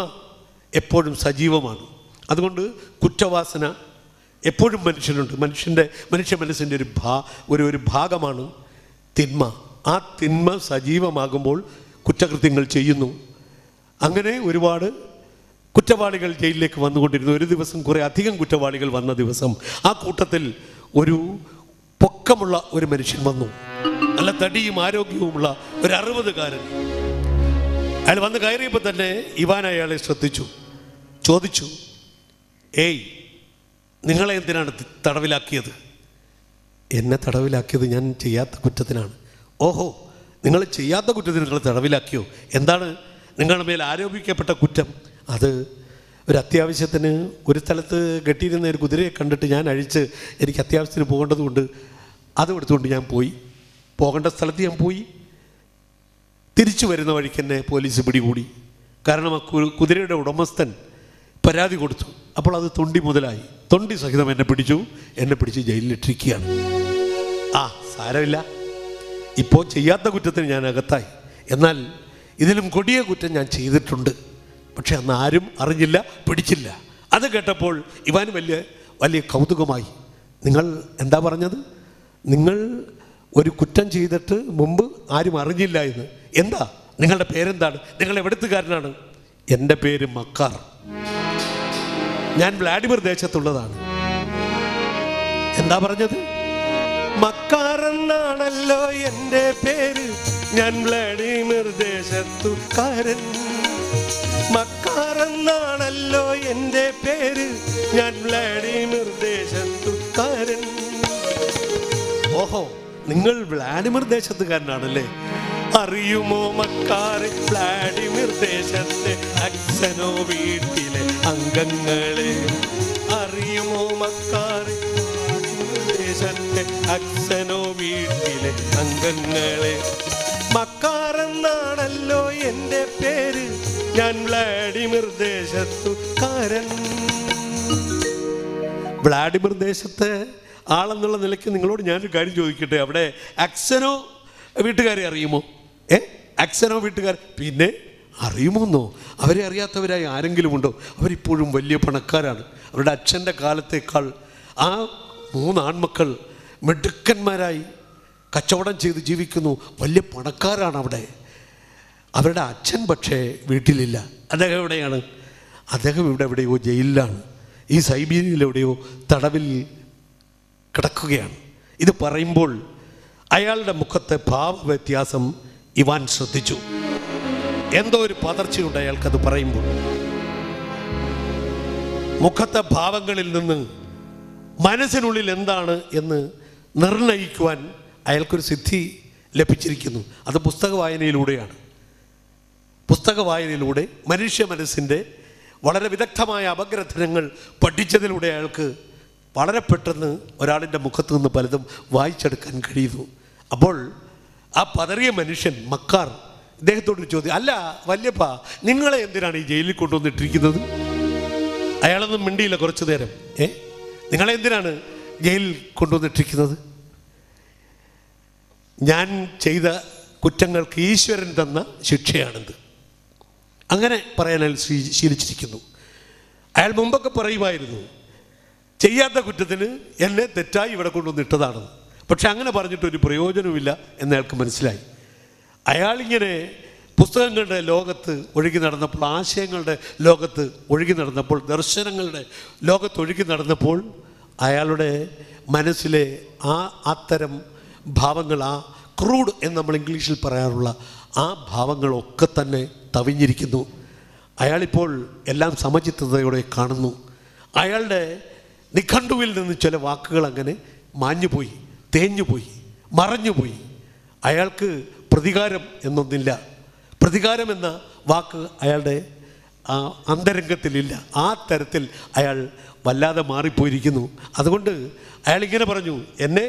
എപ്പോഴും സജീവമാണ്. അതുകൊണ്ട് കുറ്റവാസന എപ്പോഴും മനുഷ്യനുണ്ട്. മനുഷ്യ മനസ്സിൻ്റെ ഒരു ഭാഗമാണ് തിന്മ. ആ തിന്മ സജീവമാകുമ്പോൾ കുറ്റകൃത്യങ്ങൾ ചെയ്യുന്നു. അങ്ങനെ ഒരുപാട് കുറ്റവാളികൾ ജയിലിലേക്ക് വന്നുകൊണ്ടിരുന്നു. ഒരു ദിവസം കുറേ അധികം കുറ്റവാളികൾ വന്ന ദിവസം ആ കൂട്ടത്തിൽ ഒരു പൊക്കമുള്ള ഒരു മനുഷ്യൻ വന്നു. നല്ല തടിയും ആരോഗ്യവുമുള്ള ഒരു 60-കാരൻ. അയാൾ വന്ന് കയറിയപ്പോൾ തന്നെ ഇവാൻ അയാളെ ശ്രദ്ധിച്ചു, ചോദിച്ചു, ഏയ്, നിങ്ങളെ എന്തിനാണ് തടവിലാക്കിയത്? എന്നെ തടവിലാക്കിയത് ഞാൻ ചെയ്യാത്ത കുറ്റത്തിനാണ്. ഓഹോ, നിങ്ങൾ ചെയ്യാത്ത കുറ്റത്തിന് നിങ്ങൾ തടവിലാക്കിയോ? എന്താണ് നിങ്ങളുടെ മേൽ ആരോപിക്കപ്പെട്ട കുറ്റം? അത് ഒരു അത്യാവശ്യത്തിന് ഒരു സ്ഥലത്ത് കെട്ടിയിരുന്ന ഒരു കുതിരയെ കണ്ടിട്ട് ഞാൻ അഴിച്ച് എനിക്ക് അത്യാവശ്യത്തിന് പോകേണ്ടതുകൊണ്ട് അത് എടുത്തുകൊണ്ട് ഞാൻ പോയി. പോകേണ്ട സ്ഥലത്ത് ഞാൻ പോയി. തിരിച്ചു വരുന്ന വഴിക്ക് എന്നെ പോലീസ് പിടികൂടി. കാരണം ആ കുതിരയുടെ ഉടമസ്ഥൻ പരാതി കൊടുത്തു. അപ്പോൾ അത് തൊണ്ടി മുതലായി. തൊണ്ടി സഹിതം എന്നെ പിടിച്ച് ജയിലിലിട്ടിരിക്കുകയാണ്. സാരമില്ല, ഇപ്പോൾ ചെയ്യാത്ത കുറ്റത്തിന് ഞാൻ അകത്തായി. എന്നാൽ ഇതിലും കൊടിയ കുറ്റം ഞാൻ ചെയ്തിട്ടുണ്ട്. പക്ഷെ അന്ന് ആരും അറിഞ്ഞില്ല, പിടിച്ചില്ല. അത് കേട്ടപ്പോൾ ഇവാൻ വലിയ കൗതുകമായി. നിങ്ങൾ എന്താ പറഞ്ഞത്? നിങ്ങൾ ഒരു കുറ്റം ചെയ്തിട്ട് മുമ്പ് ആരും അറിഞ്ഞില്ല എന്ന്. എന്താ നിങ്ങളുടെ പേരെന്താണ്? നിങ്ങൾ എവിടുത്തുകാരനാണ്? എൻ്റെ പേര് മക്കാർ, ഞാൻ വ്ളാഡിമിർ ദേശത്തുള്ളതാണ്. എന്താ പറഞ്ഞത്? മക്കാർ എന്നാണല്ലോ എൻ്റെ പേര്, ഞാൻ വ്ളാഡിമിർ ദേശത്തുകാരൻ. മക്കാർ എന്നാണല്ലോ എൻ്റെ പേര്, ഞാൻ വ്ളാഡിമിർ ദേശത്തുകാരൻ. ഓഹോ, നിങ്ങൾ വ്ളാഡിമിർ ദേശത്തുകാരനാണല്ലേ? അറിയുമോ മക്കാറെ വ്ളാഡിമിർ ദേശത്തെ അക്സനോ വീട്ടിലെ അംഗങ്ങളെ? അറിയുമോ മക്കാറെ ദേശത്തെ അക്സനോ വീട്ടിലെ അംഗങ്ങളെ? മക്കാർ എന്നാണല്ലോ എൻ്റെ പേര്, ഞാൻ വ്ളാഡിമിർ ദേശത്തുകാരൻ. വ്ളാഡിമിർ ദേശത്തെ ആളെന്നുള്ള നിലയ്ക്ക് നിങ്ങളോട് ഞാനൊരു കാര്യം ചോദിക്കട്ടെ. അവിടെ അക്സനോ വീട്ടുകാരെ അറിയുമോ? അക്സനോ വീട്ടുകാർ പിന്നെ അറിയുമോന്നോ? അവരെ അറിയാത്തവരായി ആരെങ്കിലും ഉണ്ടോ? അവരിപ്പോഴും വലിയ പണക്കാരാണ്. അവരുടെ അച്ഛൻ്റെ കാലത്തേക്കാൾ ആ 3 ആൺമക്കൾ മിടുക്കന്മാരായി കച്ചവടം ചെയ്ത് ജീവിക്കുന്നു. വലിയ പണക്കാരാണ് അവിടെ. അവരുടെ അച്ഛൻ പക്ഷേ വീട്ടിലില്ല. അദ്ദേഹം എവിടെയാണ്? അദ്ദേഹം ഇവിടെ എവിടെയോ ജയിലിലാണ്. ഈ സൈബീരിയയിൽ എവിടെയോ തടവിൽ കിടക്കുകയാണ്. ഇത് പറയുമ്പോൾ അയാളുടെ മുഖത്തെ ഭാവവ്യത്യാസം ഇവാൻ ശ്രദ്ധിച്ചു. എന്തോ ഒരു പതർച്ചയുണ്ട് അയാൾക്കത് പറയുമ്പോൾ. മുഖത്തെ ഭാവങ്ങളിൽ നിന്ന് മനസ്സിനുള്ളിൽ എന്താണ് എന്ന് നിർണയിക്കുവാൻ അയാൾക്കൊരു സിദ്ധി ലഭിച്ചിരിക്കുന്നു. അത് പുസ്തക വായനയിലൂടെയാണ്. പുസ്തക വായനയിലൂടെ മനുഷ്യ മനസ്സിൻ്റെ വളരെ വിദഗ്ധമായ അപഗ്രഥനങ്ങൾ പഠിച്ചതിലൂടെ അയാൾക്ക് വളരെ പെട്ടെന്ന് ഒരാളിൻ്റെ മുഖത്ത് നിന്ന് പലതും വായിച്ചെടുക്കാൻ കഴിയുന്നു. അപ്പോൾ ആ പതറിയ മനുഷ്യൻ മക്കാർ ഇദ്ദേഹത്തോടൊരു ചോദ്യം, അല്ല വല്യപ്പ, നിങ്ങളെ എന്തിനാണ് ഈ ജയിലിൽ കൊണ്ടുവന്നിട്ടിരിക്കുന്നത്? അയാളൊന്നും മിണ്ടിയില്ല കുറച്ചു നേരം. നിങ്ങളെ എന്തിനാണ് ജയിലിൽ കൊണ്ടുവന്നിട്ടിരിക്കുന്നത്? ഞാൻ ചെയ്ത കുറ്റങ്ങൾക്ക് ഈശ്വരൻ തന്ന ശിക്ഷയാണിത്. അങ്ങനെ പറയാൻ അയാൾ ശീലിച്ചിരിക്കുന്നു. അയാൾ മുമ്പൊക്കെ പറയുമായിരുന്നു, ചെയ്യാത്ത കുറ്റത്തിന് എന്നെ തെറ്റായി ഇവിടെ കൊണ്ടുവന്നിട്ടതാണെന്ന്. പക്ഷെ അങ്ങനെ പറഞ്ഞിട്ടൊരു പ്രയോജനവുമില്ല എന്നയാൾക്ക് മനസ്സിലായി. അയാളിങ്ങനെ പുസ്തകങ്ങളുടെ ലോകത്ത് ഒഴുകി നടന്നപ്പോൾ, ആശയങ്ങളുടെ ലോകത്ത് ഒഴുകി നടന്നപ്പോൾ, ദർശനങ്ങളുടെ ലോകത്ത് ഒഴുകി നടന്നപ്പോൾ അയാളുടെ മനസ്സിലെ അത്തരം ഭാവങ്ങൾ, ആ ക്രൂഡ് എന്ന് നമ്മൾ ഇംഗ്ലീഷിൽ പറയാറുള്ള ആ ഭാവങ്ങളൊക്കെ തന്നെ തവിഞ്ഞിരിക്കുന്നു. അയാളിപ്പോൾ എല്ലാം സമചിത്തതയോടെ കാണുന്നു. അയാളുടെ നിഘണ്ടുവിൽ നിന്ന് ചില വാക്കുകൾ അങ്ങനെ മാഞ്ഞുപോയി, തേഞ്ഞുപോയി, മറഞ്ഞുപോയി. അയാൾക്ക് പ്രതികാരം എന്നൊന്നില്ല. പ്രതികാരം എന്ന വാക്ക് അയാളുടെ അന്തരംഗത്തിലില്ല. ആ തരത്തിൽ അയാൾ വല്ലാതെ മാറിപ്പോയിരിക്കുന്നു. അതുകൊണ്ട് അയാൾ ഇങ്ങനെ പറഞ്ഞു, എന്നെ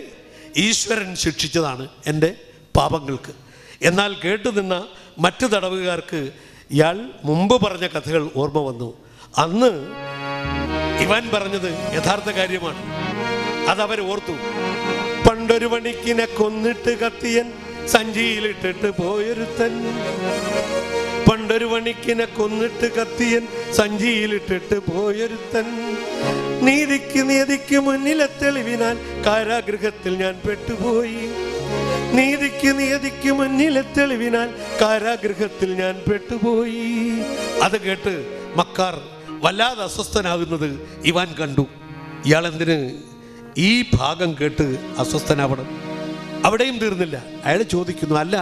ഈശ്വരൻ ശിക്ഷിച്ചതാണ് എൻ്റെ പാപങ്ങൾക്ക്. എന്നാൽ കേട്ടുനിന്ന മറ്റു തടവുകാർക്ക് ഇയാൾ മുമ്പ് പറഞ്ഞ കഥകൾ ഓർമ്മ വന്നു. അന്ന് ഇവാൻ പറഞ്ഞത് യഥാർത്ഥ കാര്യമാണ്. അതവർ ഓർത്തു. പണ്ടൊരു മണിക്കിനെ കൊന്നിട്ട് കത്തിയൻ സഞ്ചിയിലിട്ടിട്ട് പോയൊരുത്തൻ. പണ്ടൊരു മണിക്കിനെ കൊന്നിട്ട് കത്തിയൻ സഞ്ചിയിലിട്ടിട്ട് പോയൊരുത്തൻ. നീതിക്ക് മുന്നിലെ തെളിവിനാൽ കാരാഗൃഹത്തിൽ ഞാൻ പെട്ടുപോയി. നീതിക്ക് മുന്നിലെ തെളിവിനാൽ കാരാഗൃഹത്തിൽ ഞാൻ പെട്ടുപോയി. അത് കേട്ട് മക്കാർ വല്ലാതെ അസ്വസ്ഥനാകുന്നത് ഇവാൻ കണ്ടു. ഇയാളെന്തിന് ഈ ഭാഗം കേട്ട് അസ്വസ്ഥനാവണം? അവിടെയും തീർന്നില്ല. അയാൾ ചോദിക്കുന്നു, അല്ല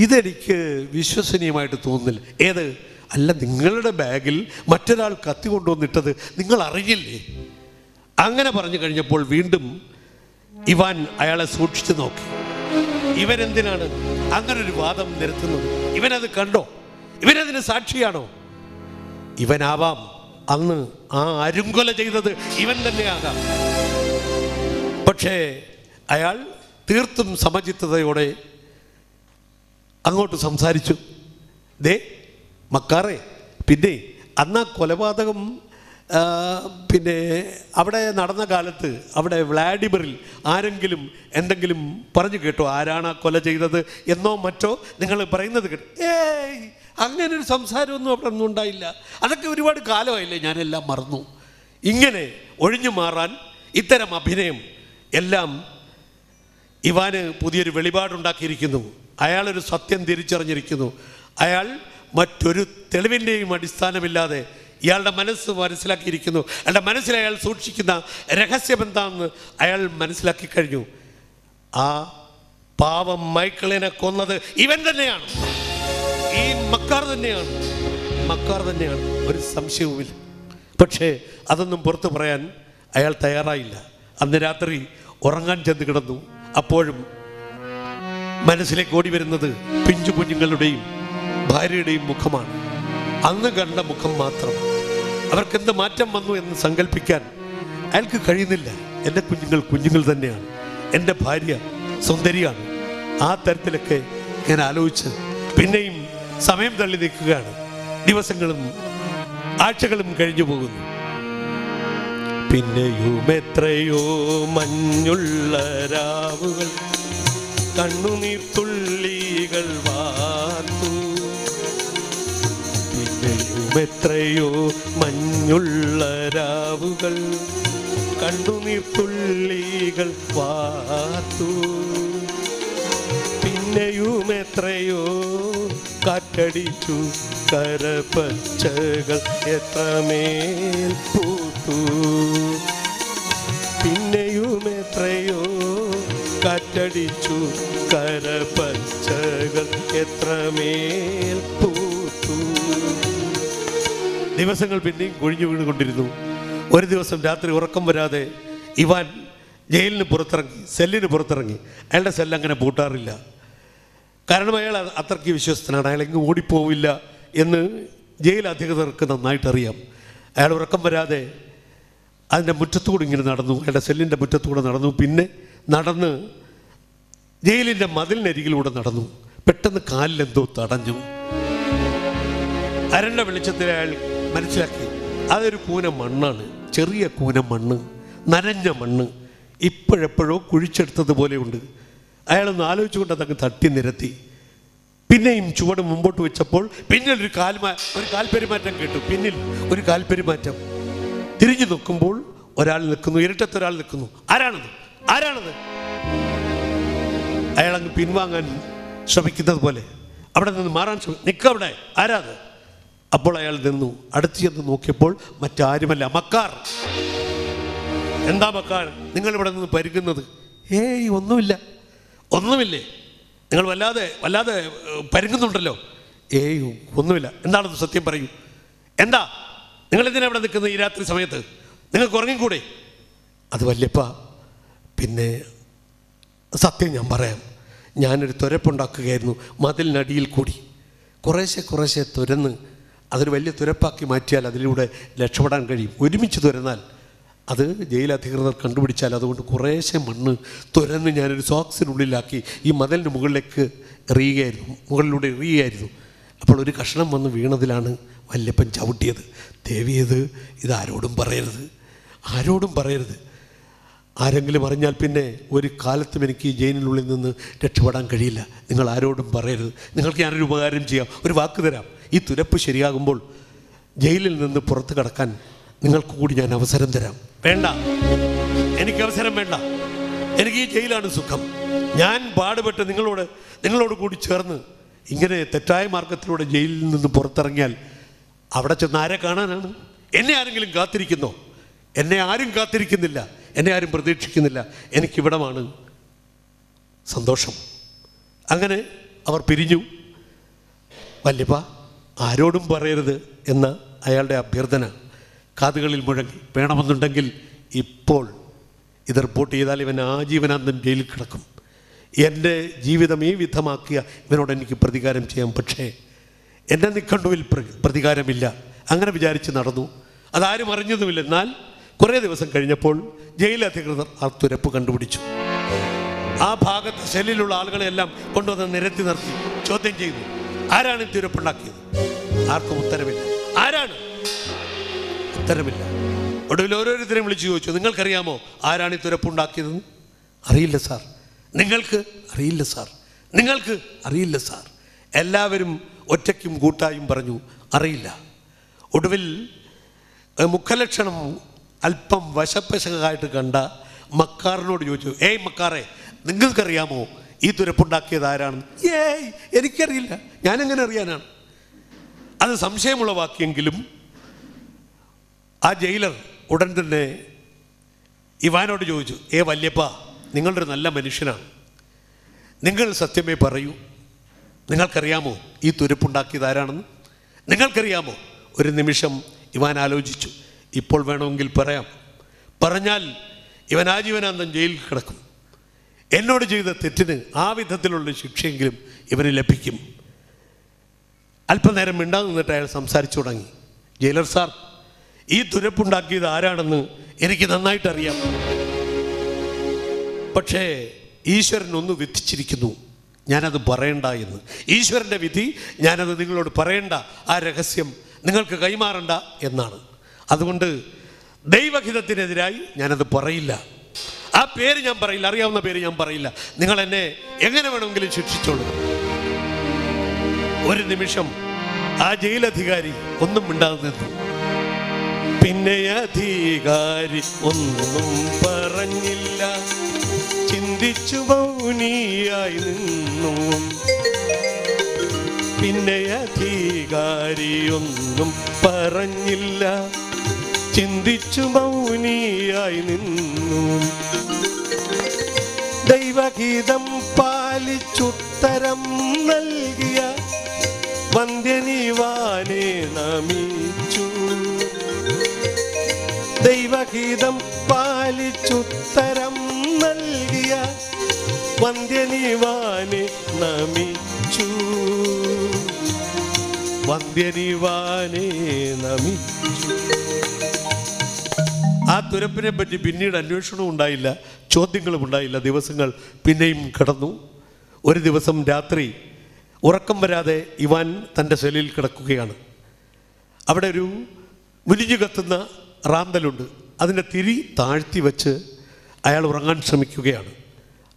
ഇതെനിക്ക് വിശ്വസനീയമായിട്ട് തോന്നുന്നില്ല. ഏത്? അല്ല, നിങ്ങളുടെ ബാഗിൽ മറ്റൊരാൾ കത്തി കൊണ്ടുവന്നിട്ടത് നിങ്ങൾ അറിഞ്ഞില്ലേ? അങ്ങനെ പറഞ്ഞു കഴിഞ്ഞപ്പോൾ വീണ്ടും ഇവാൻ അയാളെ സൂക്ഷിച്ചു നോക്കി. ഇവരെന്തിനാണ് അങ്ങനൊരു വാദം നിരത്തുന്നത്? ഇവനത് കണ്ടോ? ഇവനതിന് സാക്ഷിയാണോ? ഇവനാവാം അന്ന് ആ അരുങ്കൊല ചെയ്തത്, ഇവൻ തന്നെയാകാം. പക്ഷേ അയാൾ തീർത്തും സമചിത്തതയോടെ അങ്ങോട്ട് സംസാരിച്ചു. ദേ മക്കാറെ, പിന്നെ അന്ന് ആ കൊലപാതകം പിന്നെ അവിടെ നടന്ന കാലത്ത് അവിടെ വ്ളാഡിമിറിൽ ആരെങ്കിലും എന്തെങ്കിലും പറഞ്ഞു കേട്ടോ? ആരാണ് ആ കൊല ചെയ്തത് എന്നോ മറ്റോ നിങ്ങൾ പറയുന്നത് കേട്ടോ? ഏയ്, അങ്ങനൊരു സംസാരമൊന്നും അവിടെ ഒന്നും ഉണ്ടായില്ല. അതൊക്കെ ഒരുപാട് കാലമായില്ലേ, ഞാനെല്ലാം മറന്നു. ഇങ്ങനെ ഒഴിഞ്ഞു മാറാൻ ഇത്തരം അഭിനയം എല്ലാം ഇവാന് പുതിയൊരു വെളിപാടുണ്ടാക്കിയിരിക്കുന്നു. അയാളൊരു സത്യം തിരിച്ചറിഞ്ഞിരിക്കുന്നു. അയാൾ മറ്റൊരു തെളിവിൻ്റെയും അടിസ്ഥാനമില്ലാതെ ഇയാളുടെ മനസ്സ് മനസ്സിലാക്കിയിരിക്കുന്നു. അയാളുടെ മനസ്സിൽ അയാൾ സൂക്ഷിക്കുന്ന രഹസ്യം എന്താണെന്ന് അയാൾ മനസ്സിലാക്കി കഴിഞ്ഞു. ആ പാവം മൈക്കിളിനെ കൊന്നത് ഇവൻ തന്നെയാണ്, ഈ മക്കാർ തന്നെയാണ്, ഒരു സംശയവുമില്ല. പക്ഷേ അതൊന്നും പുറത്തു പറയാൻ അയാൾ തയ്യാറായില്ല. അന്ന് രാത്രി ഉറങ്ങാൻ ചെന്ന് കിടന്നു. അപ്പോഴും മനസ്സിലേക്ക് ഓടി വരുന്നത് പിഞ്ചു കുഞ്ഞുങ്ങളുടെയും ഭാര്യയുടെയും മുഖമാണ്. അന്ന് കണ്ട മുഖം മാത്രം. അവർക്കെന്ത് മാറ്റം വന്നു എന്ന് സങ്കല്പിക്കാൻ അയാൾക്ക് കഴിയുന്നില്ല. എൻ്റെ കുഞ്ഞുങ്ങൾ തന്നെയാണ്, എൻ്റെ ഭാര്യ സുന്ദരിയാണ്. ആ തരത്തിലൊക്കെ ഞാൻ ആലോചിച്ച് പിന്നെയും സമയം തള്ളി നിൽക്കുകയാണ്. ദിവസങ്ങളും ആഴ്ചകളും കഴിഞ്ഞു പോകുന്നു. പിന്നെയും എത്രയോ മഞ്ഞുള്ള രാവുകൾ കണ്ണുനീർത്തുള്ളികൾ വാർത്തു. പിന്നെയും എത്രയോ മഞ്ഞുള്ള രാവുകൾ കണ്ണുനീർത്തുള്ളികൾ വാർത്തു. പിന്നെയും എത്രയോ കാറ്റടിച്ചു കരപ്പച്ചകൾ എത്രമേൽ പൂത്തു. പിന്നെയും എത്രയോ കാറ്റടിച്ചു കരപ്പച്ചകൾ എത്രമേൽ പൂത്തു. ദിവസങ്ങൾ പിന്നെയും കൊഴിഞ്ഞു വീണുകൊണ്ടിരുന്നു. ഒരു ദിവസം രാത്രി ഉറക്കം വരാതെ ഇവാൻ ജയിലിന് പുറത്തിറങ്ങി, സെല്ലിന് പുറത്തിറങ്ങി. അയാളുടെ സെല്ല് അങ്ങനെ പൂട്ടാറില്ല. കാരണം അയാൾ അത്രയ്ക്ക് വിശ്വസ്തനാണ്. അയാൾ എങ്ങും ഓടിപ്പോവില്ല എന്ന് ജയിൽ അധികൃതർക്ക് നന്നായിട്ടറിയാം. അയാൾ ഉറക്കം വരാതെ അതിൻ്റെ മുറ്റത്തുകൂടെ ഇങ്ങനെ നടന്നു, അയാളുടെ സെല്ലിൻ്റെ മുറ്റത്തുകൂടെ നടന്നു. പിന്നെ നടന്ന് ജയിലിൻ്റെ മതിലിനരികിലൂടെ നടന്നു. പെട്ടെന്ന് കാലിലെന്തോ തടഞ്ഞു. അരണ്ട വെളിച്ചത്തിൽ അയാൾ മനസ്സിലാക്കി അതൊരു കൂന മണ്ണാണ്, ചെറിയ കൂന മണ്ണ്, നനഞ്ഞ മണ്ണ്, ഇപ്പോഴെപ്പോഴോ കുഴിച്ചെടുത്തതുപോലെയുണ്ട്. അയാളൊന്ന് ആലോചിച്ചുകൊണ്ട് അതങ്ങ് തട്ടി നിരത്തി. പിന്നെയും ചുവട് മുമ്പോട്ട് വെച്ചപ്പോൾ പിന്നിൽ ഒരു കാൽപെരുമാറ്റം കേട്ടു. പിന്നിൽ ഒരു കാൽപെരുമാറ്റം. തിരിഞ്ഞു നോക്കുമ്പോൾ ഒരാൾ നിൽക്കുന്നു, ഇരട്ടത്തൊരാൾ നിൽക്കുന്നു. ആരാണത്? അയാളങ്ങ് പിൻവാങ്ങാൻ ശ്രമിക്കുന്നത് പോലെ അവിടെ നിന്ന് മാറാൻ നിൽക്കവിടെ, ആരാത്? അപ്പോൾ അയാൾ നിന്നു. അടുത്ത് ചെന്ന് നോക്കിയപ്പോൾ മറ്റാരുമല്ല, മക്കാർ. എന്താ മക്കാർ, നിങ്ങളിവിടെ നിന്ന് പരുങ്ങുന്നത്? ഏയ് ഒന്നുമില്ലേ, നിങ്ങൾ വല്ലാതെ പരുങ്ങുന്നുണ്ടല്ലോ. ഏയ് ഒന്നുമില്ല. എന്താണെന്ന് സത്യം പറയൂ. എന്താ നിങ്ങളെന്തിനാ ഇവിടെ നിൽക്കുന്നത് ഈ രാത്രി സമയത്ത്? നിങ്ങൾക്ക് ഉറങ്ങിക്കൂടെ? അത് വല്യപ്പ, പിന്നെ സത്യം ഞാൻ പറയാം. ഞാനൊരു തുരപ്പുണ്ടാക്കുകയായിരുന്നു മതിലിനടിയിൽ കൂടി. കുറേശ്ശെ തുരന്ന് അതൊരു വലിയ തുരപ്പാക്കി മാറ്റിയാൽ അതിലൂടെ രക്ഷപ്പെടാൻ കഴിയും. ഒരുമിച്ച് തുരന്നാൽ അത് ജയിലധികൃതർ കണ്ടുപിടിച്ചാൽ, അതുകൊണ്ട് കുറേശ്ശെ മണ്ണ് തുരന്ന് ഞാനൊരു സോക്സിനുള്ളിലാക്കി ഈ മതിലിന് മുകളിലൂടെ എറിയുകയായിരുന്നു. അപ്പോൾ ഒരു കഷ്ണം വന്ന് വീണതിലാണ് വല്യപ്പൻ ചവിട്ടിയത്. ദേവിയത് ഇതാരോടും പറയരുത്. ആരെങ്കിലും അറിഞ്ഞാൽ പിന്നെ ഒരു കാലത്തും എനിക്ക് ഈ ജയിലിനുള്ളിൽ നിന്ന് രക്ഷപ്പെടാൻ കഴിയില്ല. നിങ്ങൾ ആരോടും പറയരുത്. നിങ്ങൾക്ക് ഞാനൊരു ഉപകാരം ചെയ്യാം, ഒരു വാക്ക് തരാം. ഈ തുരപ്പ് ശരിയാകുമ്പോൾ ജയിലിൽ നിന്ന് പുറത്ത് കടക്കാൻ നിങ്ങൾക്ക് കൂടി ഞാൻ അവസരം തരാം. വേണ്ട, എനിക്ക് അവസരം വേണ്ട. എനിക്ക് ഈ ജയിലാണ് സുഖം. ഞാൻ പാടുപെട്ട് നിങ്ങളോട് കൂടി ചേർന്ന് ഇങ്ങനെ തെറ്റായ മാർഗത്തിലൂടെ ജയിലിൽ നിന്ന് പുറത്തിറങ്ങിയാൽ അവിടെ ചെന്ന് ആരെ കാണാനാണ്? എന്നെ ആരെങ്കിലും കാത്തിരിക്കുന്നോ? എന്നെ ആരും കാത്തിരിക്കുന്നില്ല, എന്നെ ആരും പ്രതീക്ഷിക്കുന്നില്ല. എനിക്കിവിടമാണ് സന്തോഷം. അങ്ങനെ അവർ പിരിഞ്ഞു. വല്യപ്പ, ആരോടും പറയരുത് എന്ന അയാളുടെ അഭ്യർത്ഥന കാതുകളിൽ മുഴങ്ങി. വേണമെന്നുണ്ടെങ്കിൽ ഇപ്പോൾ ഇത് റിപ്പോർട്ട് ചെയ്താൽ ഇവൻ ആജീവനാന്തം ജയിലിൽ കിടക്കും. എൻ്റെ ജീവിതം ഈ വിധമാക്കിയ ഇവനോട് എനിക്ക് പ്രതികാരം ചെയ്യാം. പക്ഷേ എൻ്റെ നിഘണ്ടുവിൽ പ്രതികാരമില്ല. അങ്ങനെ വിചാരിച്ച് നടന്നു. അതാരും അറിഞ്ഞതുമില്ല. എന്നാൽ കുറേ ദിവസം കഴിഞ്ഞപ്പോൾ ജയിലധികൃതർ ആ തുരപ്പ് കണ്ടുപിടിച്ചു. ആ ഭാഗത്ത് സെല്ലിലുള്ള ആളുകളെല്ലാം കൊണ്ടുവന്ന് നിരത്തി നിർത്തി ചോദ്യം ചെയ്തു. ആരാണ് ഈ തുരപ്പുണ്ടാക്കിയത്? ആർക്കും ഉത്തരമില്ല. ആരാണ്? ഉത്തരമില്ല. ഒടുവിൽ ഓരോരുത്തരെയും വിളിച്ചു ചോദിച്ചു, നിങ്ങൾക്കറിയാമോ ആരാണ് ഈ തുരപ്പുണ്ടാക്കിയതെന്ന്? അറിയില്ല സാർ. നിങ്ങൾക്ക്? അറിയില്ല സാർ. നിങ്ങൾക്ക്? അറിയില്ല സാർ. എല്ലാവരും ഒറ്റയ്ക്കും കൂട്ടായും പറഞ്ഞു അറിയില്ല. ഒടുവിൽ മുഖലക്ഷണം അല്പം വശപ്പശകായിട്ട് കണ്ട മക്കാറിനോട് ചോദിച്ചു, ഏയ് മക്കാറെ, നിങ്ങൾക്കറിയാമോ ഈ തുരപ്പുണ്ടാക്കിയത് ആരാണെന്ന്? എനിക്കറിയില്ല, ഞാനെങ്ങനെ അറിയാനാണ്? അത് സംശയമുളവാക്കിയെങ്കിലും ആ ജയിലർ ഉടൻ തന്നെ ഇവാനോട് ചോദിച്ചു, വല്യപ്പ, നിങ്ങളൊരു നല്ല മനുഷ്യനാണ്, നിങ്ങൾ സത്യമേ പറയൂ, നിങ്ങൾക്കറിയാമോ ഈ തുരപ്പുണ്ടാക്കിയത് ആരാണെന്ന്? നിങ്ങൾക്കറിയാമോ? ഒരു നിമിഷം ഇവാൻ ആലോചിച്ചു. ഇപ്പോൾ വേണമെങ്കിൽ പറയാം, പറഞ്ഞാൽ ഇവൻ ആജീവനാന്തം ജയിലിൽ കിടക്കും. എന്നോട് ചെയ്ത തെറ്റിന് ആ വിധത്തിലുള്ള ശിക്ഷയെങ്കിലും ഇവന് ലഭിക്കും. അല്പനേരം മിണ്ടാതെ നിന്നിട്ട് അയാൾ സംസാരിച്ചു തുടങ്ങി. ജയിലർ സാർ, ഈ തുരപ്പുണ്ടാക്കിയത് ആരാണെന്ന് എനിക്ക് നന്നായിട്ടറിയാം. പക്ഷേ ഈശ്വരൻ ഒന്ന് വിധിച്ചിരിക്കുന്നു, ഞാനത് പറയണ്ട എന്ന്. ഈശ്വരൻ്റെ വിധി, ഞാനത് നിങ്ങളോട് പറയണ്ട, ആ രഹസ്യം നിങ്ങൾക്ക് കൈമാറണ്ട എന്നാണ്. അതുകൊണ്ട് ദൈവഹിതത്തിനെതിരായി ഞാനത് പറയില്ല. ആ പേര് ഞാൻ പറയില്ല, അറിയാവുന്ന പേര് ഞാൻ പറയില്ല. നിങ്ങൾ എന്നെ എങ്ങനെ വേണമെങ്കിലും ശിക്ഷിച്ചോളൂ. ഒരു നിമിഷം ആ ജയിലധികാരി ഒന്നും മിണ്ടാതെ നിന്നു. പിന്നെ അധികാരി ഒന്നും പറഞ്ഞില്ല, ചിന്തിച്ചു മൗനിയായി നിന്നു. പിന്നെ അധികാരി ഒന്നും പറഞ്ഞില്ല, ചിന്തിച്ചു മൗനിയായി നിന്നു. ദൈവഗീതം പാലിച്ചുത്തരം നൽകിയ വന്ദ്യനിവാനെ നമിച്ചു. ദൈവഗീതം പാലിച്ചുത്തരം നൽകിയ വന്ദ്യനിവാനെ നമിച്ചു. വന്ദ്യനിവാനെ നമിച്ചു. ആ തുരപ്പിനെ പറ്റി പിന്നീട് അന്വേഷണവും ഉണ്ടായില്ല, ചോദ്യങ്ങളും ഉണ്ടായില്ല. ദിവസങ്ങൾ പിന്നെയും കടന്നു. ഒരു ദിവസം രാത്രി ഉറക്കം വരാതെ ഇവാൻ തൻ്റെ സെല്ലിൽ കിടക്കുകയാണ്. അവിടെ ഒരു മുരിഞ്ഞു കത്തുന്ന റാന്തലുണ്ട്. അതിൻ്റെ തിരി താഴ്ത്തി വെച്ച് അയാൾ ഉറങ്ങാൻ ശ്രമിക്കുകയാണ്.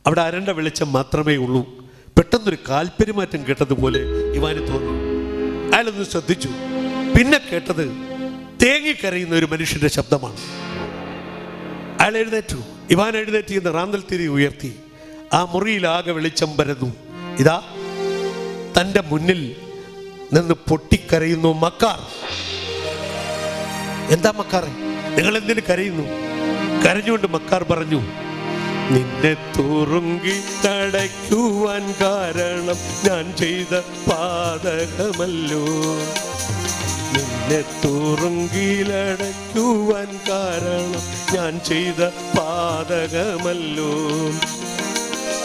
അവിടെ അരണ്ട വെളിച്ചം മാത്രമേ ഉള്ളൂ. പെട്ടെന്നൊരു കാൽപ്പെരുമാറ്റം കേട്ടതുപോലെ ഇവാന് തോന്നി. അയാളൊന്ന് ശ്രദ്ധിച്ചു. പിന്നെ കേട്ടത് തേങ്ങിക്കരയുന്ന ഒരു മനുഷ്യൻ്റെ ശബ്ദമാണ്. അയാൾ എഴുന്നേറ്റു. ഇവാൻ എഴുന്നേറ്റ് ഇന്ന് റാന്തൽ തിരി ഉയർത്തി. ആ മുറിയിലാകെ വെളിച്ചം പരന്നു. ഇതാ തൻ്റെ മുന്നിൽ നിന്ന് പൊട്ടിക്കരയുന്നു മക്കാർ. എന്താ മക്കാറെ, നിങ്ങൾ എന്തിനു കരയുന്നു? കരഞ്ഞുകൊണ്ട് മക്കാർ പറഞ്ഞു, നിന്നെ തുറുങ്കി തടയ്ക്കുവാൻ കാരണം ഞാൻ ചെയ്ത പാതകമല്ലോ. നിന്നെ തുറുങ്കിലടയ്ക്കുവാൻ കാരണം ഞാൻ ചെയ്ത പാതകമല്ലോ.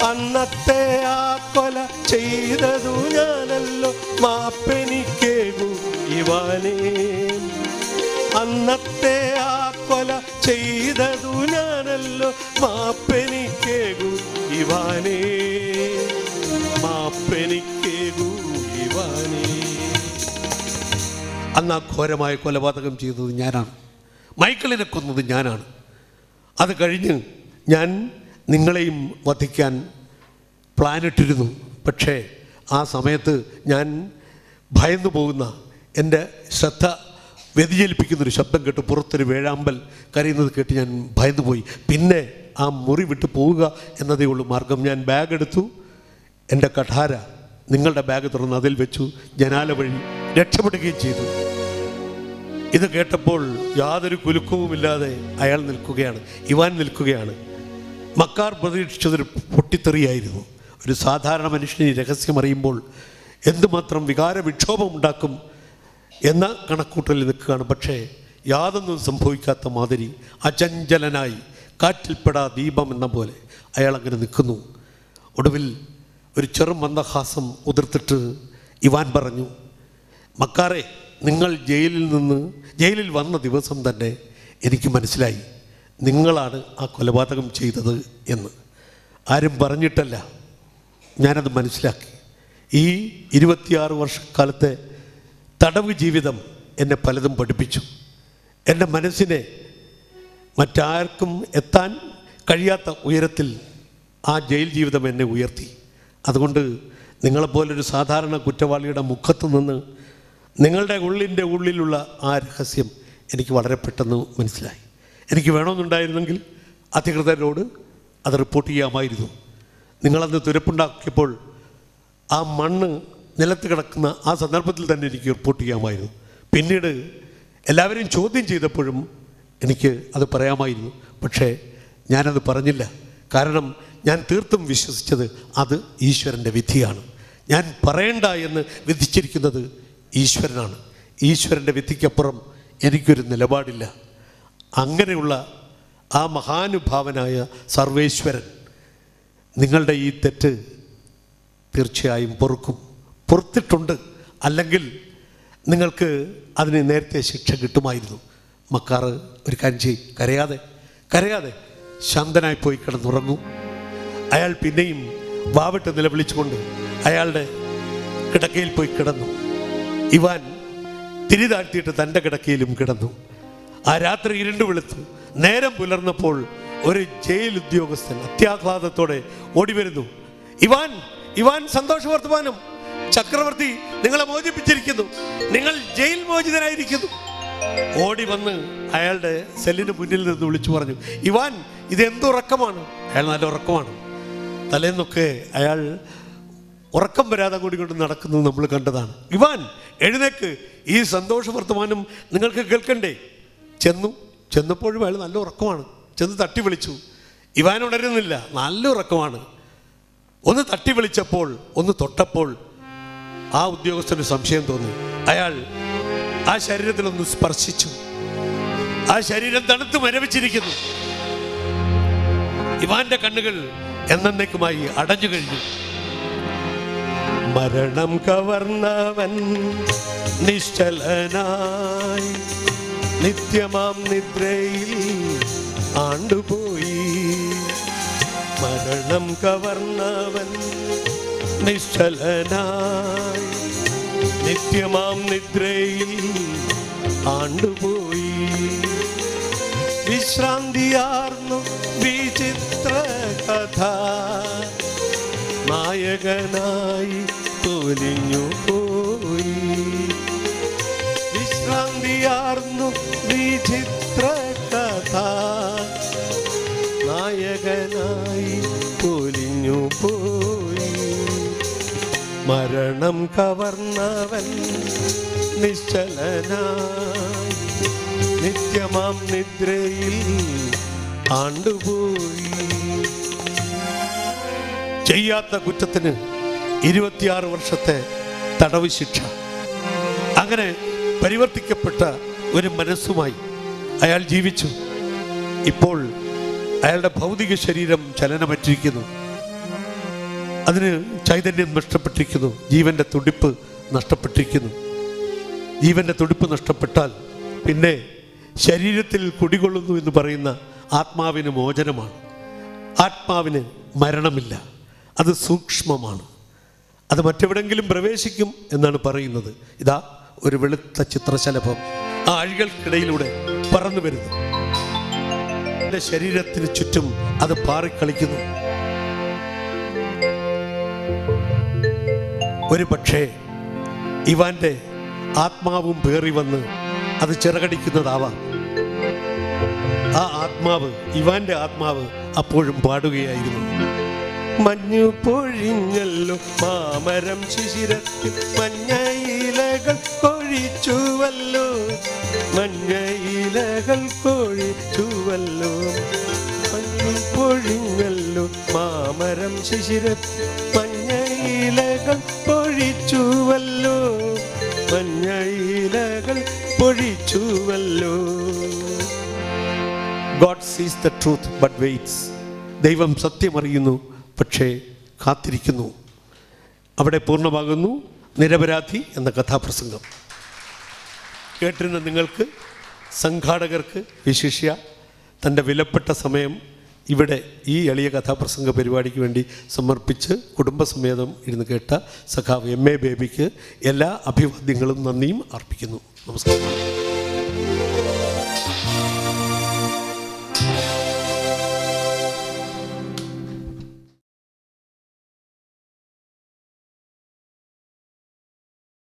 അന്നത്തെ ആ കൊല ചെയ്തതു ഞാനല്ലോ, മാപ്പെനിക്കേകു ഇവാനേ. അന്നത്തെ ആ കൊല ചെയ്തതു ഞാനല്ലോ, മാപ്പെനിക്കേകു ഇവാനേ. മാപ്പെനിക്കേകു ഇവാനേ. അന്ന് ആ ഘോരമായ കൊലപാതകം ചെയ്തത് ഞാനാണ്. മൈക്കിളിനെ കൊന്നത് ഞാനാണ്. അത് കഴിഞ്ഞ് ഞാൻ നിങ്ങളെയും വധിക്കാൻ പ്ലാനിട്ടിരുന്നു. പക്ഷേ ആ സമയത്ത് ഞാൻ ഭയന്നു പോകുന്ന, എൻ്റെ ശ്രദ്ധ വ്യതിചലിപ്പിക്കുന്നൊരു ശബ്ദം കേട്ട് പുറത്തൊരു വേഴാമ്പൽ കരയുന്നത് കേട്ട് ഞാൻ ഭയന്നു പോയി. പിന്നെ ആ മുറി വിട്ടു പോവുക എന്നതേ ഉള്ളൂ മാർഗം. ഞാൻ ബാഗ് എടുത്തു, എൻ്റെ കഠാര നിങ്ങളുടെ ബാഗ് തുറന്ന് അതിൽ വെച്ചു, ജനാല വഴി രക്ഷപ്പെടുകയും ചെയ്തു. ഇത് കേട്ടപ്പോൾ യാതൊരു കുലുക്കവുമില്ലാതെ അയാൾ നിൽക്കുകയാണ്, ഇവാൻ നിൽക്കുകയാണ്. മക്കാർ പ്രതീക്ഷിച്ചതൊരു പൊട്ടിത്തെറിയായിരുന്നു. ഒരു സാധാരണ മനുഷ്യന് ഈ രഹസ്യം അറിയുമ്പോൾ എന്തുമാത്രം വികാര വിക്ഷോഭം ഉണ്ടാക്കും എന്ന കണക്കൂട്ടലിൽ നിൽക്കുകയാണ്. പക്ഷേ യാതൊന്നും സംഭവിക്കാത്ത മാതിരി അചഞ്ചലനായി കാറ്റിൽപ്പെടാ ദീപം എന്ന പോലെ അയാൾ അങ്ങനെ നിൽക്കുന്നു. ഒടുവിൽ ഒരു ചെറു മന്ദഹാസം ഉതിർത്തിട്ട് ഇവാൻ പറഞ്ഞു, മക്കാറെ, നിങ്ങൾ ജയിലിൽ വന്ന ദിവസം തന്നെ എനിക്ക് മനസ്സിലായി നിങ്ങളാണ് ആ കൊലപാതകം ചെയ്തത് എന്ന്. ആരും പറഞ്ഞിട്ടല്ല, ഞാനത് മനസ്സിലാക്കി. ഈ 26 വർഷക്കാലത്തെ തടവ് ജീവിതം എന്നെ പലതും പഠിപ്പിച്ചു. എൻ്റെ മനസ്സിനെ മറ്റാർക്കും എത്താൻ കഴിയാത്ത ഉയരത്തിൽ ആ ജയിൽ ജീവിതം എന്നെ ഉയർത്തി. അതുകൊണ്ട് നിങ്ങളെപ്പോലൊരു സാധാരണ കുറ്റവാളിയുടെ മുഖത്ത് നിന്ന് നിങ്ങളുടെ ഉള്ളിലുള്ള ആ രഹസ്യം എനിക്ക് വളരെ പെട്ടെന്ന് മനസ്സിലായി. എനിക്ക് വേണമെന്നുണ്ടായിരുന്നെങ്കിൽ അധികൃതരോട് അത് റിപ്പോർട്ട് ചെയ്യാമായിരുന്നു. നിങ്ങളന്ന് തുരപ്പുണ്ടാക്കിയപ്പോൾ ആ മണ്ണ് നിലത്ത് കിടക്കുന്ന ആ സന്ദർഭത്തിൽ തന്നെ എനിക്ക് റിപ്പോർട്ട് ചെയ്യാമായിരുന്നു. പിന്നീട് എല്ലാവരെയും ചോദ്യം ചെയ്തപ്പോഴും എനിക്ക് അത് പറയാമായിരുന്നു. പക്ഷേ ഞാനത് പറഞ്ഞില്ല. കാരണം ഞാൻ തീർത്തും വിശ്വസിച്ചത് അത് ഈശ്വരൻ്റെ വിധിയാണ്. ഞാൻ പറയണ്ട എന്ന് വിധിച്ചിരിക്കുന്നത് ഈശ്വരനാണ്. ഈശ്വരൻ്റെ വിധിക്കപ്പുറം എനിക്കൊരു നിലപാടില്ല. അങ്ങനെയുള്ള ആ മഹാനുഭാവനായ സർവേശ്വരൻ നിങ്ങളുടെ ഈ തെറ്റ് തീർച്ചയായും പൊറുത്തിട്ടുണ്ട്. അല്ലെങ്കിൽ നിങ്ങൾക്ക് അതിന് നേരത്തെ ശിക്ഷ കിട്ടുമായിരുന്നു. മക്കാർ ഒരു കാര്യം കരയാതെ ശാന്തനായി പോയി കിടന്നുറങ്ങൂ. അയാൾ പിന്നെയും വാവിട്ട് നിലവിളിച്ചുകൊണ്ട് അയാളുടെ കിടക്കയിൽ പോയി കിടന്നു. ഇവാൻ തിരി താഴ്ത്തിയിട്ട് തൻ്റെ കിടക്കയിലും കിടന്നു. ആ രാത്രി ഇരുണ്ട് വെളുത്തു. നേരം പുലർന്നപ്പോൾ ഒരു ജയിൽ ഉദ്യോഗസ്ഥൻ അത്യാഹ്ലാദത്തോടെ ഓടി വരുന്നു. ഇവാൻ സന്തോഷ വർത്തമാനം, ചക്രവർത്തി നിങ്ങളെ മോചിപ്പിച്ചിരിക്കുന്നു, നിങ്ങൾ ജയിൽ മോചിതനായിരിക്കുന്നു. ഓടി വന്ന് അയാളുടെ സെല്ലിന് മുന്നിൽ നിന്ന് വിളിച്ചു പറഞ്ഞു, ഇവാൻ ഇതെന്തുറക്കമാണ്? അയാൾ നല്ല ഉറക്കമാണ്. തലേന്നൊക്കെ അയാൾ ഉറക്കം വരാതെ കൂടി കൊണ്ട് നടക്കുന്നത് നമ്മൾ കണ്ടതാണ്. ഇവാൻ എഴുന്നേക്ക്, ഈ സന്തോഷ വർത്തമാനം നിങ്ങൾക്ക് കേൾക്കണ്ടേ? ചെന്നപ്പോഴും അയാൾ നല്ല ഉറക്കമാണ്. ചെന്ന് തട്ടി വിളിച്ചു. ഇവാൻ ഉണരുന്നില്ല, നല്ല ഉറക്കമാണ്. ഒന്ന് തട്ടി വിളിച്ചപ്പോൾ, ഒന്ന് തൊട്ടപ്പോൾ ആ ഉദ്യോഗസ്ഥന് സംശയം തോന്നി. അയാൾ ആ ശരീരത്തിലൊന്ന് സ്പർശിച്ചു. ആ ശരീരം തണുത്ത് മരവിച്ചിരിക്കുന്നു. ഇവാന്റെ കണ്ണുകൾ എന്നേക്കുമായി അടഞ്ഞു കഴിഞ്ഞു. മരണം കവർന്നവൻ നിശ്ചലനായി നിത്യമാം നിദ്രയിൽ ആണ്ടുപോയി. മരണം കവർന്നവൻ നിശ്ചലനായി നിത്യമാം നിദ്രയിൽ ആണ്ടുപോയി. വിശ്രാന്തിയാർന്നു വിചിത്ര കഥ നായകനായി പൊലിഞ്ഞു പോയി. വിശ്രാന്തിയാർന്നു വിചിത്ര കഥ നായകനായി പൊലിഞ്ഞു പോയി. മരണം കവർന്നവൻ നിശ്ചലനായി നിത്യമാം നിദ്രയിൽ ആണ്ടുപോയി. ചെയ്യാത്ത കുറ്റത്തിന് 26 വർഷത്തെ തടവ് ശിക്ഷ. അങ്ങനെ പരിവർത്തിക്കപ്പെട്ട ഒരു മനസ്സുമായി അയാൾ ജീവിച്ചു. ഇപ്പോൾ അയാളുടെ ഭൗതിക ശരീരം ചലനമറ്റിരിക്കുന്നു. അതിന് ചൈതന്യം നഷ്ടപ്പെട്ടിരിക്കുന്നു. ജീവൻ്റെ തുടിപ്പ് നഷ്ടപ്പെട്ടിരിക്കുന്നു. ജീവൻ്റെ തുടിപ്പ് നഷ്ടപ്പെട്ടാൽ പിന്നെ ശരീരത്തിൽ കുടികൊള്ളുന്നു എന്ന് പറയുന്ന ആത്മാവിന് മോചനമാണ്. ആത്മാവിന് മരണമില്ല. അത് സൂക്ഷ്മമാണ്. അത് മറ്റെവിടെങ്കിലും പ്രവേശിക്കും എന്നാണ് പറയുന്നത്. ഇതാ ഒരു വെളുത്ത ചിത്രശലഭം ആ അഴികൾക്കിടയിലൂടെ പറന്നു വരുന്നു. എൻ്റെ ശരീരത്തിന് ചുറ്റും അത് പാറിക്കളിക്കുന്നു. ഒരു പക്ഷേ ഇവാന്റെ ആത്മാവും പേറി വന്ന് അത് ചിറകടിക്കുന്നതാവാം. ആ ആത്മാവ്, ഇവാന്റെ ആത്മാവ് അപ്പോഴും പാടുകയായിരുന്നു. മഞ്ഞു പൊഴിഞ്ഞല്ലോ മാമരം ശിശിരത്തിൽ മഞ്ഞയിലകൾ കൊഴിച്ചുവല്ലോ, മഞ്ഞയിലകൾ കൊഴിച്ചുവല്ലോ. മഞ്ഞു പൊഴിഞ്ഞല്ലോ മാമരം ശിശിരത്തിൽ മഞ്ഞയിലകൾ പൊഴിച്ചുവല്ലോ, മഞ്ഞയിലകൾ പൊഴിച്ചുവല്ലോ. God sees the truth but waits. ദൈവം സത്യമറിയുന്നു, പക്ഷേ കാത്തിരിക്കുന്നു. അവിടെ പൂർണ്ണമാകുന്നു നിരപരാധി എന്ന കഥാപ്രസംഗം. കേട്ടിരുന്ന നിങ്ങൾക്ക്, സംഘാടകർക്ക് വിശിഷ്യ തൻ്റെ വിലപ്പെട്ട സമയം ഇവിടെ ഈ എളിയ കഥാപ്രസംഗ പരിപാടിക്ക് വേണ്ടി സമർപ്പിച്ച് കുടുംബസമേതം ഇരുന്ന് കേട്ട സഖാവ് MA ബേബിക്ക് എല്ലാ അഭിവാദ്യങ്ങളും നന്ദിയും അർപ്പിക്കുന്നു. നമസ്കാരം.